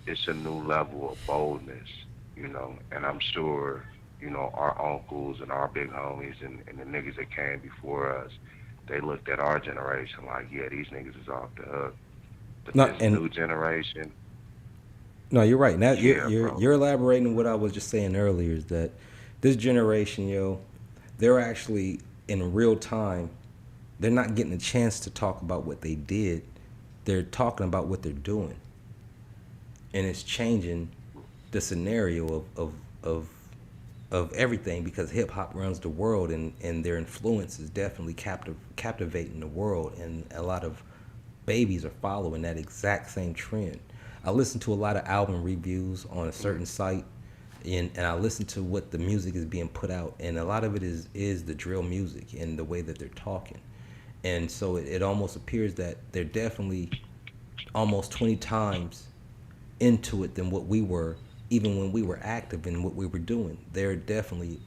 S11: it's a new level of boldness, you know, and I'm sure, you know, our uncles and our big homies and the niggas that came before us, they looked at our generation like, yeah, these niggas is off the hook. But this new generation.
S1: No, you're right. Now you're elaborating on what I was just saying earlier, is that this generation, they're actually in real time they're not getting a chance to talk about what they did. They're talking about what they're doing, and it's changing the scenario of everything, because hip hop runs the world, and their influence is definitely captivating the world, and a lot of babies are following that exact same trend. I listen to a lot of album reviews on a certain site, and I listen to what the music is being put out, and a lot of it is the drill music and the way that they're talking. And so it almost appears that they're definitely almost 20 times into it than what we were, even when we were active in what we were doing. They're definitely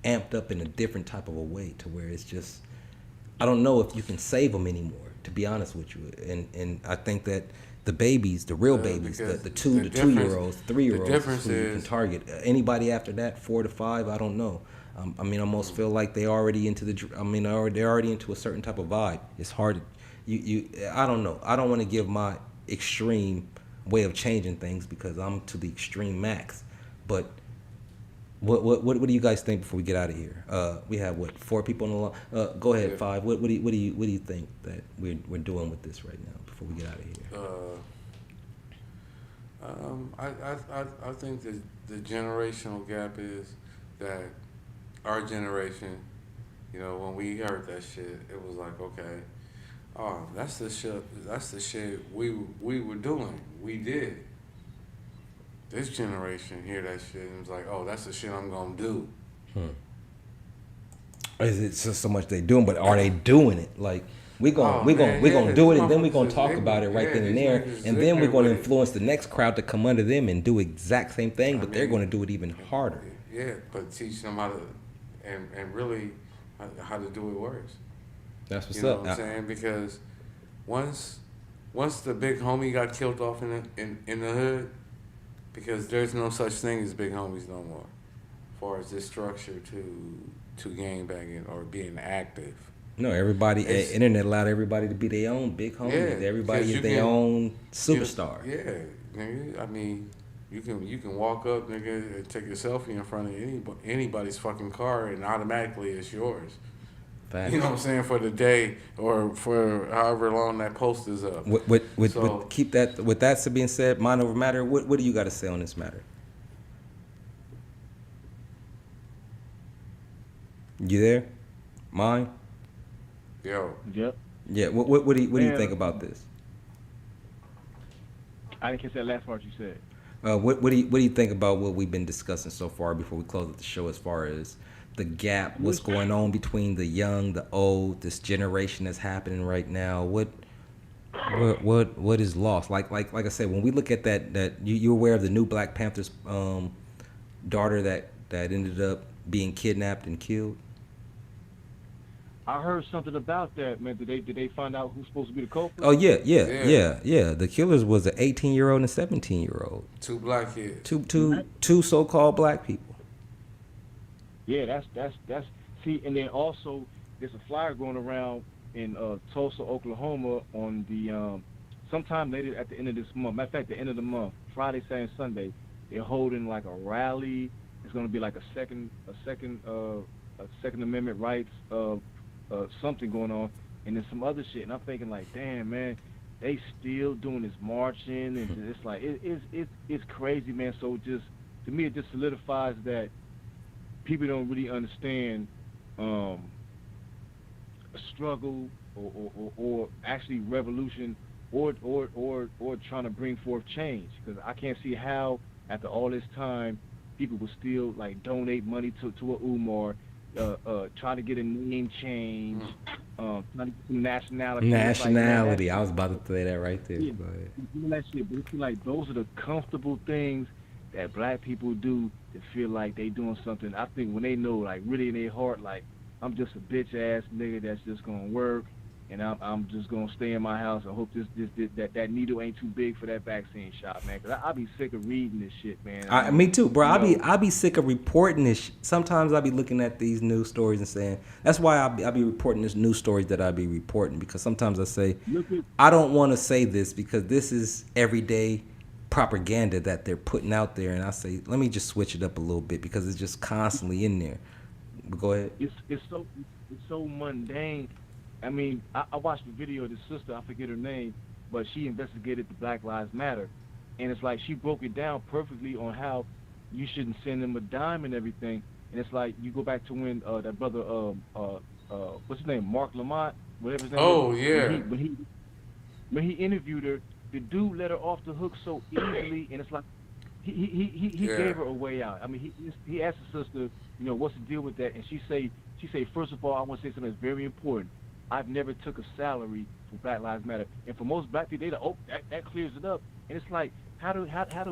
S1: amped up in a different type of a way, to where it's just, I don't know if you can save them anymore, to be honest with you. And I think that the babies, the real babies, the 2-year-olds, 3-year-olds, who you can target. Anybody after that, 4 to 5, I don't know. I mean, I almost feel like they're already into they're already into a certain type of vibe. It's hard to, I don't know. I don't want to give my extreme way of changing things, because I'm to the extreme max. But what do you guys think before we get out of here? We have 4 people on the line. Go ahead, 5. What do you think that we're doing with this right now before we get out of here?
S2: I think the generational gap is that our generation, when we heard that shit, it was like, okay, oh, that's the shit we were doing. We did. This generation hear that shit and was like, oh, that's the shit I'm gonna do.
S1: Is it just so much they doing, but are they doing it? Like, we gonna do it, and then we're gonna talk about it right then and there, and then we're gonna influence the next crowd to come under them and do exact same thing, but they're gonna do it even harder.
S2: Yeah, but teach them how to, and really how to do it worse.
S1: That's what's
S2: you know
S1: up.
S2: What I'm saying? Because once the big homie got killed off in the hood, because there's no such thing as big homies no more, as far as this structure to gang banging or being active.
S1: No, everybody, internet allowed everybody to be their own big homies.
S2: Yeah,
S1: everybody is their own superstar.
S2: Nigga. I mean, you can walk up, nigga, and take a selfie in front of anybody's fucking car, and automatically it's yours. Facts. You know what I'm saying? For the day, or for however long that post is up.
S1: Keep that. With that being said, mind over matter. What do you got to say on this matter? You there? Mine?
S2: Yo.
S9: Yep.
S1: Yeah. What do you think about this?
S9: I didn't catch that last part you said.
S1: What do you think about what we've been discussing so far before we close up the show, as far as the gap, what's going on between the young, the old, this generation that's happening right now? What is lost? Like I said, when we look at that you're aware of the new Black Panther's daughter that ended up being kidnapped and killed?
S9: I heard something about that, man. Did they find out who's supposed to be the culprit?
S1: Oh yeah. The killers was an 18-year-old and a 17-year-old. 2
S2: black kids.
S1: Two so-called black people.
S9: Yeah, that's see, and then also there's a flyer going around in Tulsa, Oklahoma on the sometime later at the end of this month. Matter of fact, the end of the month, Friday, Saturday, and Sunday, they're holding like a rally. It's going to be like a second Amendment rights something going on, and then some other shit. And I'm thinking like, damn, man, they still doing this marching, and it's like it's crazy, man. So just to me, it just solidifies that people don't really understand a struggle or actually revolution or trying to bring forth change. Because I can't see how after all this time people will still like donate money to a Umar, try to get a name change, trying to get some nationality.
S1: Nationality. Like, I was about to say that right there.
S9: Yeah, that shit, but it's like those are the comfortable things that black people do to feel like they doing something. I think when they know, like really in their heart, like I'm just a bitch ass nigga that's just gonna work, and I'm just gonna stay in my house and hope that needle ain't too big for that vaccine shot, man. Cause I be sick of reading this shit, man.
S1: Me too, bro. I be sick of reporting this. Sometimes I be looking at these news stories and saying, that's why I be reporting this news stories that I be reporting, because sometimes I say I don't want to say this because this is everyday propaganda that they're putting out there, and I say let me just switch it up a little bit because it's just constantly in there. But go ahead.
S9: It's so mundane I mean, I watched the video of this sister. I forget her name, but she investigated the Black Lives Matter, and it's like she broke it down perfectly on how you shouldn't send them a dime and everything. And it's like you go back to when that brother, what's his name, Mark Lamont, whatever his name.
S2: Oh
S9: is,
S2: yeah.
S9: When he interviewed her, the dude let her off the hook so easily, and it's like he gave her a way out. I mean, he asked the sister, you know, what's the deal with that, and she say first of all, I want to say something that's very important. I've never took a salary for Black Lives Matter, and for most black people, they like, oh, that clears it up. And it's like, how do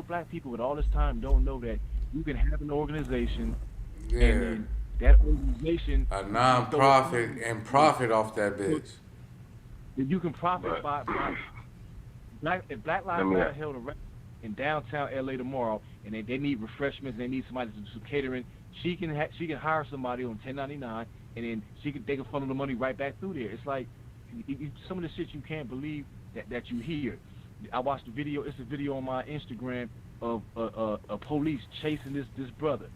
S9: black people with all this time don't know that you can have an organization, and then that organization,
S2: a non-profit, and profit off that bitch.
S9: You can profit by if Black Lives Matter held a rally in downtown LA tomorrow, and they need refreshments, they need somebody to do some catering. She can hire somebody on 1099, and then they can funnel the money right back through there. It's like some of the shit you can't believe that you hear. I watched the video. It's a video on my Instagram of a police chasing this brother,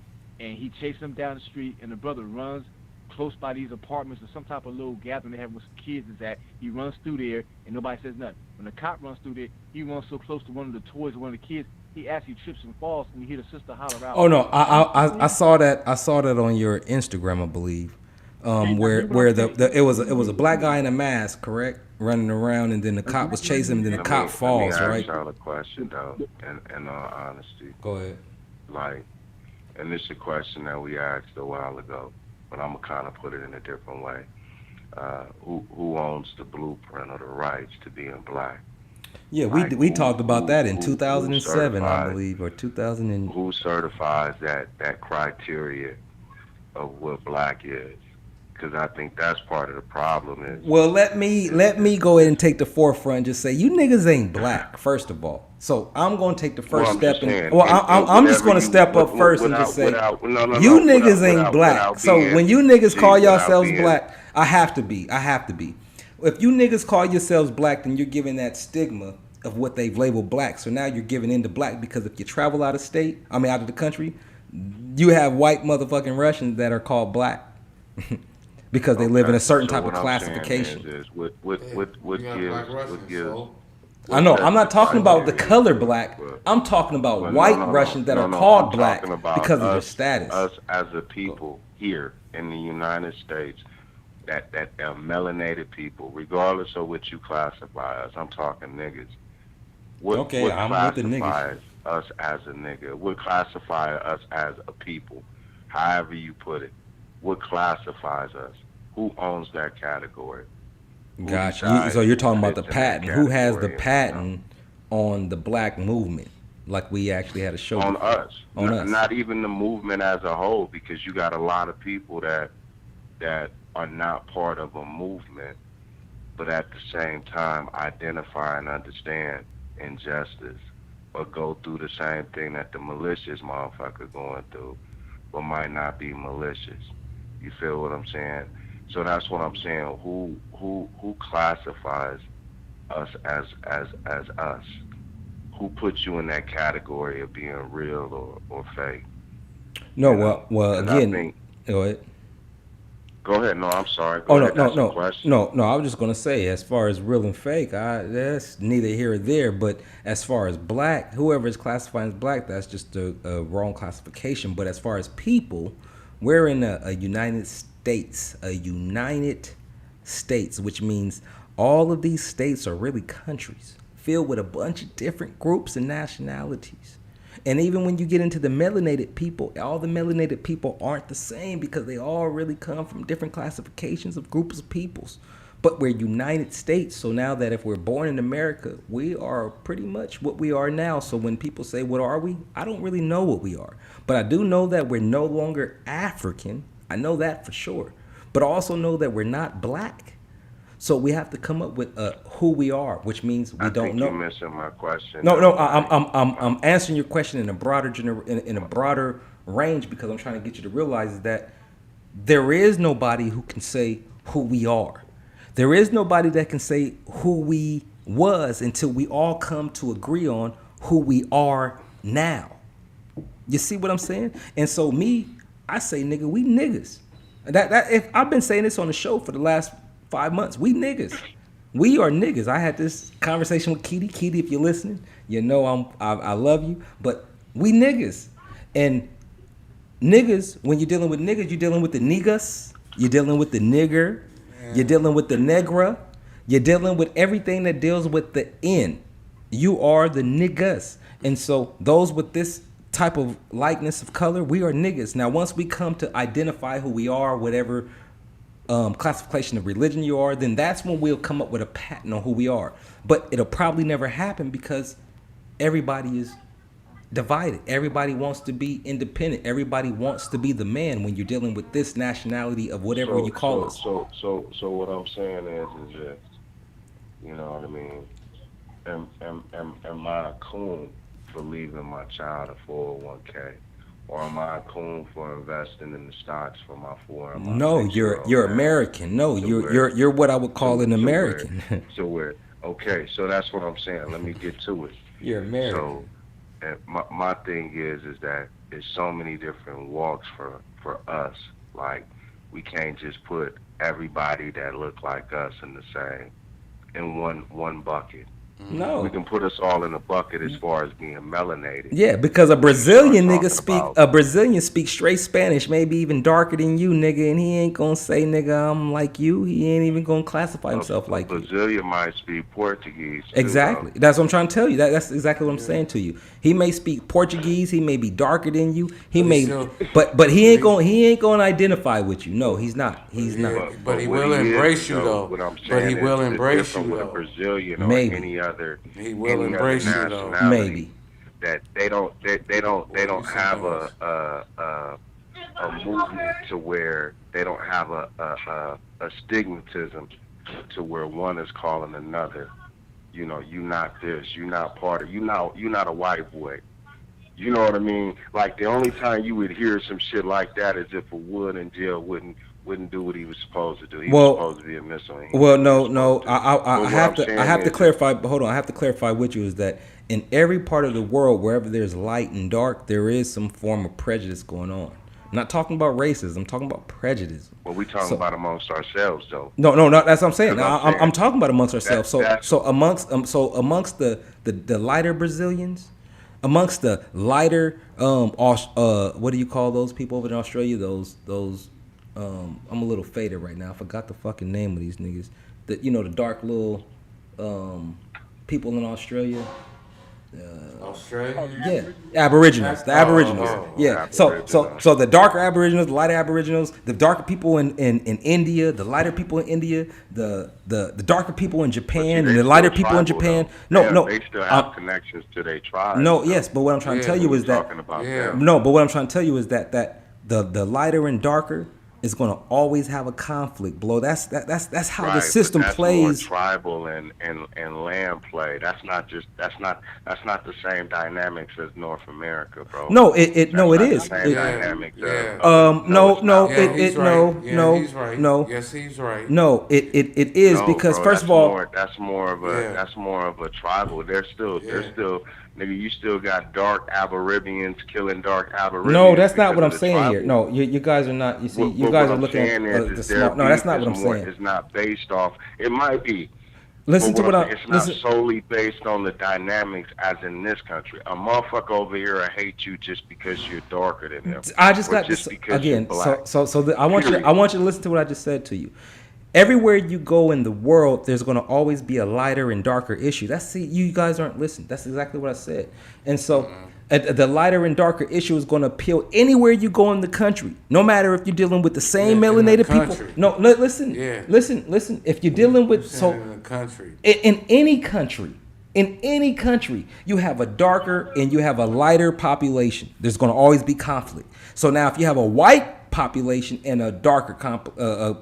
S9: and he chased him down the street, and the brother runs close by these apartments or some type of little gathering they have with some kids is at. He runs through there, and nobody says nothing. When the cop runs through there, he runs so close to one of the toys of one of the kids, he actually trips and falls, and you hear the sister holler out.
S1: Oh no, I saw that. I saw that on your Instagram, I believe. Where it was a black guy in a mask, correct, running around, and then the cop was chasing him, and then the cop falls, right?
S11: Let me ask y'all a question though, in all honesty.
S1: Go ahead.
S11: Like, and this is a question that we asked a while ago, but I'm gonna kind of put it in a different way. Who owns the blueprint or the rights to being black?
S1: Yeah, we talked about that in 2007, I believe, or 2000. And
S11: who certifies that criteria of what black is? Because I think that's part of the problem. Is
S1: well, let me go ahead and take the forefront and just say you niggas ain't black, first of all. So I'm gonna take the first step, I'm just gonna step up first and just say you niggas ain't black. So when you niggas call yourselves black, I have to be. If you niggas call yourselves black, then you're giving that stigma of what they've labeled black. So now you're giving into black because if you travel out of the country, you have white motherfucking Russians that are called black because they live in a certain type of classification.
S11: What gives?
S1: I know. I'm not talking about the color black. I'm talking about white Russians that are called black because of their status.
S11: Us as a people here in the United States, that melanated people, regardless of what you classify us. I'm talking niggas. What
S1: I'm with the niggas.
S11: Us as a nigga? What classifies us as a people? However you put it. What classifies us? Who owns that category?
S1: Gotcha. So you're talking about the patent. Who has the patent on the black movement? Like we actually had a show
S11: on
S1: before.
S11: Us. Not even the movement as a whole, because you got a lot of people that are not part of a movement, but at the same time identify and understand injustice or go through the same thing that the malicious motherfucker going through, but might not be malicious. You feel what I'm saying? So that's what I'm saying. Who classifies us as us? Who puts you in that category of being real or fake?
S1: No, well, again, go ahead.
S11: Go ahead. No, I'm sorry.
S1: No. I was just gonna say, as far as real and fake, that's neither here or there. But as far as black, whoever is classifying as black, that's just a wrong classification. But as far as people, we're in a United States, which means all of these states are really countries filled with a bunch of different groups and nationalities. And even when you get into the melanated people, all the melanated people aren't the same because they all really come from different classifications of groups of peoples. But we're United States, so now that if we're born in America, we are pretty much what we are now. So when people say, what are we? I don't really know what we are. But I do know that we're no longer African. I know that for sure. But I also know that we're not black. So we have to come up with who we are, which means we don't know.
S11: You're missing my question.
S1: No, I'm answering your question in a broader in a broader range because I'm trying to get you to realize that there is nobody who can say who we are. There is nobody that can say who we was until we all come to agree on who we are now. You see what I'm saying? And so I say, nigga, we niggas. That if I've been saying this on the show for the last 5 months. We niggas. We are niggas. I had this conversation with Keity. Keity, if you're listening, you know I love you. But we niggas. And niggas, when you're dealing with niggas, you're dealing with the niggas. You're dealing with the nigger. You're dealing with the negra. You're dealing with everything that deals with the N. You are the niggas. And so those with this type of likeness of color, we are niggas. Now, once we come to identify who we are, whatever classification of religion you are, then that's when we'll come up with a pattern on who we are. But it'll probably never happen because everybody is divided. Everybody wants to be independent. Everybody wants to be the man when you're dealing with this nationality of whatever you call us.
S11: So what I'm saying is this, you know what I mean? Am I a coon for leaving my child a 401k? Or am I a coon for investing in the stocks for my 401k?
S1: No, you're American. No, you're what I would call an American.
S11: Okay, so that's what I'm saying. Let me get to it.
S1: You're American.
S11: So my thing is that there's so many different walks for us. Like, we can't just put everybody that look like us in the same, in one bucket.
S1: No.
S11: We can put us all in a bucket as far as being melanated.
S1: Yeah, because a Brazilian speaks straight Spanish, maybe even darker than you, nigga, and he ain't gonna say, nigga, I'm like you. He ain't even gonna classify himself like you.
S11: Brazilian might speak Portuguese.
S1: Exactly. That's what I'm trying to tell you. That's exactly what I'm saying to you. He may speak Portuguese. He may be darker than you. But he ain't gonna identify with you. No, he's not. He's not.
S2: But he will embrace you though.
S11: What I'm saying
S2: but he will embrace you
S11: with
S2: though.
S11: a Brazilian or
S1: Maybe.
S11: any other.
S2: He will embrace you though.
S1: Maybe.
S11: That they don't have a movement to where they don't have a stigmatism to where one is calling another, you know, you not this, you not part of, you not a white boy. You know what I mean? Like, the only time you would hear some shit like that is if a Wood in jail wouldn't do what he was supposed to do. He was supposed to be a missile.
S1: Well, no. I have to clarify. Hold on. I have to clarify with you is that in every part of the world, wherever there's light and dark, there is some form of prejudice going on. I'm not talking about racism. I'm talking about prejudice.
S11: Well, we talking about amongst ourselves, though.
S1: No. That's what I'm saying. I'm talking about amongst ourselves. So amongst the lighter Brazilians, amongst the lighter what do you call those people over in Australia? Those I'm a little faded right now. I forgot the fucking name of these niggas. The dark little people in Australia.
S2: Australia?
S1: Yeah, Aboriginals. The Aboriginals. Yeah. So the darker Aboriginals, the lighter Aboriginals, the darker people in India, the lighter people in India, the darker people in Japan, and the lighter people in Japan. No.
S11: They still have connections to their tribe.
S1: No, yes, but what I'm trying to tell you is that. No, but what I'm trying to tell you is that the lighter and darker is going to always have a conflict, bro. That's how the system plays.
S11: More tribal and land play. That's not the same dynamics as North America, bro.
S1: No, it is.
S11: No.
S2: He's right.
S1: No, it is because
S11: bro,
S1: first of all,
S11: that's more of a tribal. They're still. Nigga, you still got dark Aboriginals killing dark Aboriginals.
S1: No, that's not what I'm saying here. No, you guys are not. You see, you guys are looking at the small. No, that's not what I'm saying.
S11: It's not based off. It might be.
S1: Listen to what I'm.
S11: It's not solely based on the dynamics as in this country. A motherfucker over here will hate you just because you're darker than them.
S1: I just got this again. I want you to listen to what I just said to you. Everywhere you go in the world, there's going to always be a lighter and darker issue. You guys aren't listening. That's exactly what I said. And so the lighter and darker issue is going to appeal anywhere you go in the country, no matter if you're dealing with the same melanated people. No, listen. If you're dealing with in any country, you have a darker and you have a lighter population. There's going to always be conflict. So now if you have a white population and a darker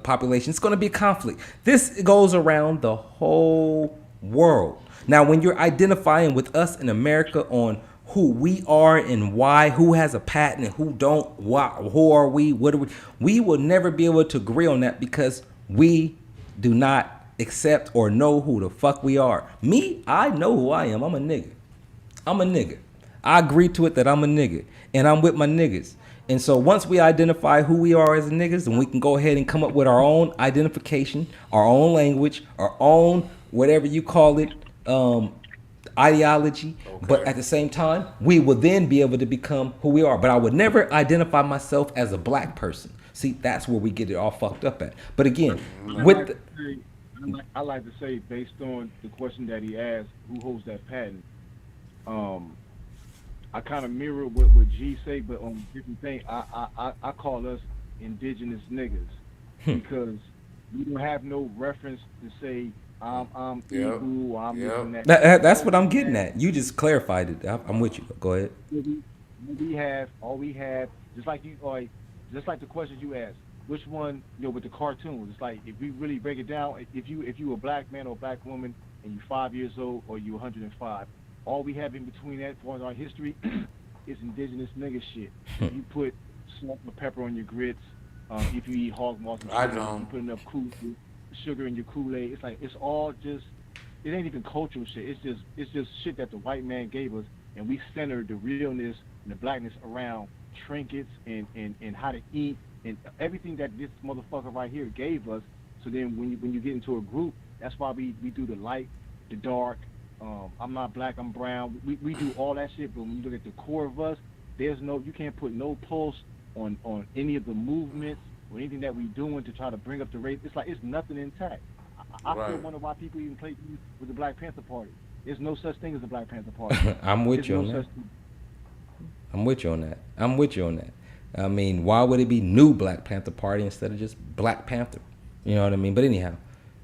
S1: population, it's going to be a conflict. This goes around the whole world. Now, when you're identifying with us in America on who we are and why, who has a patent and who don't, who are we, what are we will never be able to agree on that because we do not accept or know who the fuck we are. Me, I know who I am. I'm a nigga. I agree to it that I'm a nigga and I'm with my niggas. And so once we identify who we are as niggas, then we can go ahead and come up with our own identification, our own language, our own whatever you call it, ideology. Okay. But at the same time, we will then be able to become who we are. But I would never identify myself as a black person. See, that's where we get it all fucked up at. But again,
S9: I like to say, based on the question that he asked, who holds that patent? I kind of mirror what G say, but on a different thing. I call us indigenous niggas because we don't have no reference to say I'm Igbo or I'm this and that.
S1: That's what I'm getting at. You just clarified it. I'm with you. Go ahead.
S9: All we have, just like the questions you asked. Which one, with the cartoons? It's like if we really break it down, if you a black man or a black woman and you're 5 years old or you're 105. All we have in between that for our history is indigenous nigga shit. You put salt and pepper on your grits. If you eat hog moss and you put enough sugar in your Kool-Aid. It's like it's all just. It ain't even cultural shit. It's just shit that the white man gave us, and we centered the realness and the blackness around trinkets and how to eat and everything that this motherfucker right here gave us. So then when you get into a group, that's why we do the light, the dark. I'm not black, I'm brown. We do all that shit, but when you look at the core of us, you can't put no pulse on any of the movements or anything that we doing to try to bring up the race. It's like it's nothing intact. I still wonder why people even play with the Black Panther Party. There's no such thing as the Black Panther Party.
S1: I'm with you on that. I'm with you on that. I mean, why would it be new Black Panther Party instead of just Black Panther? You know what I mean? But anyhow,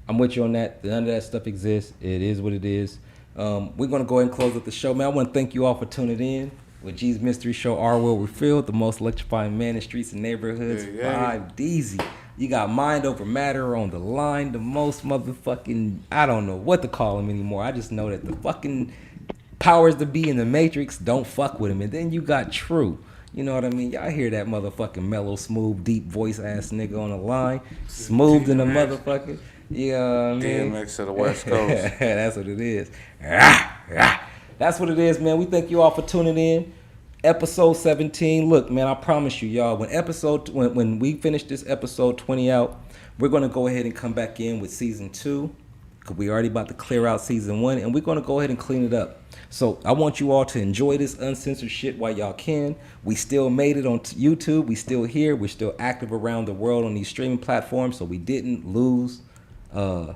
S1: I'm with you on that. None of that stuff exists. It is what it is. We're going to go ahead and close up the show, man. I want to thank you all for tuning in with G's Mystery Show, Our World Refilled, the most electrifying man in streets and neighborhoods. Vibe Deezy. You got mind over matter on the line, the most motherfucking, I don't know what to call him anymore. I just know that the fucking powers to be in the Matrix don't fuck with him. And then you got True. You know what I mean? Y'all hear that motherfucking mellow, smooth, deep voice ass nigga on the line. Smooth than a motherfucker. Yeah, man.
S2: DMX of the West Coast.
S1: That's what it is. That's what it is, man. We thank you all for tuning in. Episode 17. Look, man, I promise you, y'all, when we finish this episode 20 out, we're going to go ahead and come back in with season 2. Because we already about to clear out season 1, and we're going to go ahead and clean it up. So I want you all to enjoy this uncensored shit while y'all can. We still made it on YouTube. We still here. We're still active around the world on these streaming platforms. So we didn't lose, I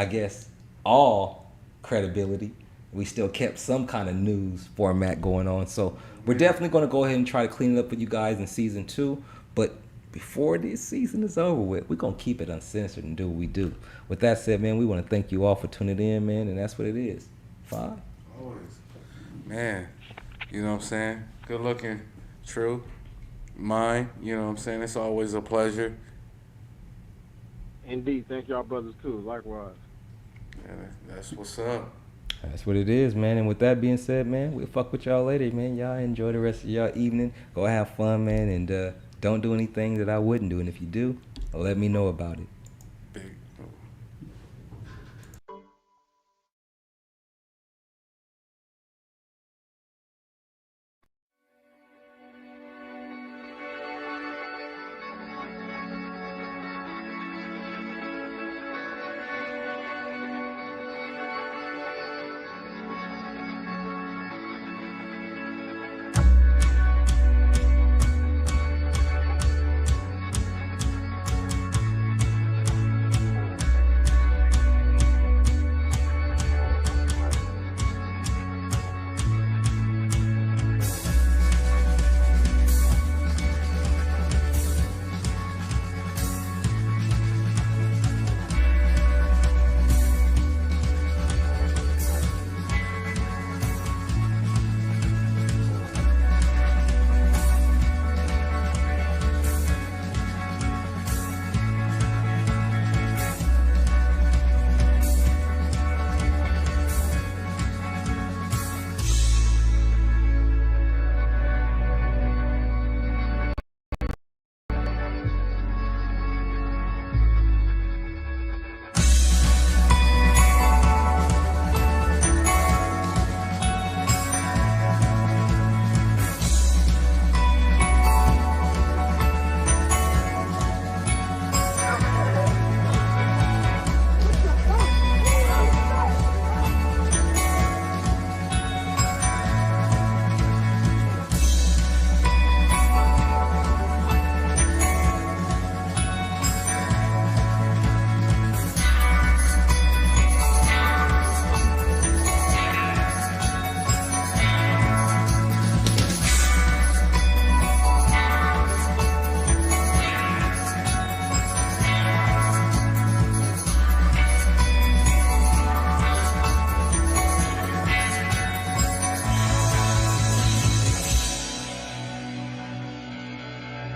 S1: guess, all credibility. We still kept some kind of news format going on. So we're definitely going to go ahead and try to clean it up for you guys in season 2. But before this season is over with, we're going to keep it uncensored and do what we do. With that said, man, we want to thank you all for tuning in, man. And that's what it is. Fine.
S2: Always. Man, you know what I'm saying? Good looking, True. Mine, you know what I'm saying? It's always a pleasure.
S9: Indeed. Thank y'all brothers too. Likewise.
S2: Yeah, that's what's up.
S1: That's what it is, man. And with that being said, man, we'll fuck with y'all later, man. Y'all enjoy the rest of y'all evening. Go have fun, man. And don't do anything that I wouldn't do. And if you do, let me know about it.